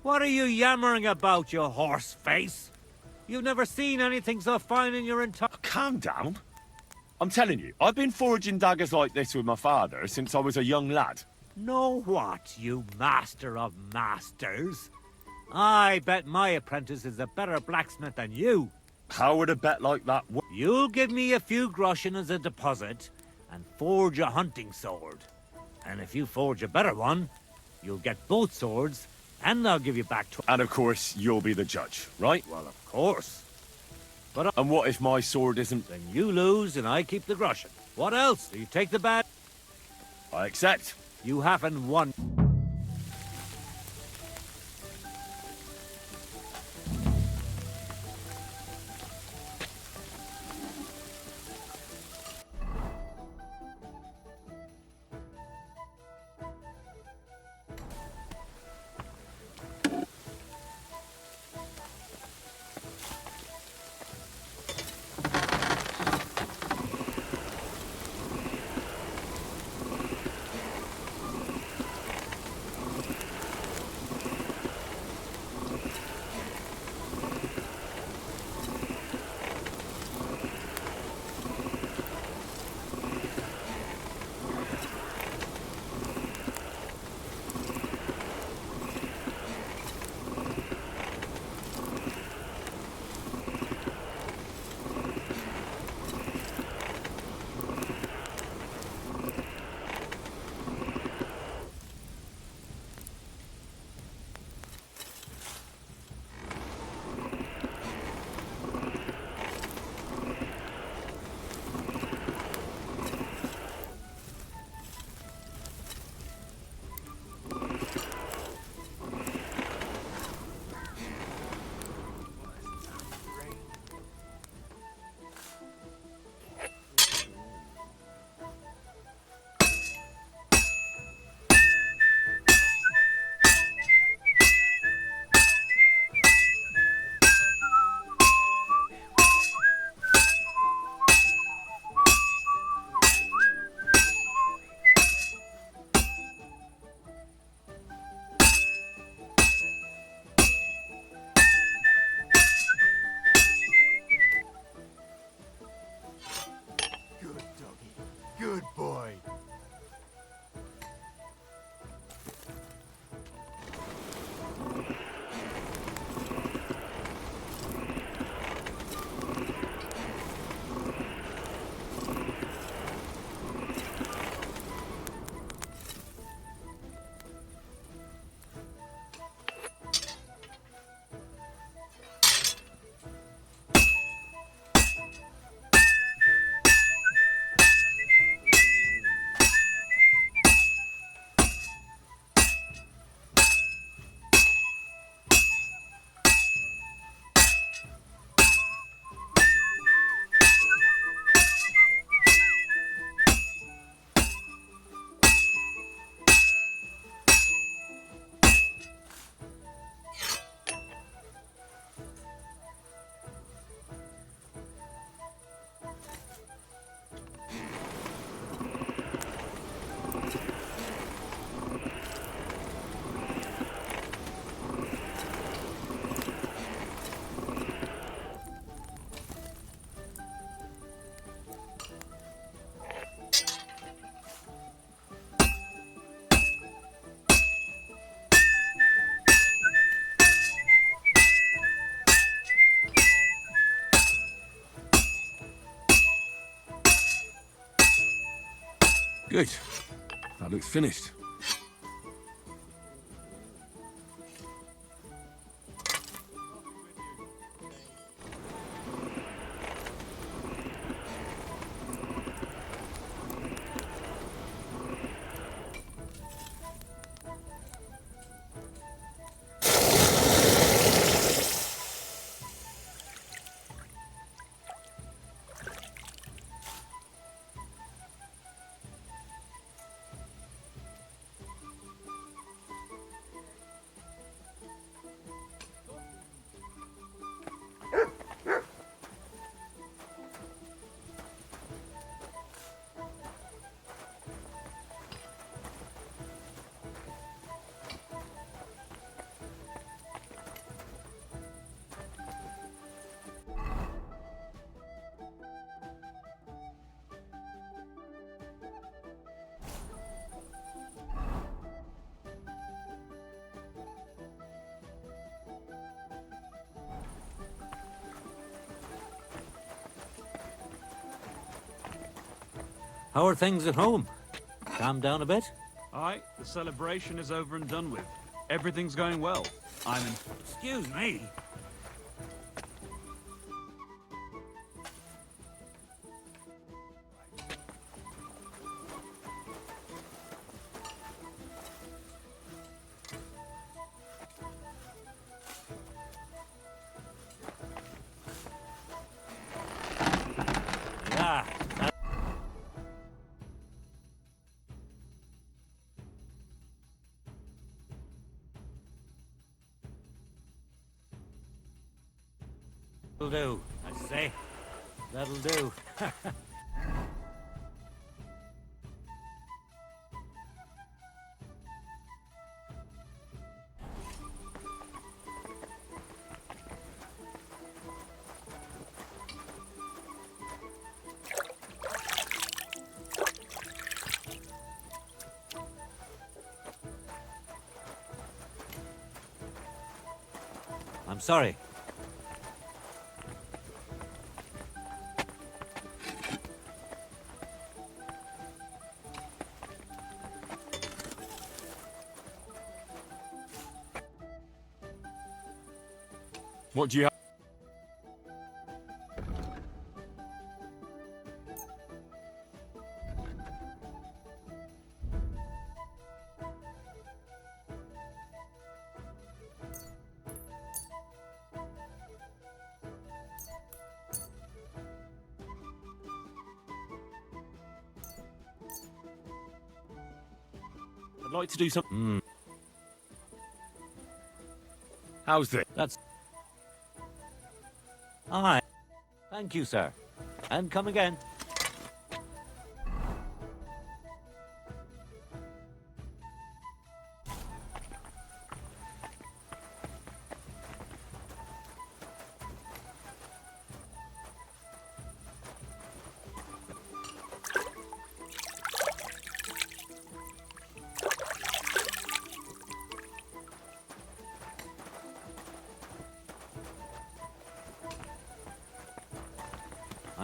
What are you yammering about, you horse face? You've never seen anything so fine in your entire... Calm down. I'm telling you, I've been forging daggers like this with my father since I was a young lad. Know what, you master of masters? I bet my apprentice is a better blacksmith than you. How would a bet like that work? You'll give me a few groschen as a deposit and forge a hunting sword. And if you forge a better one, you'll get both swords, and I'll give you back And of course, you'll be the judge, right? Well, of course. But and what if my sword isn't... Then you lose and I keep the groschen. What else? Do you take the bad? I accept. You haven't won. Good boy. Good. That looks finished. How are things at home? Calm down a bit? Aye, the celebration is over and done with. Everything's going well. I'm in... Excuse me. Yeah. That'll do, I say. That'll do. I'm sorry. What do you have? I'd like to do something. How's this? That's... Aye. Thank you, sir. And come again.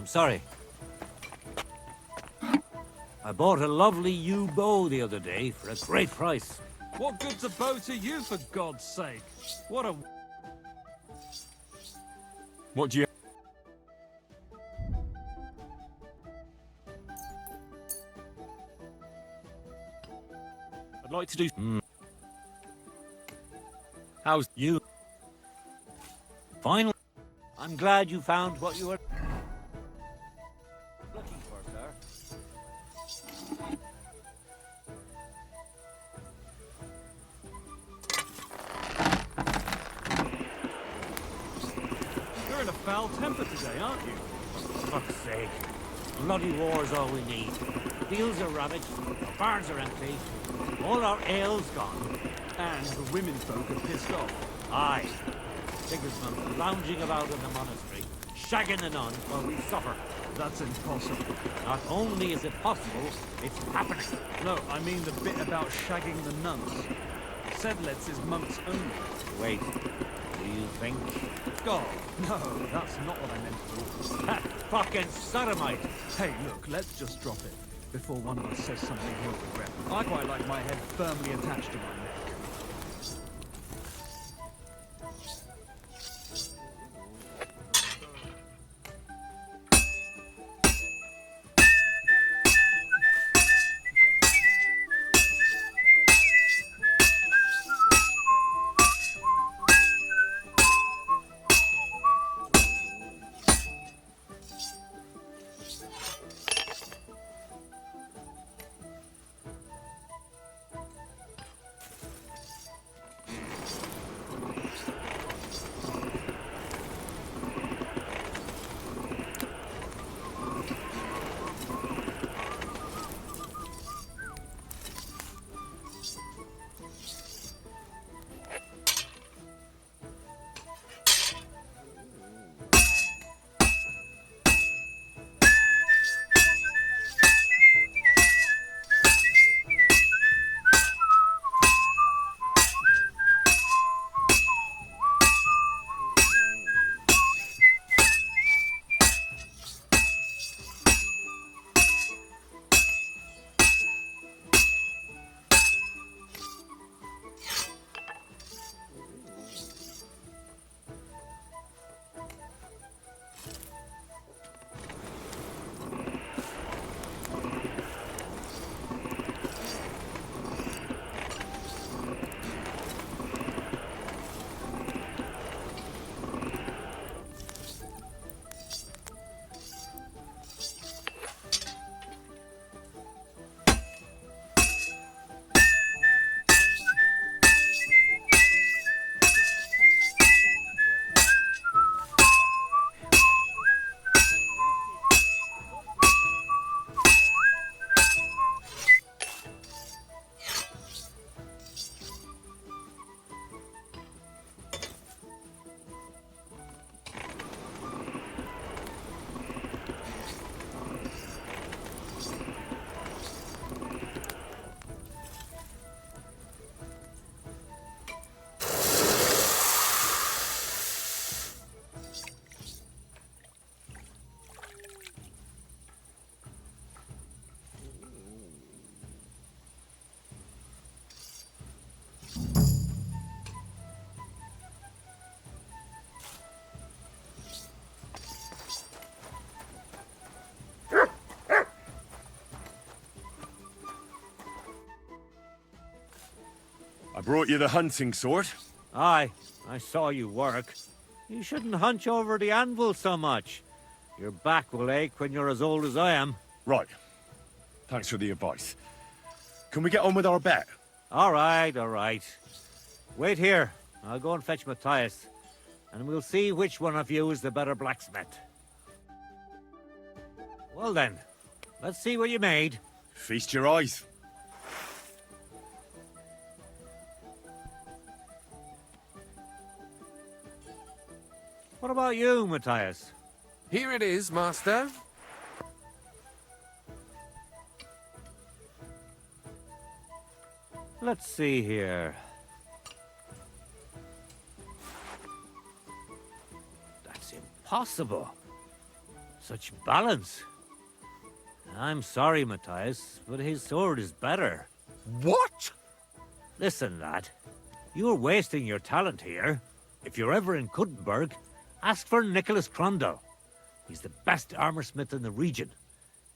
I'm sorry. I bought a lovely yew bow the other day for a great price. What good's a bow to you, for God's sake? What a... What do you... I'd like to do... How's you? Finally. I'm glad you found what you were looking for, sir. You're in a foul temper today, aren't you? For fuck's sake. Bloody war's all we need. Fields are ravaged, our barns are empty, all our ale's gone. And the women folk are pissed off. Aye. Sigismund lounging about in the monastery, shagging the nuns while we suffer. That's impossible. Not only is it possible, it's happening. No, I mean the bit about shagging the nuns. Sedlets is monks only. Wait, do you think? God, no, that's not what I meant at all. That fucking sodomite! Hey, look, let's just drop it, before one of us says something he'll regret. I quite like my head firmly attached to my neck. I brought you the hunting sword. Aye, I saw you work. You shouldn't hunch over the anvil so much. Your back will ache when you're as old as I am. Right. Thanks for the advice. Can we get on with our bet? All right, all right. Wait here. I'll go and fetch Matthias, and we'll see which one of you is the better blacksmith. Well then, let's see what you made. Feast your eyes. What about you, Matthias? Here it is, master. Let's see here. That's impossible. Such balance. I'm sorry, Matthias, but his sword is better. What? Listen, lad. You're wasting your talent here. If you're ever in Kuttenberg, ask for Nicholas Crondell. He's the best armorsmith in the region.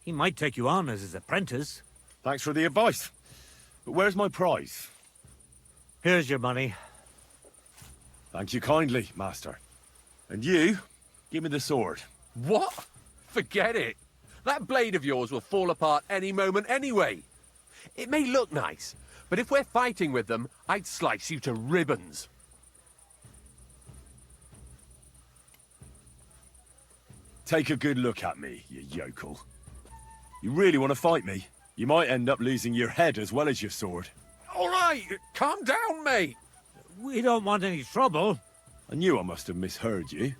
He might take you on as his apprentice. Thanks for the advice. But where's my prize? Here's your money. Thank you kindly, master. And you, give me the sword. What? Forget it. That blade of yours will fall apart any moment anyway. It may look nice, but if we're fighting with them, I'd slice you to ribbons. Take a good look at me, you yokel. You really want to fight me? You might end up losing your head as well as your sword. All right, calm down, mate. We don't want any trouble. I knew I must have misheard you.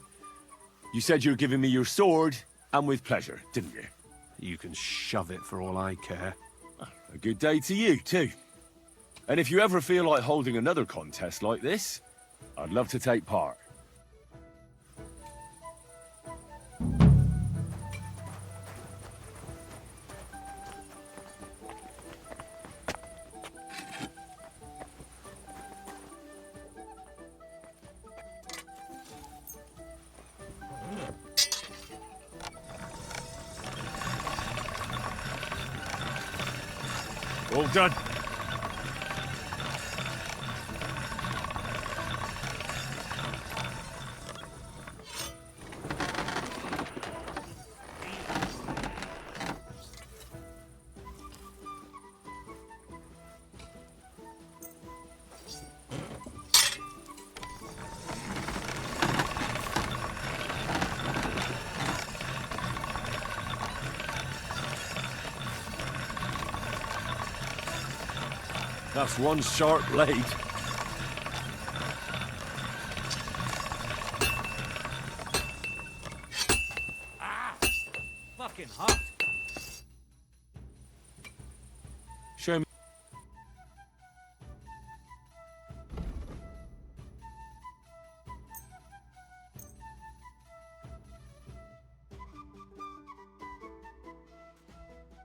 You said you were giving me your sword, and with pleasure, didn't you? You can shove it for all I care. A good day to you, too. And if you ever feel like holding another contest like this, I'd love to take part. All done. That's one sharp blade. Fucking hot. Show me.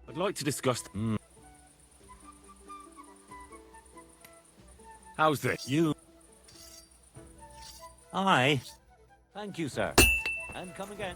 I'd like to discuss... How's this? You... Aye. Thank you, sir. And come again.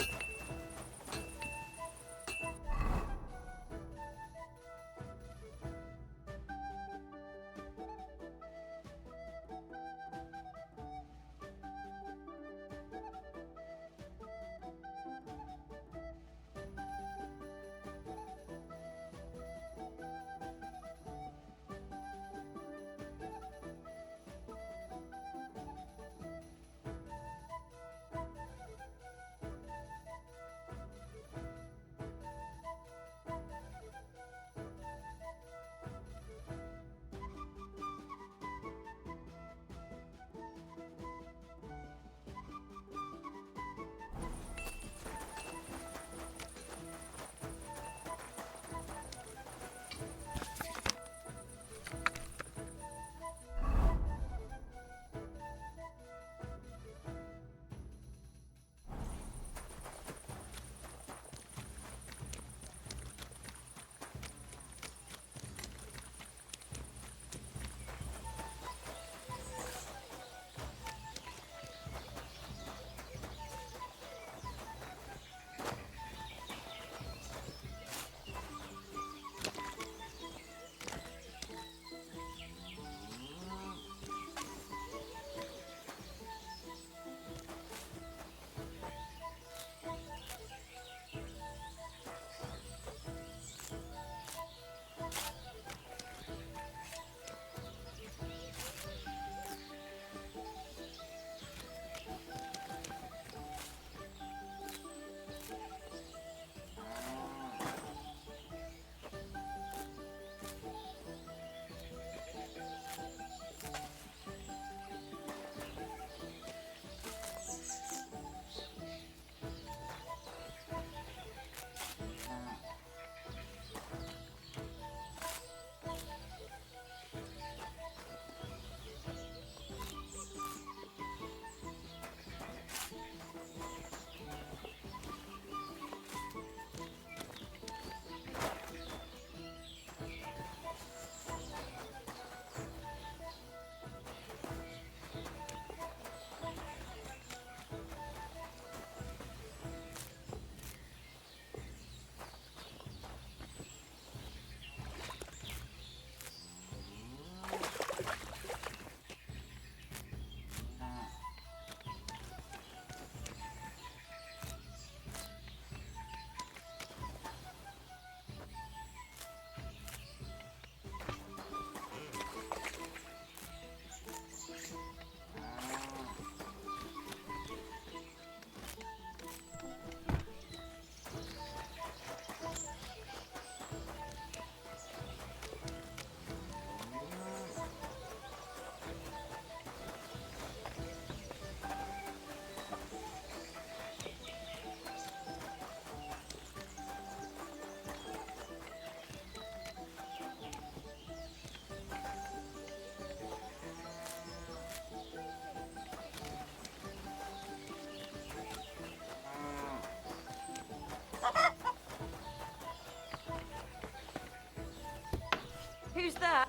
Who's that?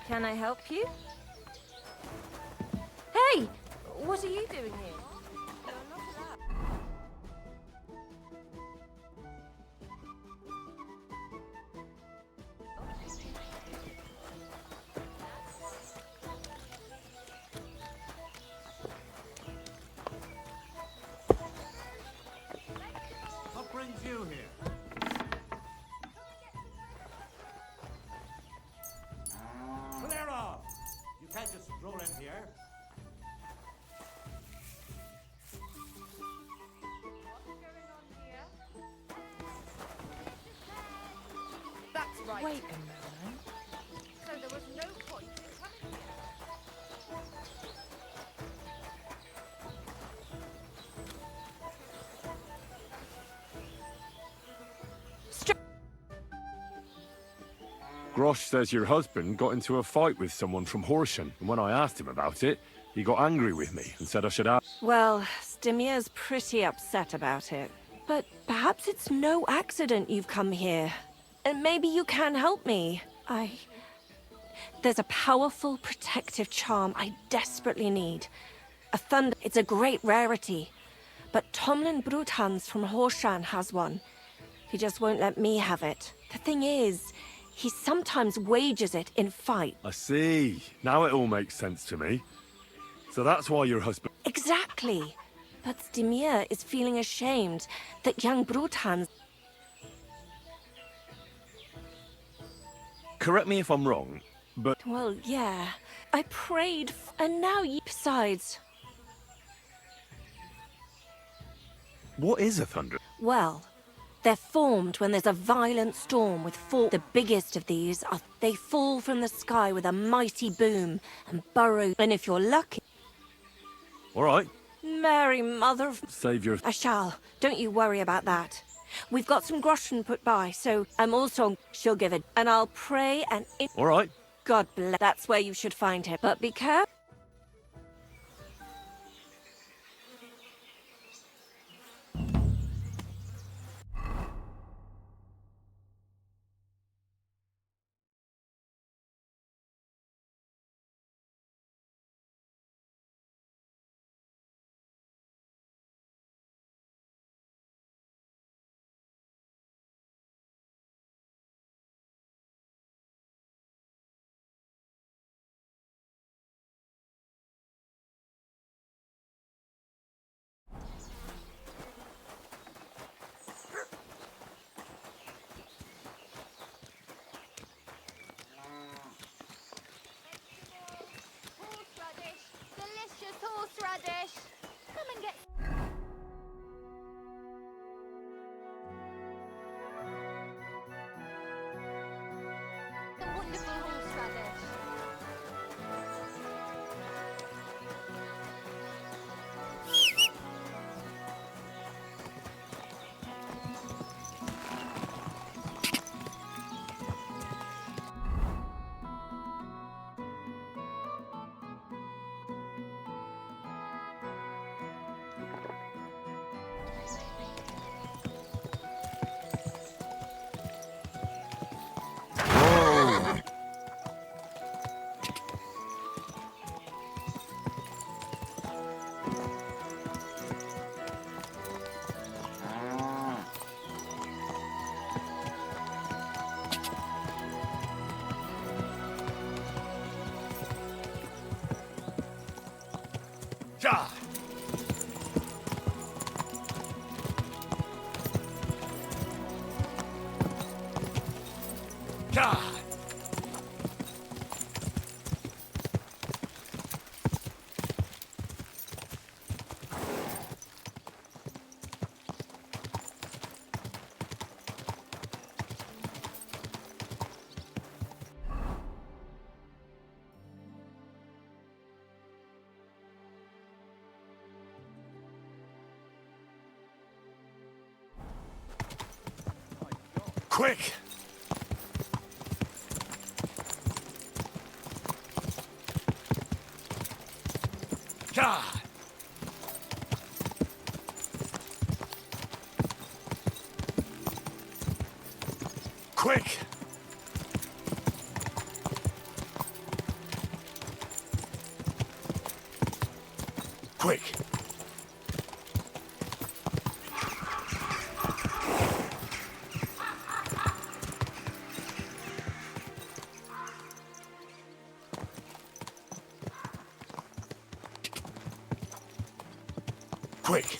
Can I help you? Hey! What are you doing here? What brings you here? Clear off! You can't just stroll in here. That's right. Wait a moment. So there was no point in coming here. Grosh says your husband got into a fight with someone from Horsham, and when I asked him about it, he got angry with me and said I should ask. Well, Stimir's pretty upset about it. But perhaps it's no accident you've come here. And maybe you can help me. There's a powerful protective charm I desperately need. A thunder... It's a great rarity. But Tomlin Bruthans from Horshan has one. He just won't let me have it. The thing is, he sometimes wages it in fight. I see. Now it all makes sense to me. So that's why your husband... Exactly. But Stimir is feeling ashamed that young Bruthans... Correct me if I'm wrong, but... Well, yeah. I prayed, and now you... Besides... What is a thunder? Well, they're formed when there's a violent storm with four... The biggest of these are... They fall from the sky with a mighty boom and burrow... And if you're lucky... All right. Mary, mother of... Save your... I shall. Don't you worry about that. We've got some groschen put by, so I'm also... She'll give it. And I'll pray and... All right. God bless. That's where you should find him. But be careful. Horseradish! Delicious horseradish! Come and get... some wonderful horseradish. Ja! Ja! Quick! Ja! Quick! Quick! Quick!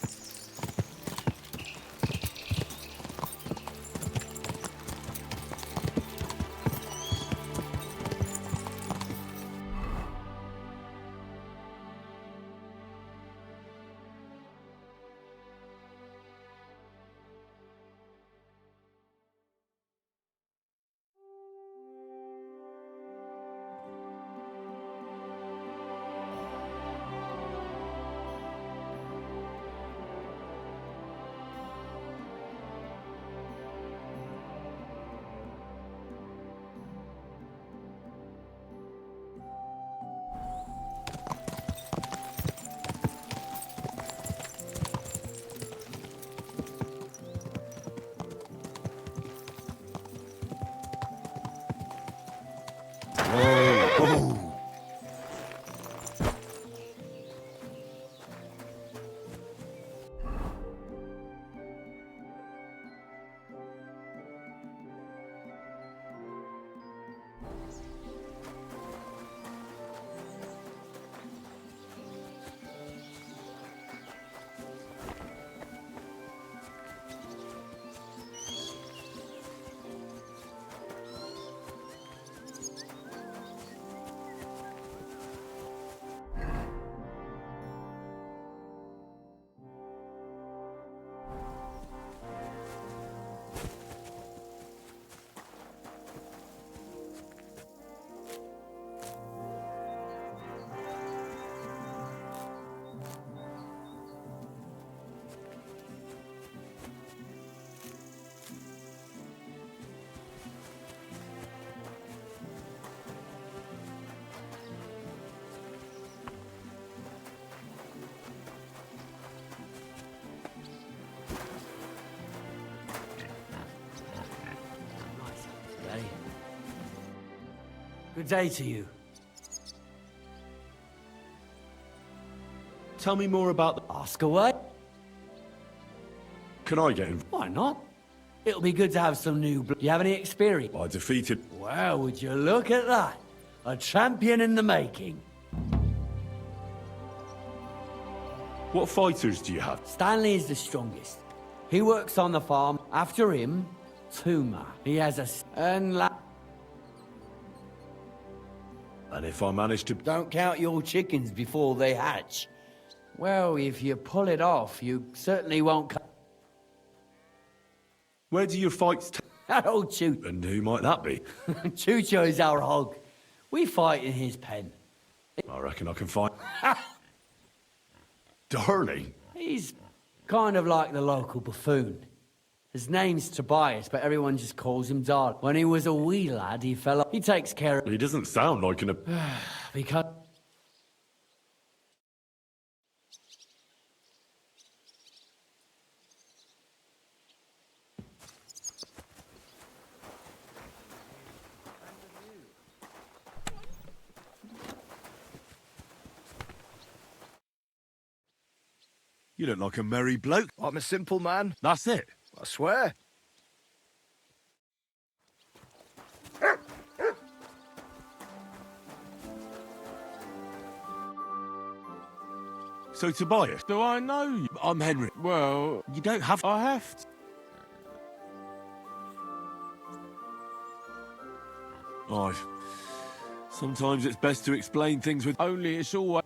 Good day to you. Tell me more about the... Ask away. Can I get in? Why not? It'll be good to have some new blood. You have any experience? I defeated... Well, would you look at that? A champion in the making. What fighters do you have? Stanley is the strongest. He works on the farm. After him, Tuma. He has a... And if I manage to... Don't count your chickens before they hatch. Well, if you pull it off, you certainly won't... Where do your fights... That old Choo... And who might that be? Chucho is our hog. We fight in his pen. I reckon I can find... Darling? He's kind of like the local buffoon. His name's Tobias, but everyone just calls him Darling. When he was a wee lad, he fell off. He takes care of... He doesn't sound like an... Because... You look like a merry bloke. I'm a simple man. That's it. I swear. So, Tobias... Do I know you? I'm Henry. Well, You don't have... I have to. Aye. Sometimes it's best to explain things with... Only it's always...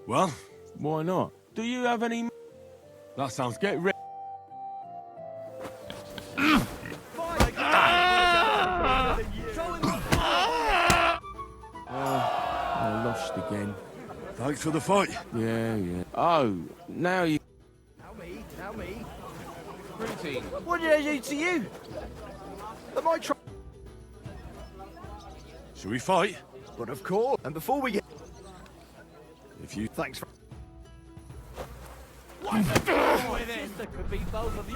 Well? Why not? Do you have any... That sounds... Get ready. I lost again. Thanks for the fight. Yeah. Oh, now you... Now me. Routine. What did I do to you? Am I trying? Shall we fight? But of course. And before we get... If you... Thanks for... Sister could be both of you.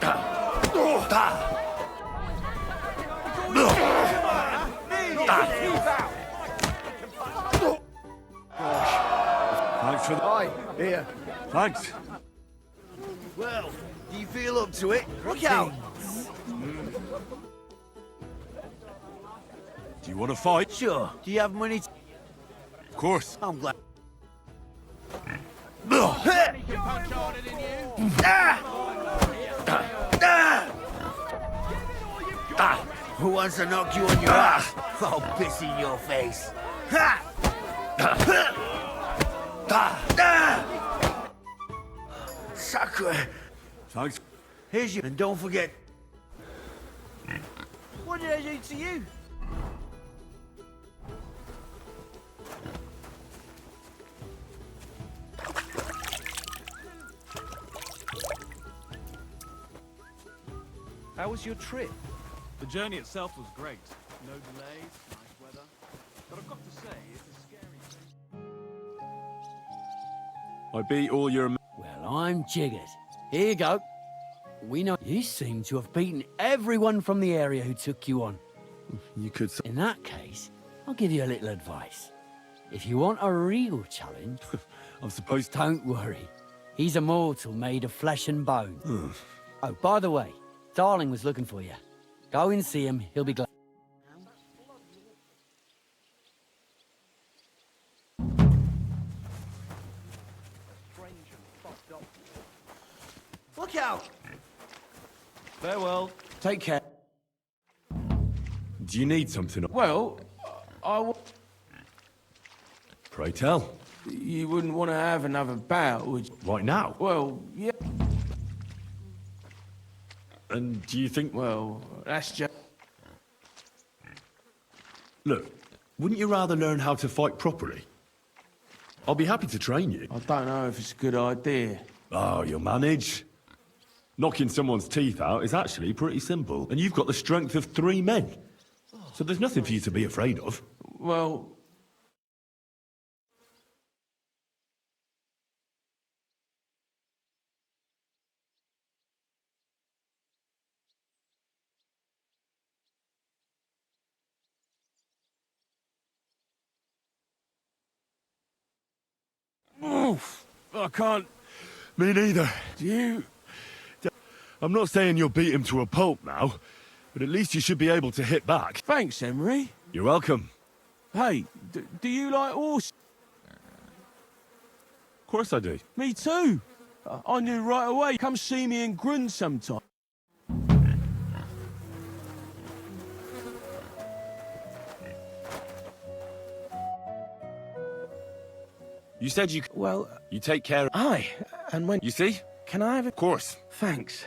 Gosh. for the... Aye, here. Thanks. Well, do you feel up to it? Look out! Do you want to fight? Sure. Do you have money? Of course. I'm glad. Who wants to knock you on your ass? I'll piss in your face. Sacre. Thanks. Here's you, and don't forget. What did I do to you? How was your trip? The journey itself was great. No delays, nice weather. But I've got to say, it's a scary place. I beat all your... Well, I'm jiggered. Here you go. We know you seem to have beaten everyone from the area who took you on. You could... In that case, I'll give you a little advice. If you want a real challenge, I'm supposed to... Don't worry. He's a mortal made of flesh and bone. Oh, by the way, Darling was looking for you. Go and see him, he'll be glad. Look out! Farewell. Take care. Do you need something? Well, Pray tell. you wouldn't want to have another bout, would you? Right now? Well, yeah. And do you think... Well, that's just... Look, wouldn't you rather learn how to fight properly? I'll be happy to train you. I don't know if it's a good idea. Oh, you'll manage. Knocking someone's teeth out is actually pretty simple, and you've got the strength of 3 men. So there's nothing for you to be afraid of. Well... Oof, I can't... Me neither. You... I'm not saying you'll beat him to a pulp now, but at least you should be able to hit back. Thanks, Emery. You're welcome. Hey, do you like horses? Of course I do. Me too. I knew right away. Come see me in Grun sometime. You said you... Well... You take care of... Aye, and when... You see? Can I have it? Of course. Thanks.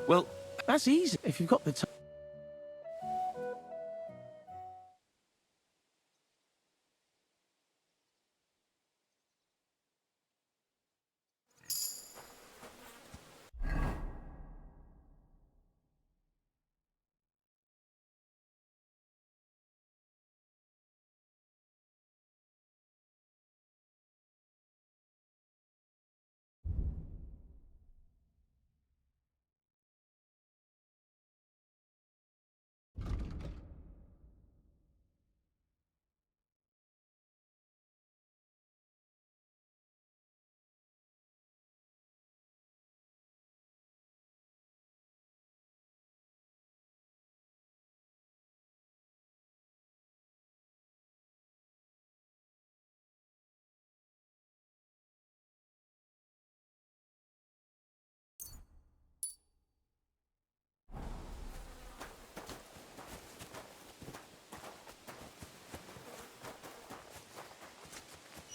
Well... That's easy, if you've got the time.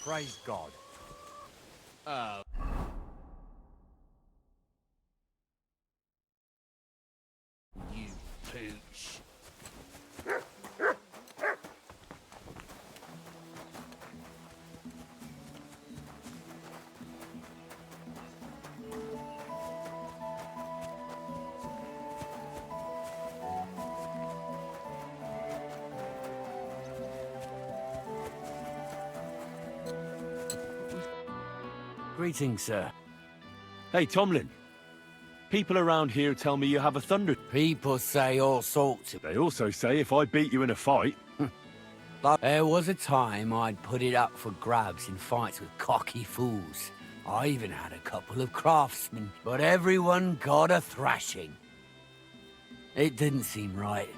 Praise God. You pooch. Greetings, sir. Hey, Tomlin. People around here tell me you have a thunder... People say all sorts of... They also say if I beat you in a fight... But there was a time I'd put it up for grabs in fights with cocky fools. I even had a couple of craftsmen, but everyone got a thrashing. It didn't seem right,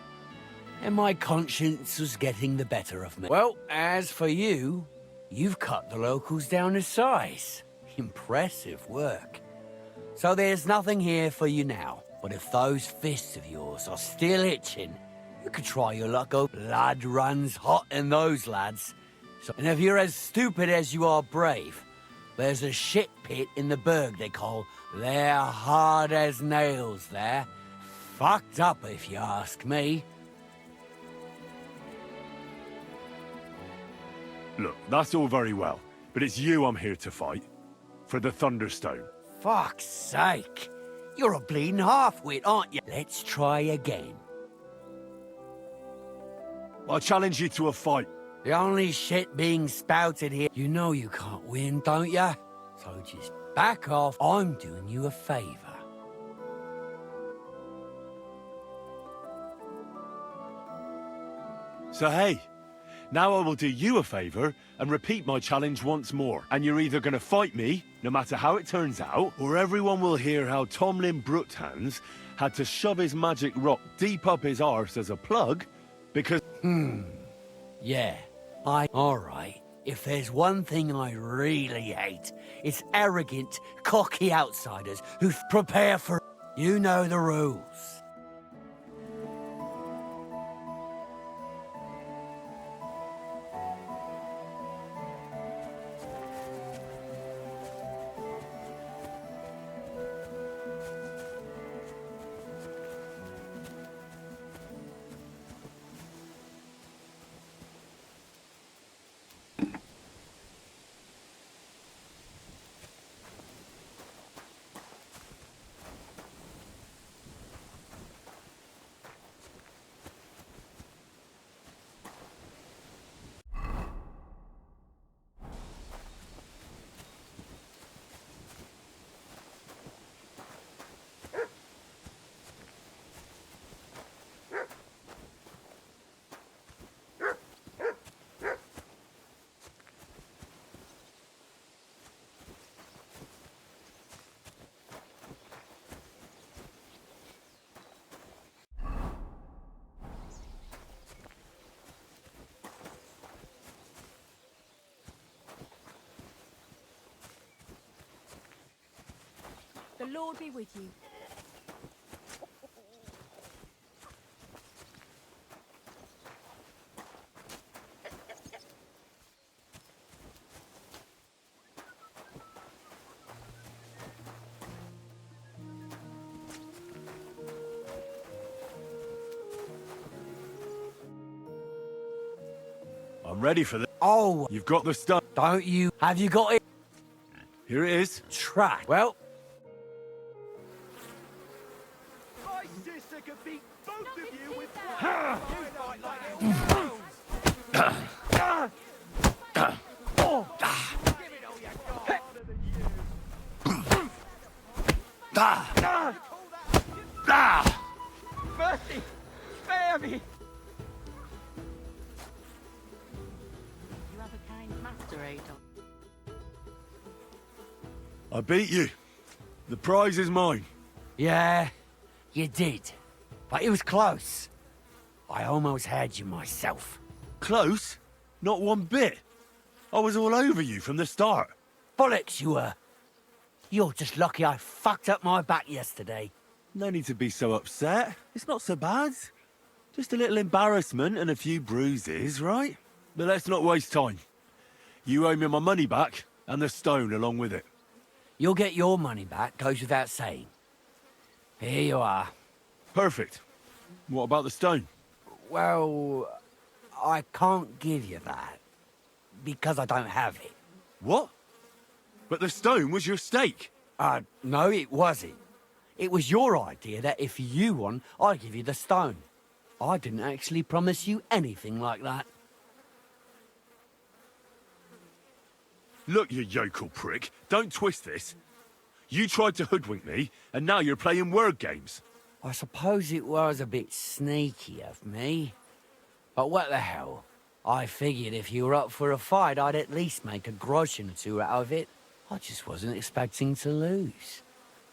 and my conscience was getting the better of me. Well, as for you, you've cut the locals down to size. Impressive work. So there's nothing here for you now, but if those fists of yours are still itching, you could try your luck. Blood runs hot in those lads. And if you're as stupid as you are brave, there's a shit pit in the burg they call. They're hard as nails there. Fucked up if you ask me. Look, that's all very well, but it's you I'm here to fight. For the Thunderstone. Fuck's sake. You're a bleeding half-wit, aren't you? Let's try again. I challenge you to a fight. The only shit being spouted here. You know you can't win, don't ya? So just back off. I'm doing you a favor. So hey, now I will do you a favor and repeat my challenge once more. And you're either gonna fight me, no matter how it turns out, or everyone will hear how Tomlin Brookhands had to shove his magic rock deep up his arse as a plug, because... Yeah, Alright, if there's one thing I really hate, it's arrogant, cocky outsiders who prepare for... You know the rules. The Lord be with you. I'm ready for this. Oh! You've got the stuff. Don't you? Have you got it? Here it is. Track. Well... My sister could beat both of you with Mercy! Spare me! You have a kind master, Adolf. I beat you. The prize is mine. Yeah, you did. But it was close. I almost had you myself. Close? Not one bit. I was all over you from the start. Bollocks you were. You're just lucky I fucked up my back yesterday. No need to be so upset. It's not so bad. Just a little embarrassment and a few bruises, right? But let's not waste time. You owe me my money back, and the stone along with it. You'll get your money back, goes without saying. Here you are. Perfect. What about the stone? Well, I can't give you that. Because I don't have it. What? But the stone was your stake. No, it wasn't. It was your idea that if you won, I'd give you the stone. I didn't actually promise you anything like that. Look, you yokel prick. Don't twist this. You tried to hoodwink me, and now you're playing word games. I suppose it was a bit sneaky of me. But what the hell? I figured if you were up for a fight, I'd at least make a groschen or two out of it. I just wasn't expecting to lose.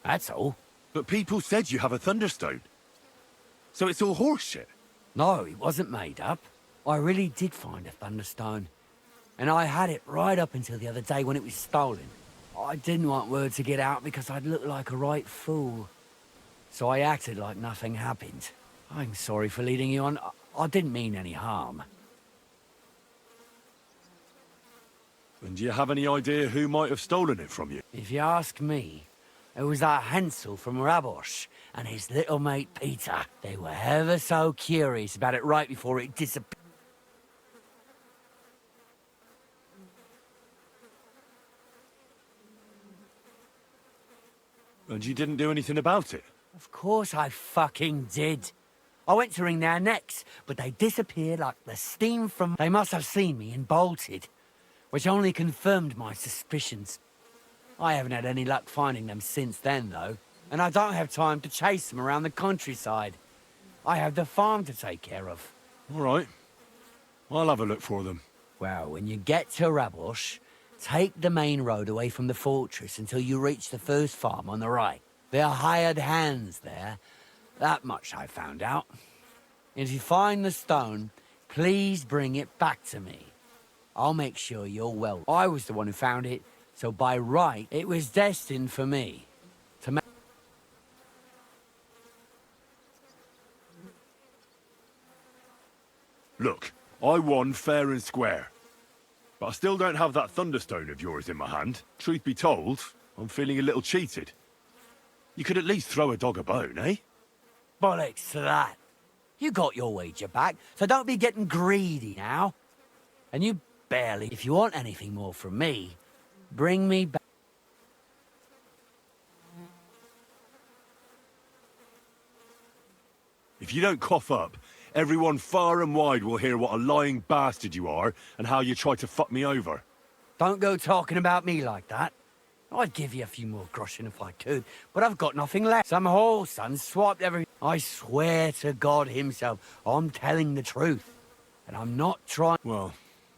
That's all. But people said you have a Thunderstone. So it's all horseshit. No, it wasn't made up. I really did find a Thunderstone. And I had it right up until the other day when it was stolen. I didn't want word to get out because I'd look like a right fool. So I acted like nothing happened. I'm sorry for leading you on. I didn't mean any harm. And do you have any idea who might have stolen it from you? If you ask me, it was that Hansel from Rabosh and his little mate Peter. They were ever so curious about it right before it disappeared. And you didn't do anything about it? Of course I fucking did. I went to wring their necks, but they disappeared like the steam from... They must have seen me and bolted, which only confirmed my suspicions. I haven't had any luck finding them since then, though, and I don't have time to chase them around the countryside. I have the farm to take care of. All right. I'll have a look for them. Well, when you get to Rabosh, take the main road away from the fortress until you reach the first farm on the right. There are hired hands there. That much I found out. If you find the stone, please bring it back to me. I'll make sure you're well. I was the one who found it, so by right, it was destined for me. To make... Look, I won fair and square. But I still don't have that Thunderstone of yours in my hand. Truth be told, I'm feeling a little cheated. You could at least throw a dog a bone, eh? Bollocks to that. You got your wager back, so don't be getting greedy now. And you barely... If you want anything more from me, bring me back... If you don't cough up, everyone far and wide will hear what a lying bastard you are and how you tried to fuck me over. Don't go talking about me like that. I'd give you a few more groschen if I could, but I've got nothing left. Some whole son swiped every... I swear to God himself, I'm telling the truth. And I'm not trying... Well,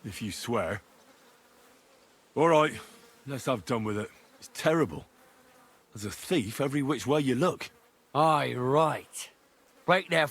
if you swear. All right, let's have done with it. It's terrible. There's a thief every which way you look. Aye, right. Break their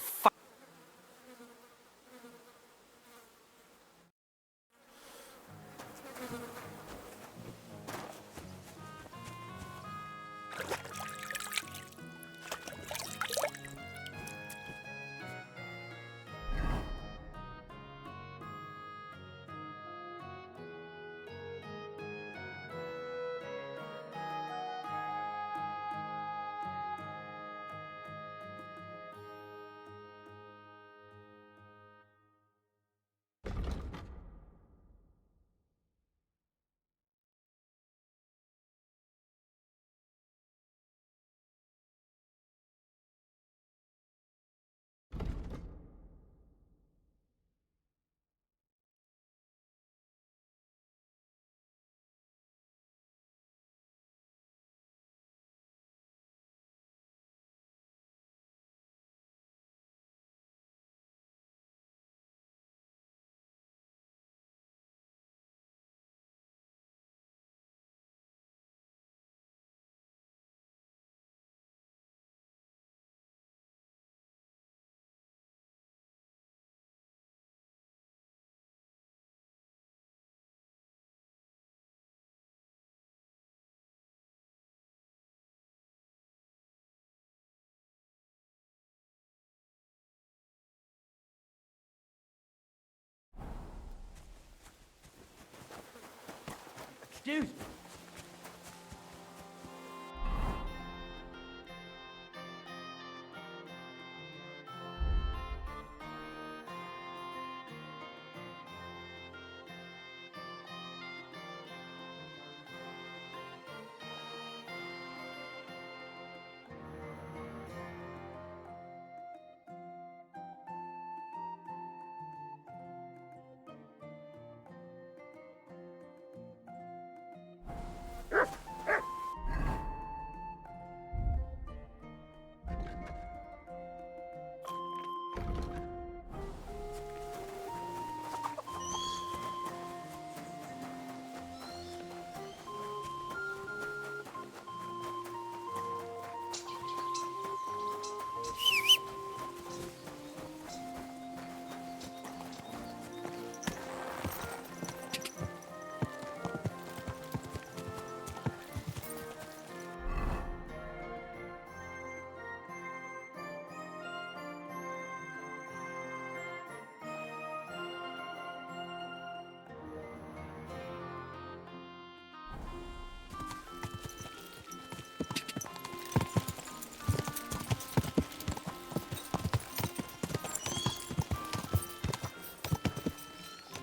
Excuse me.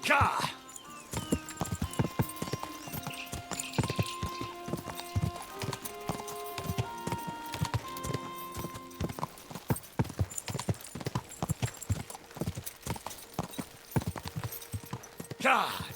Ka! God!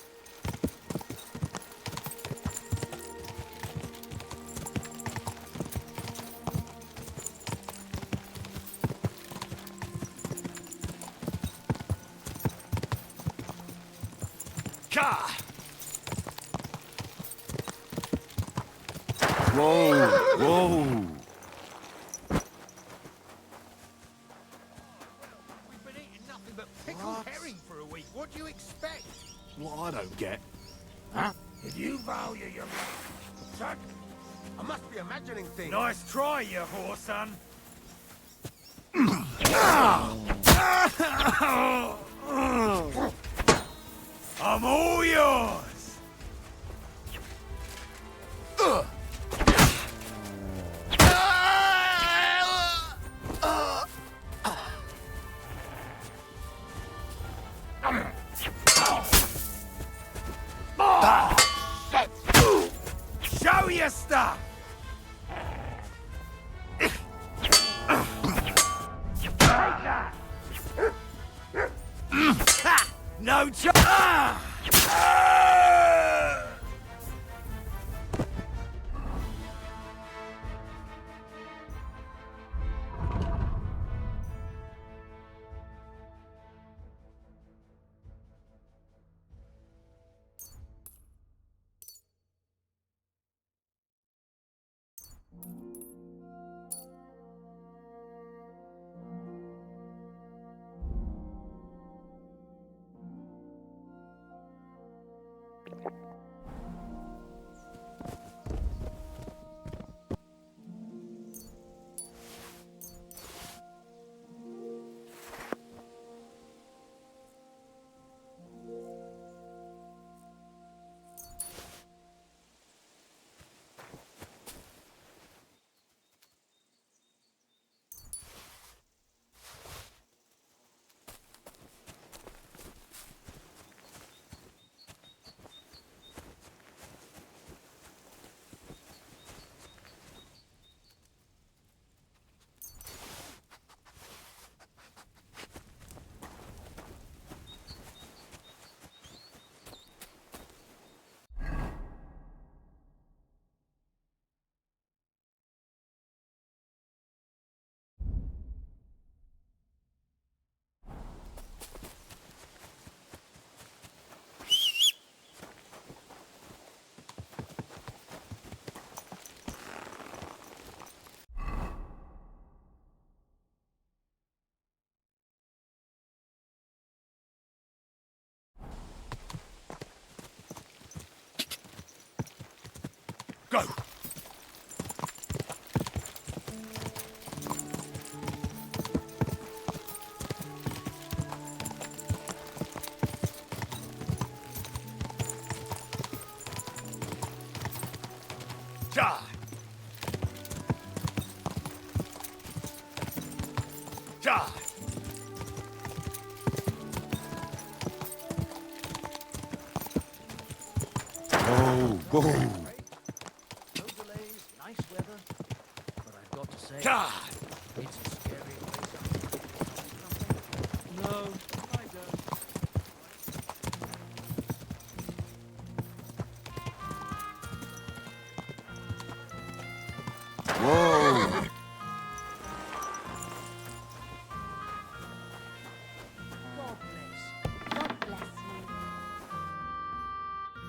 God! Whoa! Whoa! We've been eating nothing but pickled herring for a week. What do you expect? What I don't get. Huh? If you value your life, son. I must be imagining things. Nice try, you whoreson. I'm all yours. Show your stuff. No chance! Go! Ja! Ja! Whoa! Whoa! No delays, nice weather, but I've got to say, God! it's a scary place. No, I don't. Whoa!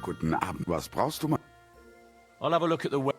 Guten Abend. Was brauchst du mal? I'll have a look at the web.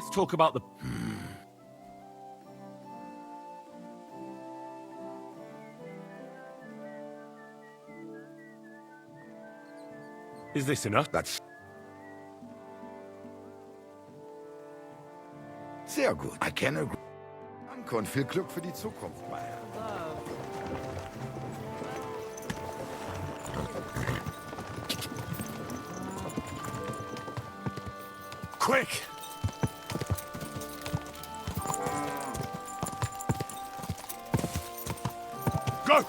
Let's talk about the... Is this enough? That's... Sehr gut. Erkenne... Danke und viel Glück für die Zukunft, mein Herr. Quick! Go!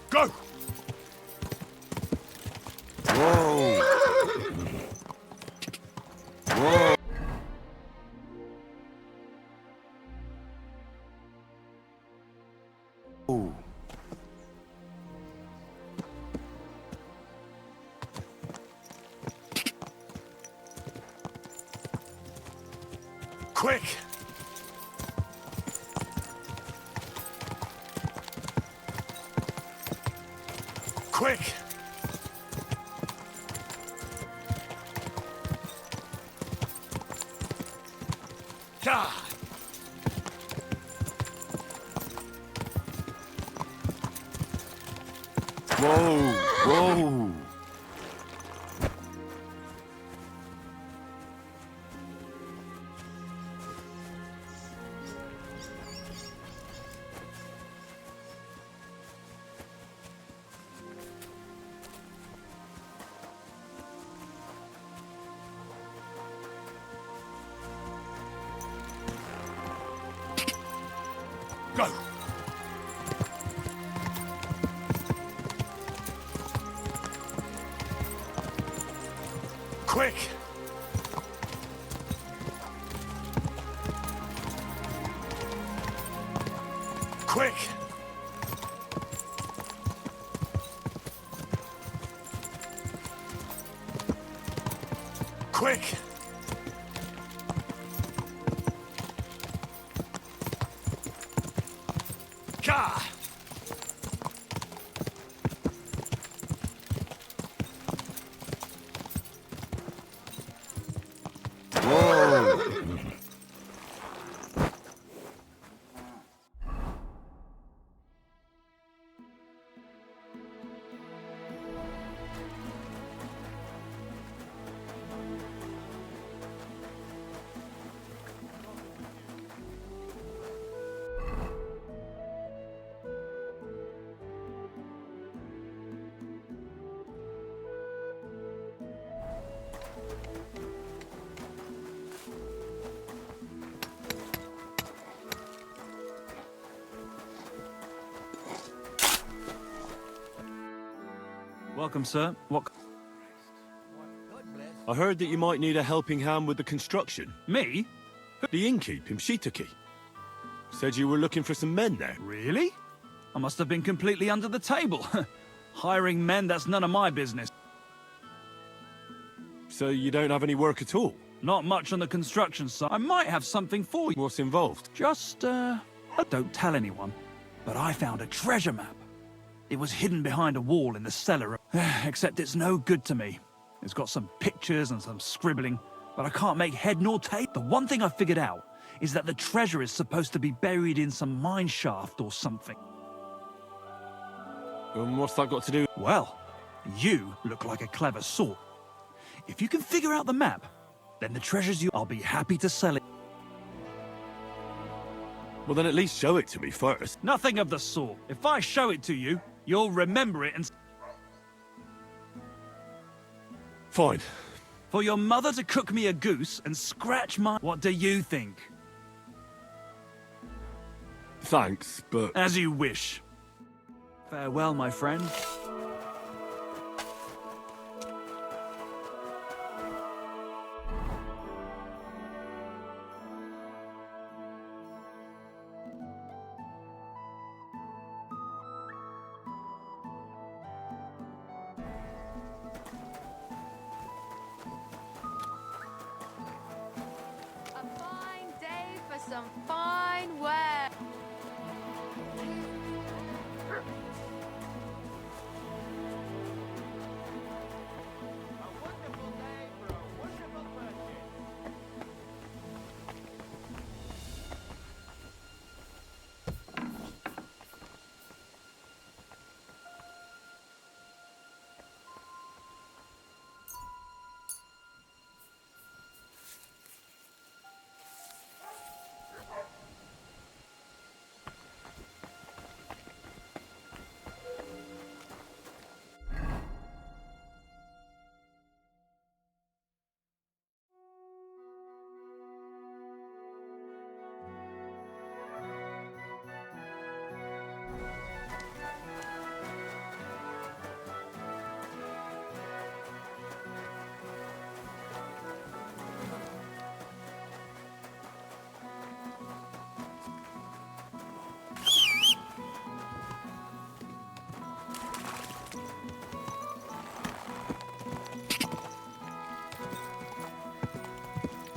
Go! Whoa! Whoa! Ooh. Quick! Quick! God! Whoa! Whoa! Go! Quick! Quick! Quick! God! Welcome, sir. What? I heard that you might need a helping hand with the construction. Me? The innkeep in Shitaki. Said you were looking for some men there. Really? I must have been completely under the table. Hiring men, that's none of my business. So you don't have any work at all? Not much on the construction side. I might have something for you. What's involved? Just, don't tell anyone. But I found a treasure map. It was hidden behind a wall in the cellar. Except it's no good to me. It's got some pictures and some scribbling, but I can't make head nor tail. The one thing I figured out is that the treasure is supposed to be buried in some mine shaft or something. And what's that got to do? Well, you look like a clever sort. If you can figure out the map, then the treasure's I'll be happy to sell it. Well, then at least show it to me first. Nothing of the sort. If I show it to you, you'll remember it and... Fine. For your mother to cook me a goose and scratch my... What do you think? Thanks, but... As you wish. Farewell, my friend. A fine day for some fine wear.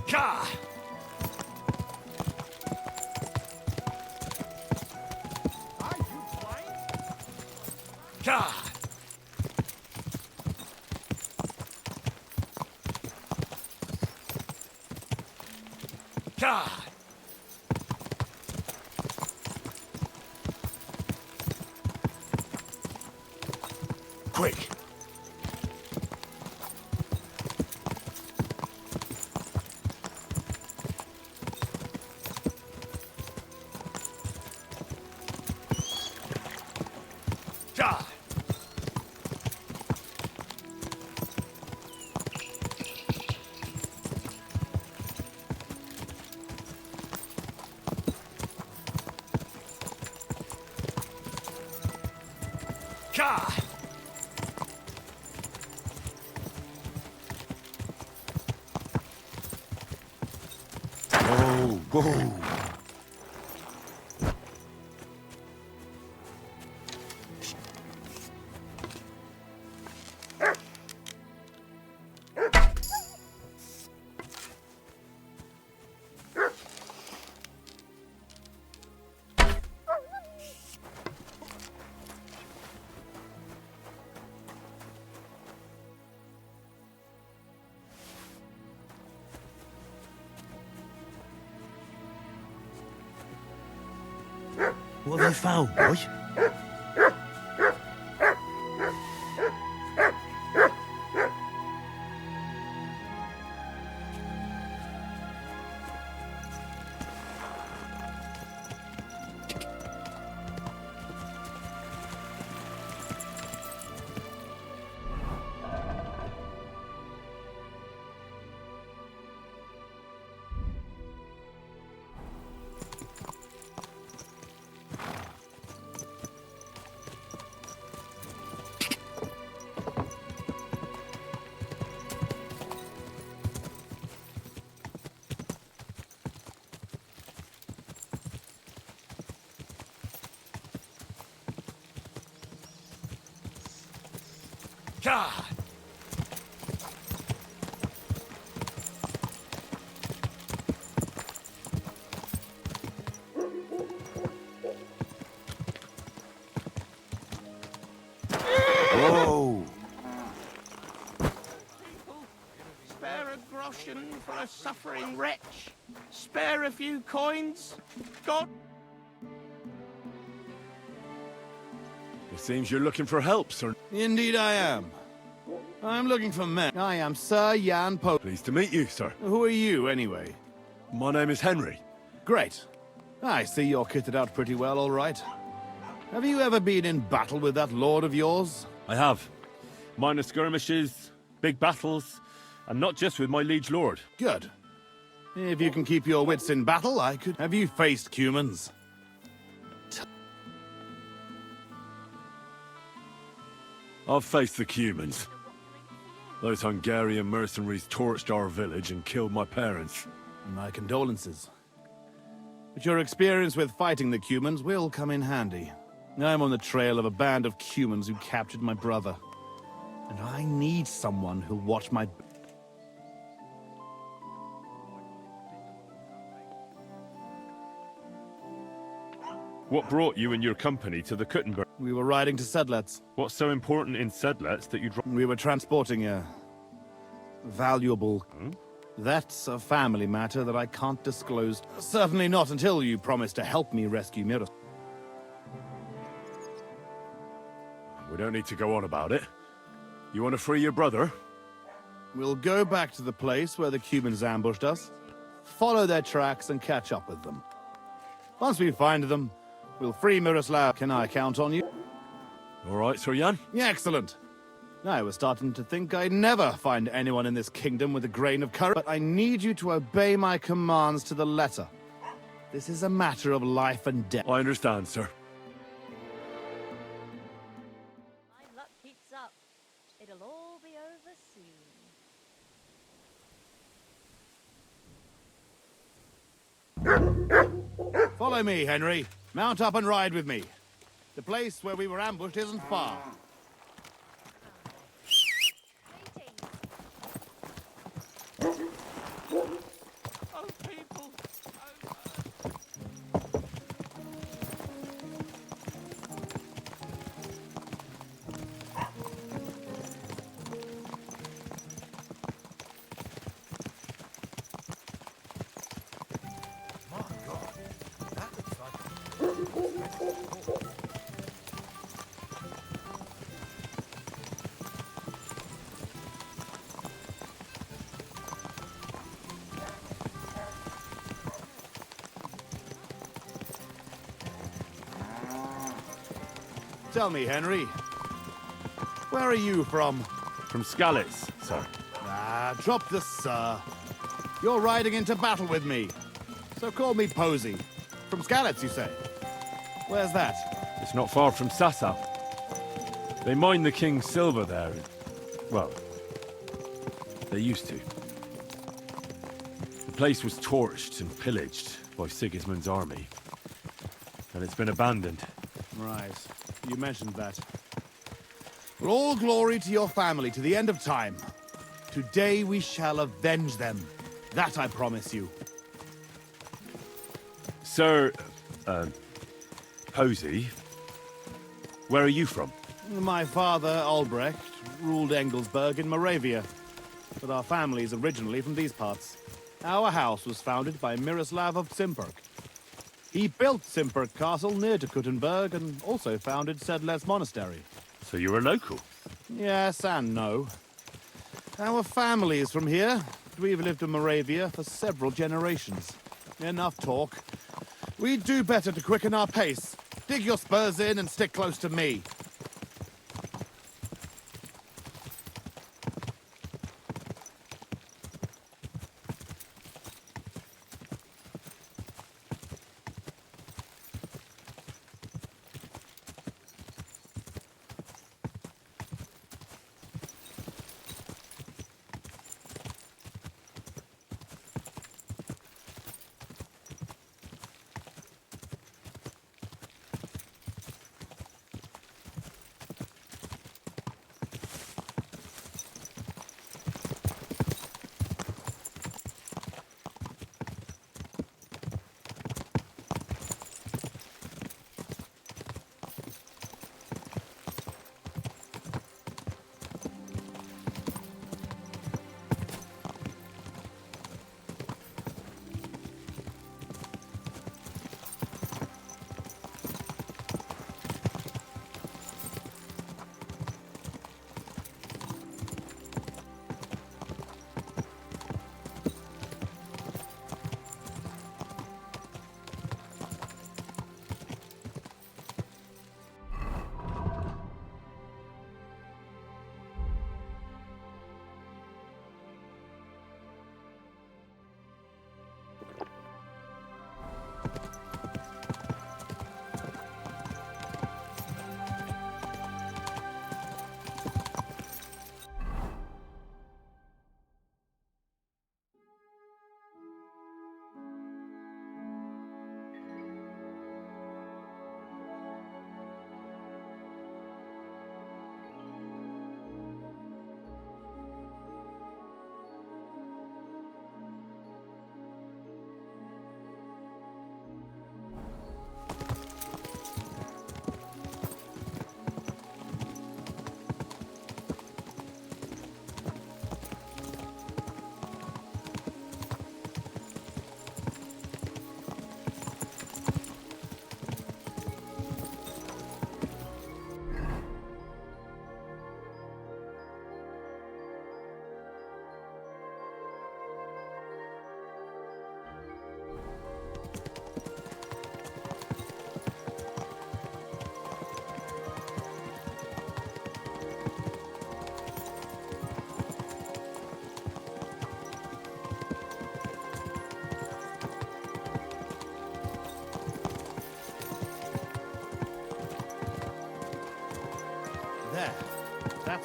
Ka! Ka! Ka! Quick! Ka! Ka! Whoa, whoa! What have you found, boy? Ka! Whoa! Spare a groschen for a suffering wretch. Spare a few coins. God. It seems you're looking for help, sir. Indeed I am. I'm looking for men. I am Sir Jan Pope. Pleased to meet you, sir. Who are you, anyway? My name is Henry. Great. I see you're kitted out pretty well, all right. Have you ever been in battle with that lord of yours? I have. Minor skirmishes, big battles, And not just with my liege lord. Good. If you can keep your wits in battle, I could... Have you faced humans? I've faced the Cumans. Those Hungarian mercenaries torched our village and killed my parents. My condolences. But your experience with fighting the Cumans will come in handy. I'm on the trail of a band of Cumans who captured my brother. And I need someone who'll watch my... What brought you and your company to the Kuttenberg? We were riding to Sedlets. What's so important in Sedlets that you... We were transporting a... valuable... That's a family matter that I can't disclose. Certainly not until you promise to help me rescue Miros. We don't need to go on about it. You want to free your brother? We'll go back to the place where the Cumans ambushed us, follow their tracks and catch up with them. Once we find them, we'll free Miroslav. Can I count on you? All right, Sir Jan. Yeah, excellent. I was starting to think I'd never find anyone in this kingdom with a grain of courage, but I need you to obey my commands to the letter. This is a matter of life and death. I understand, sir. My luck keeps up. It'll all be over soon. Follow me, Henry. Mount up and ride with me. The place where we were ambushed isn't far. Oh, people! Tell me, Henry, where are you from? From Skalitz, sir. Ah, drop the sir. You're riding into battle with me, so call me Posey. From Skalitz, you say? Where's that? It's not far from Sasau. They mine the king's silver there. Well, they used to. The place was torched and pillaged by Sigismund's army. And it's been abandoned. Right. You mentioned that. Well, all glory to your family to the end of time. Today we shall avenge them. That I promise you. Sir... Posey... Where are you from? My father, Albrecht, ruled Engelsberg in Moravia. But our family is originally from these parts. Our house was founded by Miroslav of Simperk. He built Simperk Castle near to Kuttenberg and also founded Sedlets Monastery. So you're a local? Yes and no. Our family is from here. We've lived in Moravia for several generations. Enough talk. We'd do better to quicken our pace. Dig your spurs in and stick close to me.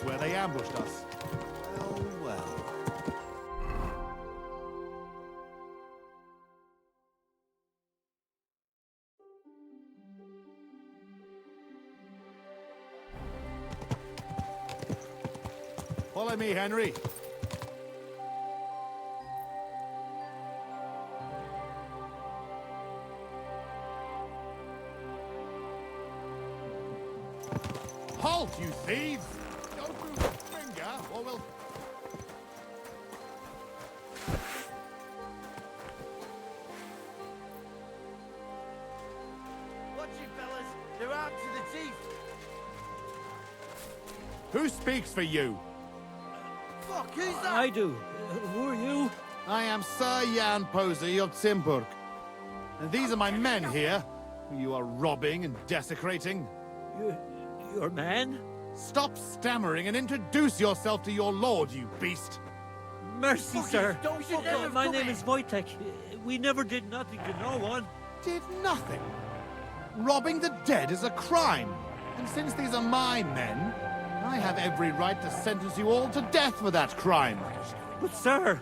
That's where they ambushed us. Well, well. Follow me, Henry. Halt, you thieves! Don't move a finger, or we'll... Watch it, fellas. They're armed to the teeth. Who speaks for you? Fuck, who's that? I do. Who are you? I am Sir Jan Posey of Zimburg. And these are my men here, who you are robbing and desecrating. Your man? Stop stammering and introduce yourself to your lord, you beast! Mercy, sir. Don't you never My come name in. is Wojtek. We never did nothing to no one. Did nothing? Robbing the dead is a crime. And since these are my men, I have every right to sentence you all to death for that crime. But, sir,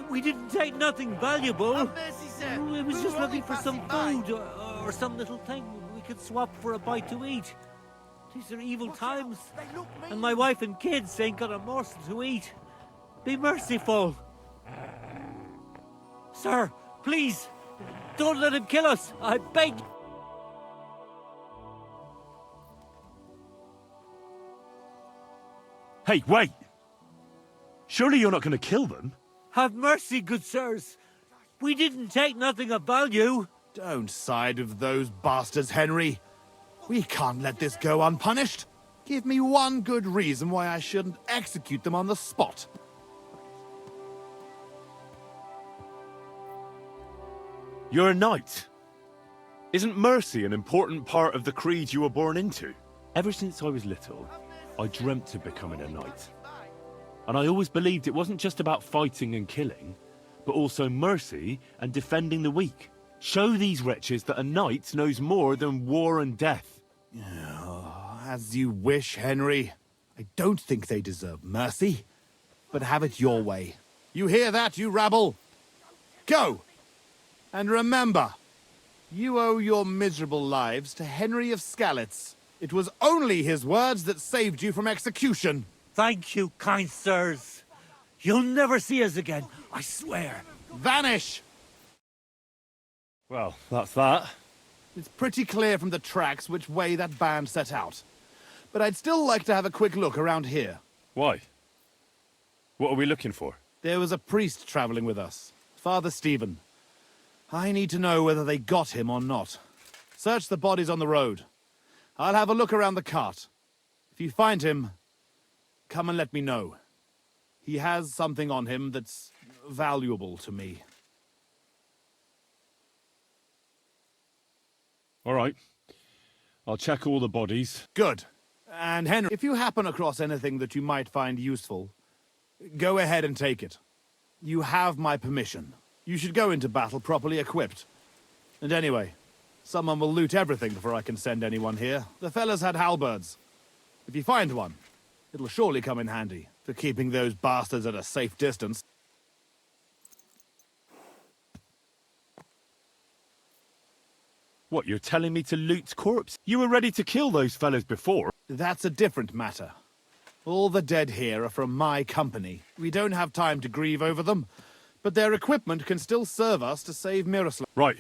we didn't take nothing valuable. Have mercy, sir. It was We just were only looking for some passing by. food or some little thing we could swap for a bite to eat. These are evil times, and my wife and kids ain't got a morsel to eat. Be merciful. Sir, please, don't let him kill us. I beg. Hey, wait! Surely you're not going to kill them? Have mercy, good sirs. We didn't take nothing of value. Don't side with those bastards, Henry. We can't let this go unpunished. Give me one good reason why I shouldn't execute them on the spot. You're a knight. Isn't mercy an important part of the creed you were born into? Ever since I was little, I dreamt of becoming a knight. And I always believed it wasn't just about fighting and killing, but also mercy and defending the weak. Show these wretches that a knight knows more than war and death. As you wish, Henry. I don't think they deserve mercy, but have it your way. You hear that, you rabble? Go! And remember, you owe your miserable lives to Henry of Skalitz. It was only his words that saved you from execution. Thank you, kind sirs. You'll never see us again, I swear. Vanish! Well, that's that. It's pretty clear from the tracks which way that band set out. But I'd still like to have a quick look around here. Why? What are we looking for? There was a priest traveling with us, Father Stephen. I need to know whether they got him or not. Search the bodies on the road. I'll have a look around the cart. If you find him, come and let me know. He has something on him that's valuable to me. All right. I'll check all the bodies. Good. And Henry, if you happen across anything that you might find useful, go ahead and take it. You have my permission. You should go into battle properly equipped. And anyway, someone will loot everything before I can send anyone here. The fellas had halberds. If you find one, it'll surely come in handy for keeping those bastards at a safe distance. What, you're telling me to loot corpses? You were ready to kill those fellas before. That's a different matter. All the dead here are from my company. We don't have time to grieve over them, but their equipment can still serve us to save Miroslav. Right.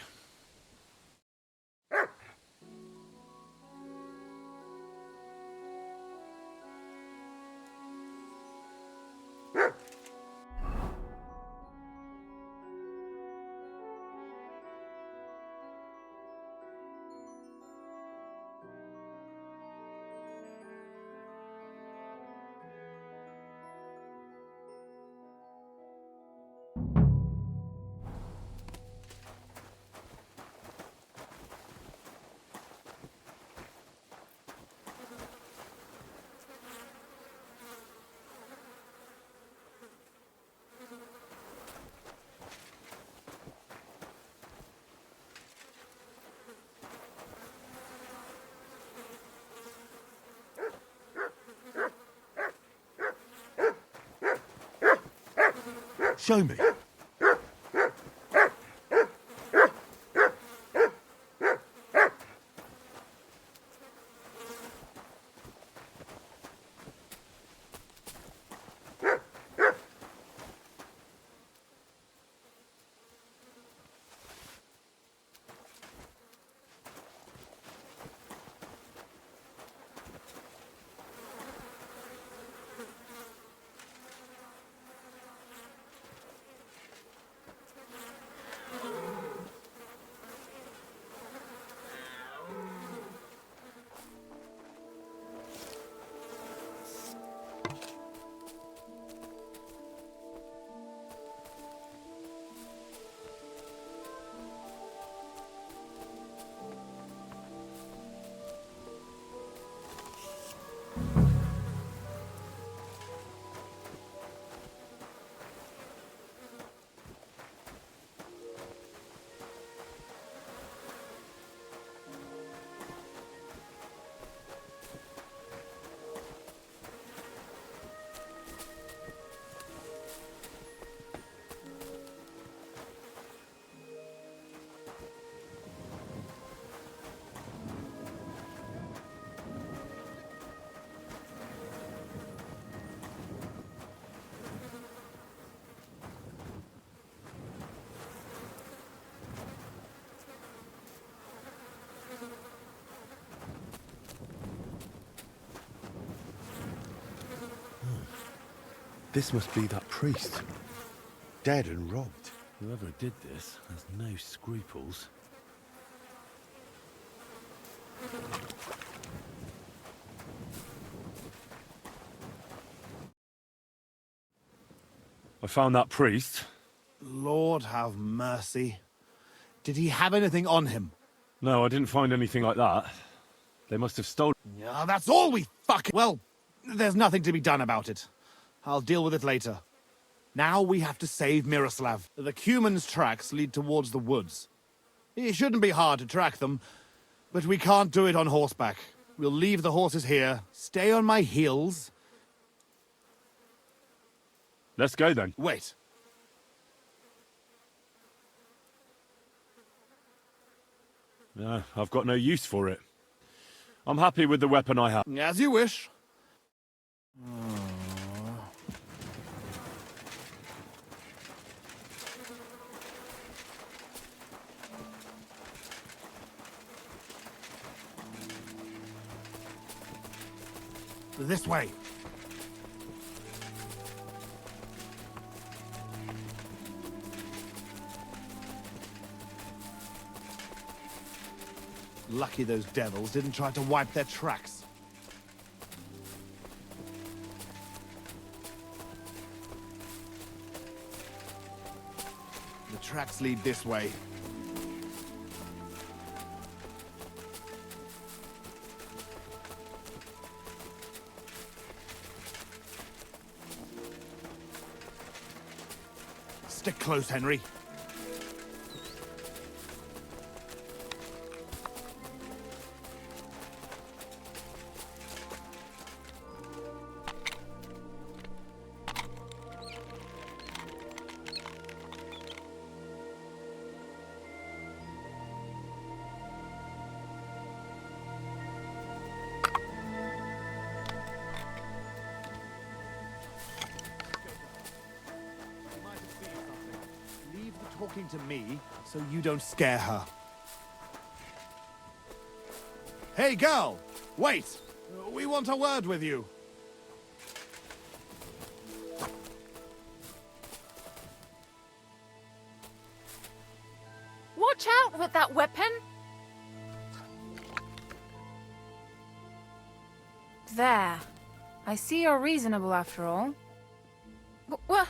Show me. This must be that priest. Dead and robbed. Whoever did this has no scruples. I found that priest. Lord have mercy. Did he have anything on him? No, I didn't find anything like that. They must have stolen... Yeah, that's all we fucking... Well, there's nothing to be done about it. I'll deal with it later. Now we have to save Miroslav. The Cuman's tracks lead towards the woods. It shouldn't be hard to track them, but we can't do it on horseback. We'll leave the horses here, stay on my heels. Let's go then. Wait. No, I've got no use for it. I'm happy with the weapon I have. As you wish. This way. Lucky those devils didn't try to wipe their tracks. The tracks lead this way. Stick close, Henry. Talking to me so you don't scare her. Hey, girl! Wait! We want a word with you. Watch out with that weapon! There. I see you're reasonable after all. What?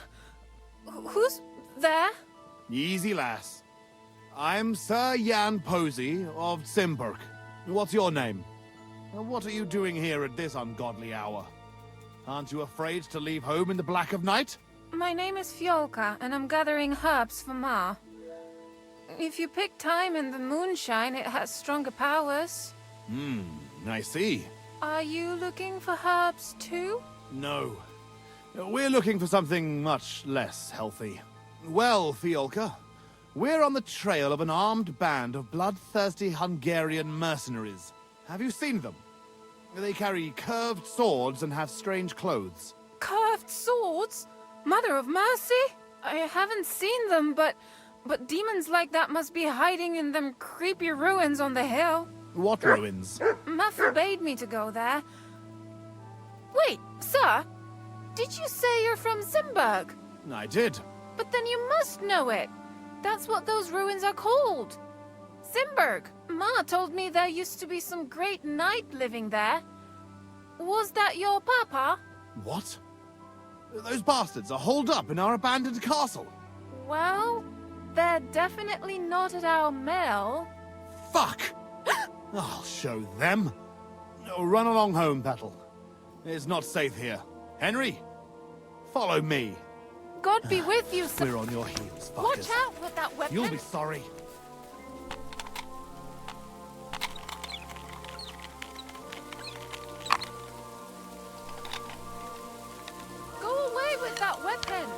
Who's there? Easy, lass. I'm Sir Jan Posey of Simburg. What's your name? What are you doing here at this ungodly hour? Aren't you afraid to leave home in the black of night? My name is Fiolka, and I'm gathering herbs for Ma. If you pick time in the moonshine, it has stronger powers. I see. Are you looking for herbs too? No. We're looking for something much less healthy. Well, Fiolka, we're on the trail of an armed band of bloodthirsty Hungarian mercenaries. Have you seen them? They carry curved swords and have strange clothes. Curved swords? Mother of mercy? I haven't seen them, but demons like that must be hiding in them creepy ruins on the hill. What ruins? Ma forbade me to go there. Wait, sir? Did you say you're from Zimburg? I did. But then you must know it. That's what those ruins are called. Zimburg. Ma told me there used to be some great knight living there. Was that your papa? What? Those bastards are holed up in our abandoned castle. Well, they're definitely not at our mill. Fuck! I'll show them. Run along home, Petal. It's not safe here. Henry, follow me. God be with you, sir. We're on your heels, fuckers. Watch out with that weapon. You'll be sorry. Go away with that weapon.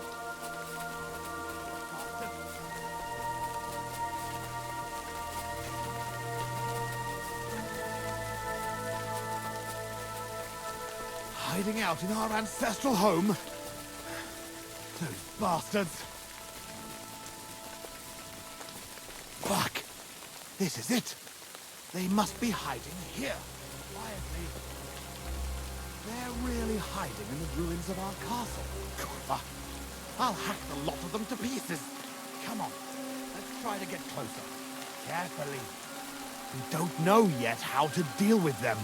Hiding out in our ancestral home? Those bastards! Fuck! This is it! They must be hiding here, quietly. They're really hiding in the ruins of our castle. Kurva! I'll hack the lot of them to pieces! Come on, let's try to get closer. Carefully. We don't know yet how to deal with them.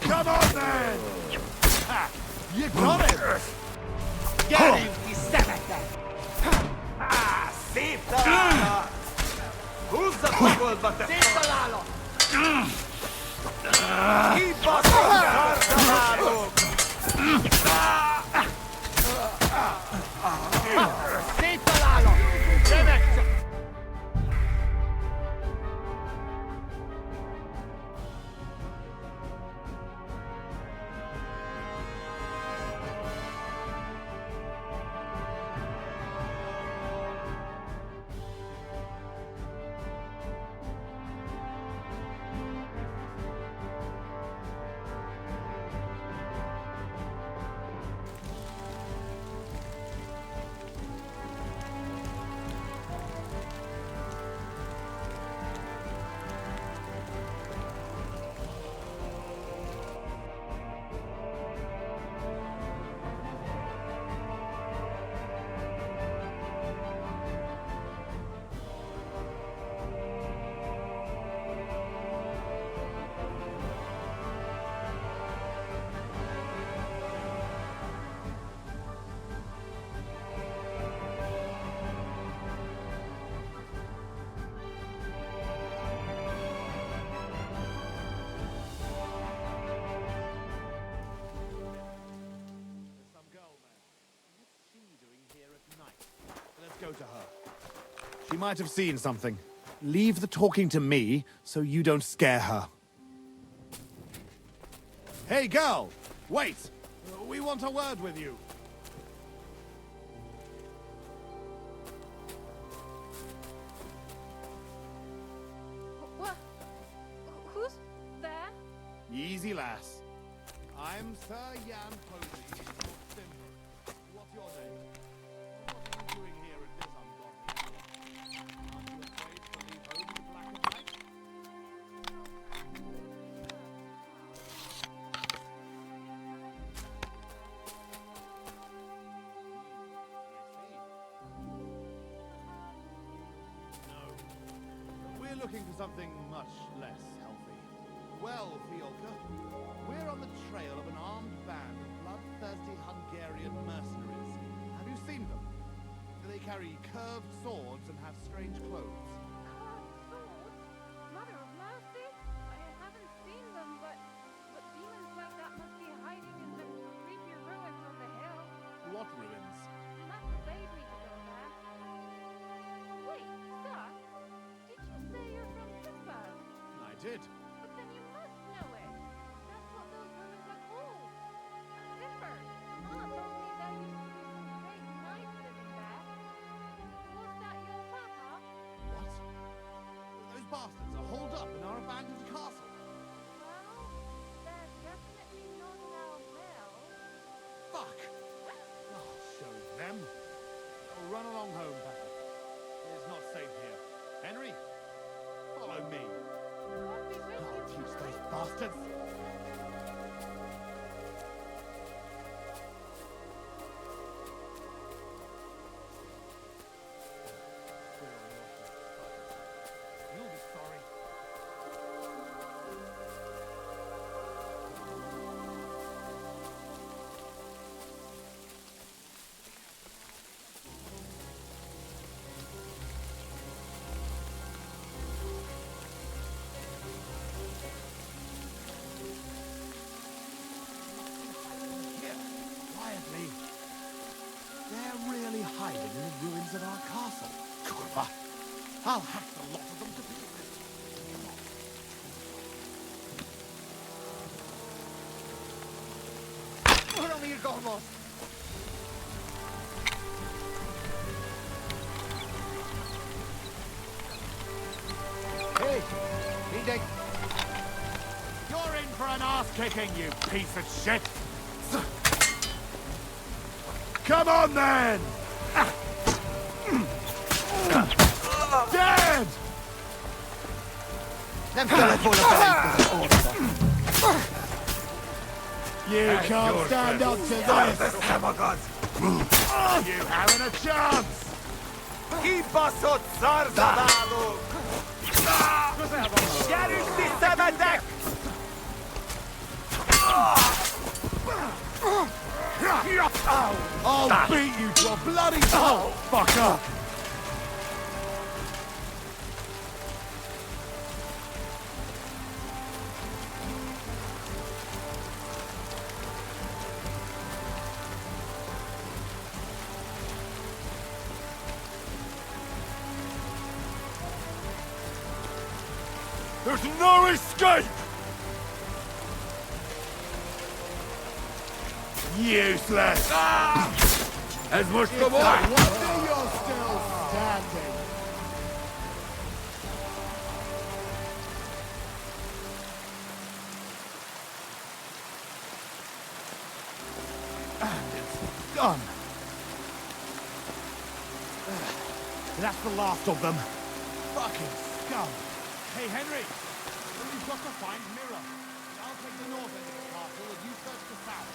Come on, then! Ha! You got it! Get him! Who's the fool but the... Keep us Go to her. She might have seen something. Leave the talking to me, so you don't scare her. Hey, girl! Wait! We want a word with you. What? Who's there? Easy, lass. I'm Sir Jan Posey. What's your name? What are you doing here at this ungodly hour? Aren't you afraid to leave home in the black of night? No. We're looking for something much less healthy. Well, Fiolka, we're on the trail of an armed band of bloodthirsty Hungarian mercenaries. Have you seen them? They carry curved swords and have strange clothes. bastard! But then you must know it. That's what those ruins are called. Simberg, Ma told me there used to be some great knights living there. Was that your papa? What? Those bastards are holed up in our abandoned castle. Well, they're definitely not in our hell. Fuck! I'll show them. Oh, run along home, Patrick. It is not safe here. Henry, follow me. I'll teach those bastards. You'll be sorry. Here, quietly. They're really hiding in the ruins of our castle. Kurva! I'll hack the lot of them to pieces. Where are you going? Hey, Nick. You're in for an ass kicking, you piece of shit. Come on then! Dead! You can't stand up to this! You haven't a chance! I'll beat you to a bloody pulp, fucker! There's no escape! Useless! As much for more! You're still standing! And it's done! That's the last of them. Fucking scum! Hey, Henry! You've got to find Mirror. I'll take the north end of the castle and you search the south.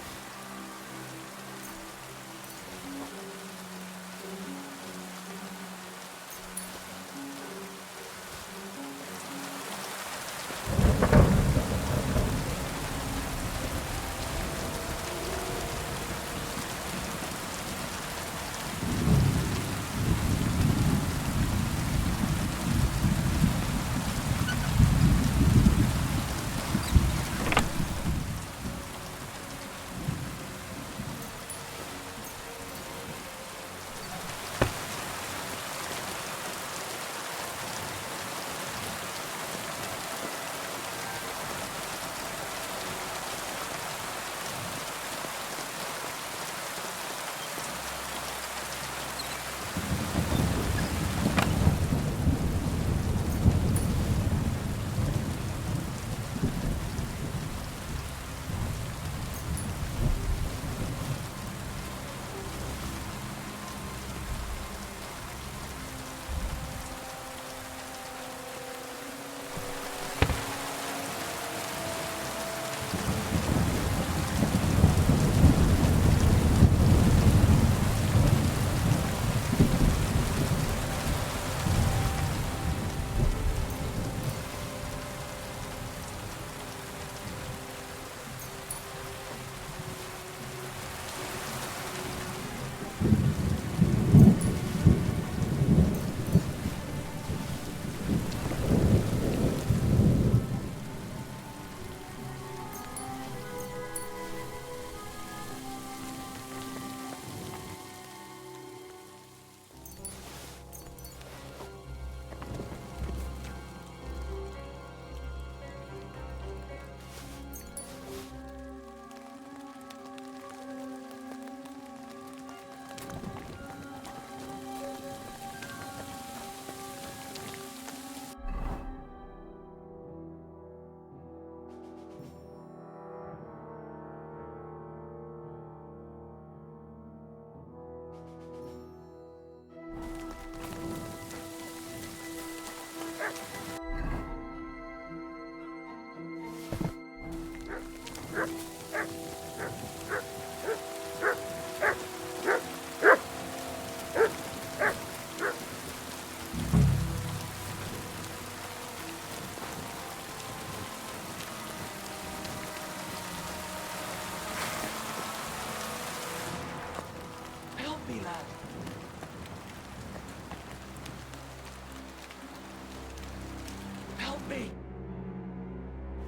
me!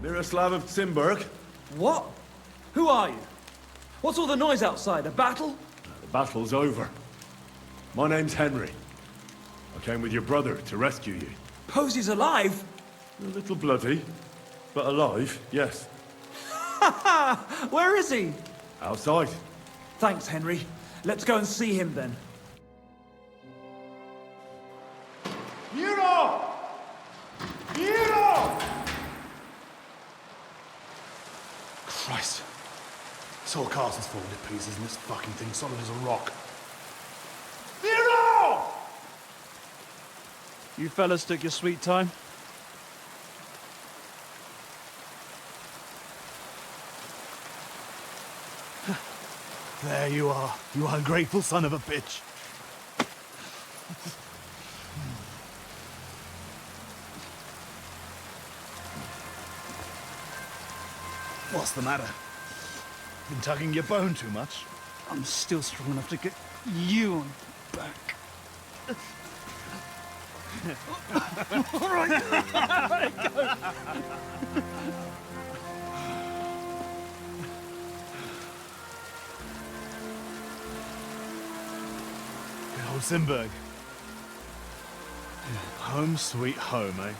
Miroslav of Zimberg? What? Who are you? What's all the noise outside? A battle? The battle's over. My name's Henry. I came with your brother to rescue you. Posey's alive? A little bloody, but alive, yes. Where is he? Outside. Thanks, Henry. Let's go and see him then. Miro! Miro! Christ. This whole castle's falling to pieces and this fucking thing's solid as a rock. Miro! You fellas took your sweet time. There you are, you ungrateful son of a bitch. What's the matter? Been tugging your bone too much? I'm still strong enough to get you on back. All right. Good old Zimberg. Home sweet home, eh?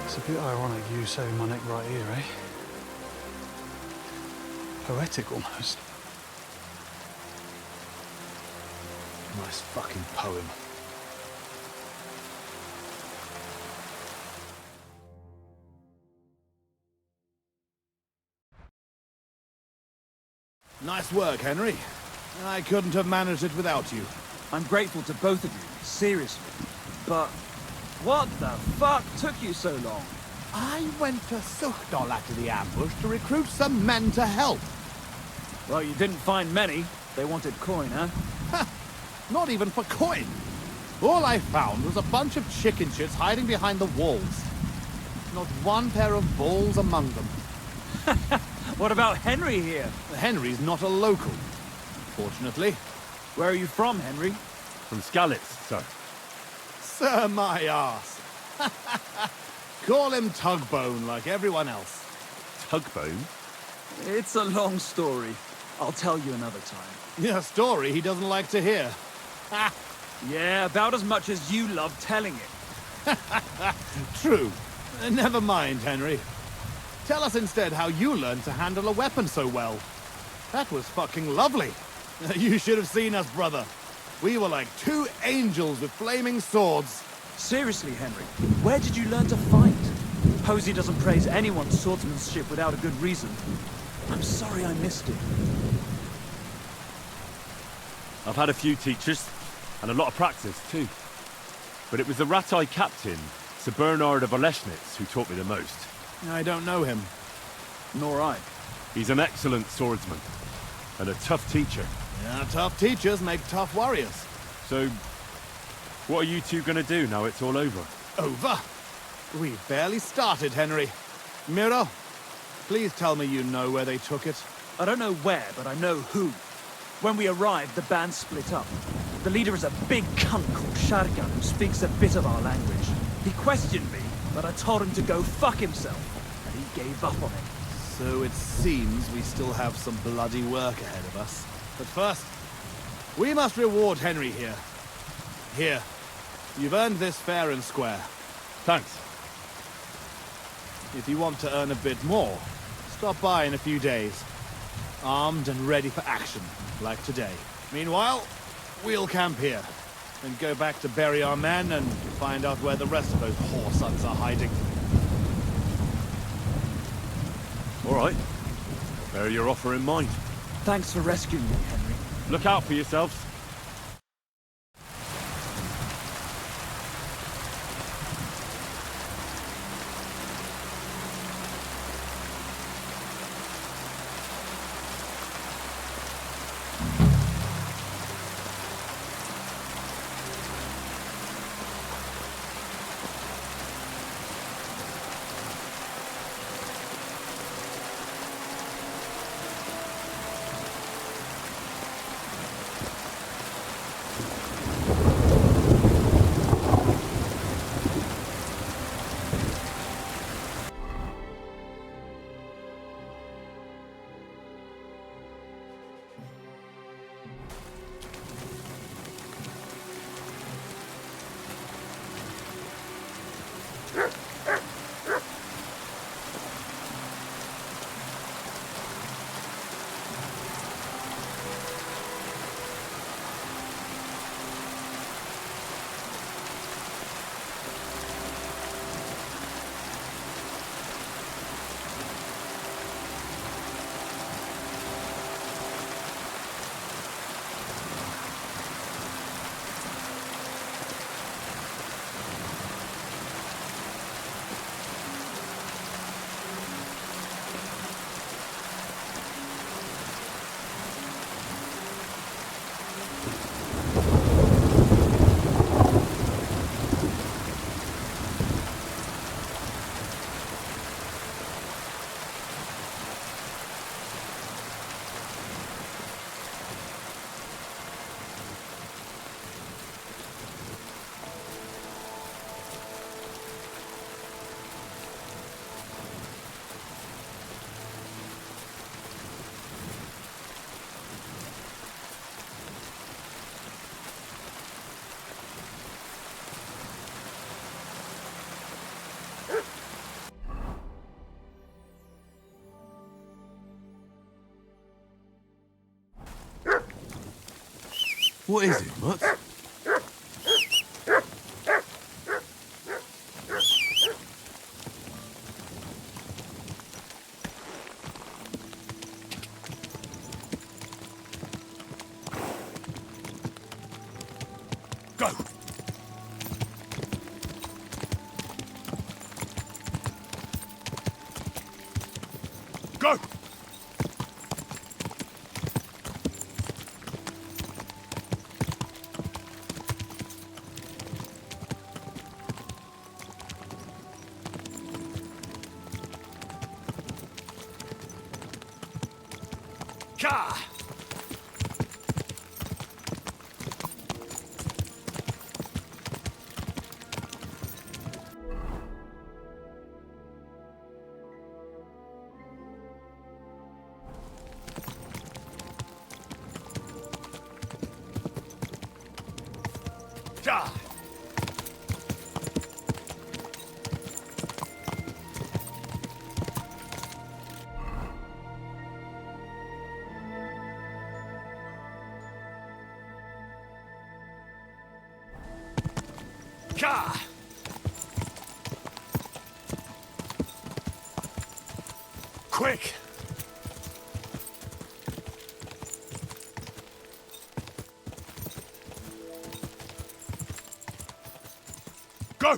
It's a bit ironic you saving my neck right here, eh? Poetic almost. Nice fucking poem. Nice work, Henry. I couldn't have managed it without you. I'm grateful to both of you, seriously. But what the fuck took you so long? I went to Suchdol after the ambush to recruit some men to help. Well, you didn't find many. They wanted coin, huh? Not even for coin. All I found was a bunch of chicken shits hiding behind the walls. Not one pair of balls among them. What about Henry here? Henry's not a local, fortunately. Where are you from, Henry? From Skalitz, sir. Sir, my arse. Call him Tugbone like everyone else. Tugbone? It's a long story. I'll tell you another time. A story he doesn't like to hear. Yeah, about as much as you love telling it. True. Never mind, Henry. Tell us instead how you learned to handle a weapon so well. That was fucking lovely. You should have seen us, brother. We were like two angels with flaming swords. Seriously, Henry, where did you learn to fight? Posey doesn't praise anyone's swordsmanship without a good reason. I'm sorry I missed it. I've had a few teachers, and a lot of practice, too. But it was the Ratai captain, Sir Bernard of Oleschnitz, who taught me the most. I don't know him. Nor I. He's an excellent swordsman, and a tough teacher. Yeah, tough teachers make tough warriors. So, what are you two gonna do now it's all over? Over? We've barely started, Henry. Miro, please tell me you know where they took it. I don't know where, but I know who. When we arrived, the band split up. The leader is a big cunt called Shargan who speaks a bit of our language. He questioned me, but I told him to go fuck himself, and he gave up on it. So it seems we still have some bloody work ahead of us. But first, we must reward Henry here. Here, you've earned this fair and square. Thanks. If you want to earn a bit more, stop by in a few days. Armed and ready for action, like today. Meanwhile, we'll camp here, and go back to bury our men and find out where the rest of those whoresuns are hiding. All right. Bear your offer in mind. Thanks for rescuing me, Henry. Look out for yourselves. What is it, Mutt? Go! Go! Ka! Ka! Ka! Quick! Go!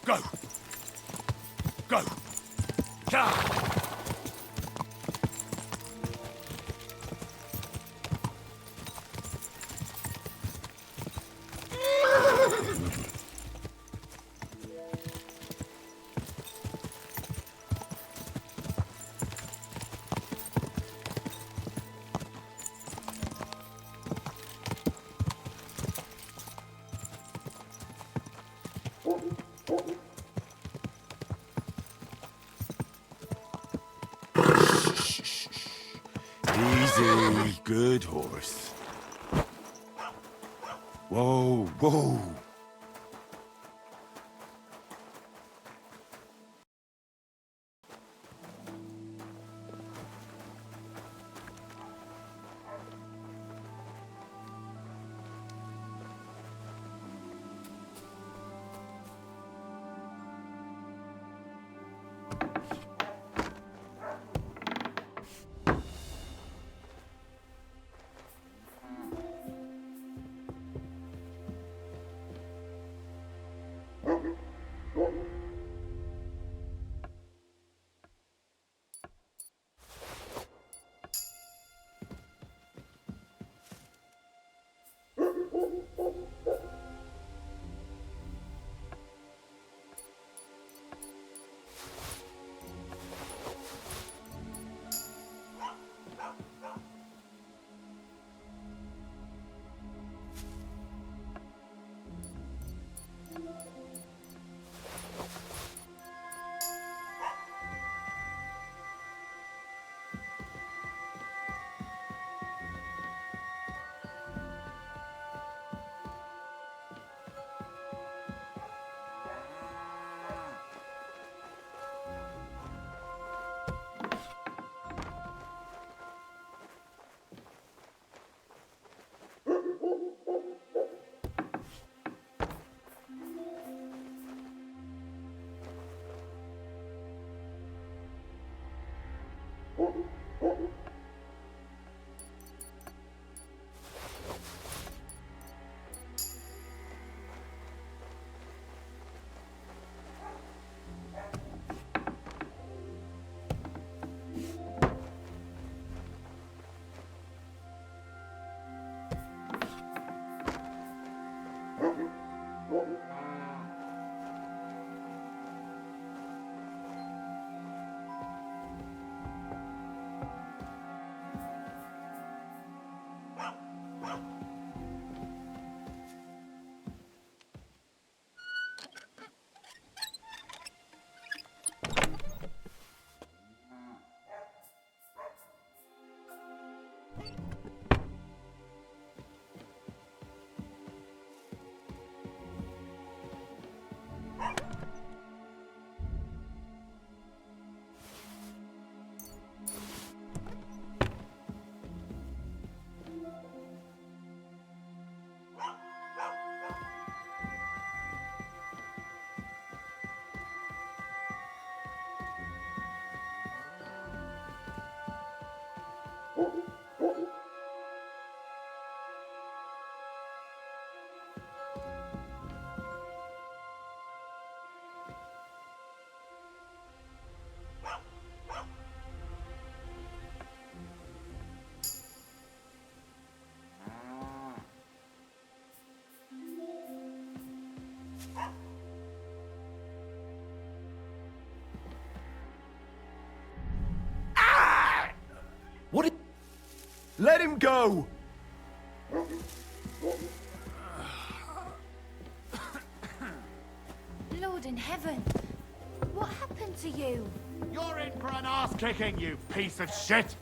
Go! Go! Ka! Easy, good horse. Whoa, whoa. What? Let him go! Lord in heaven, what happened to you? You're in for an ass-kicking, you piece of shit!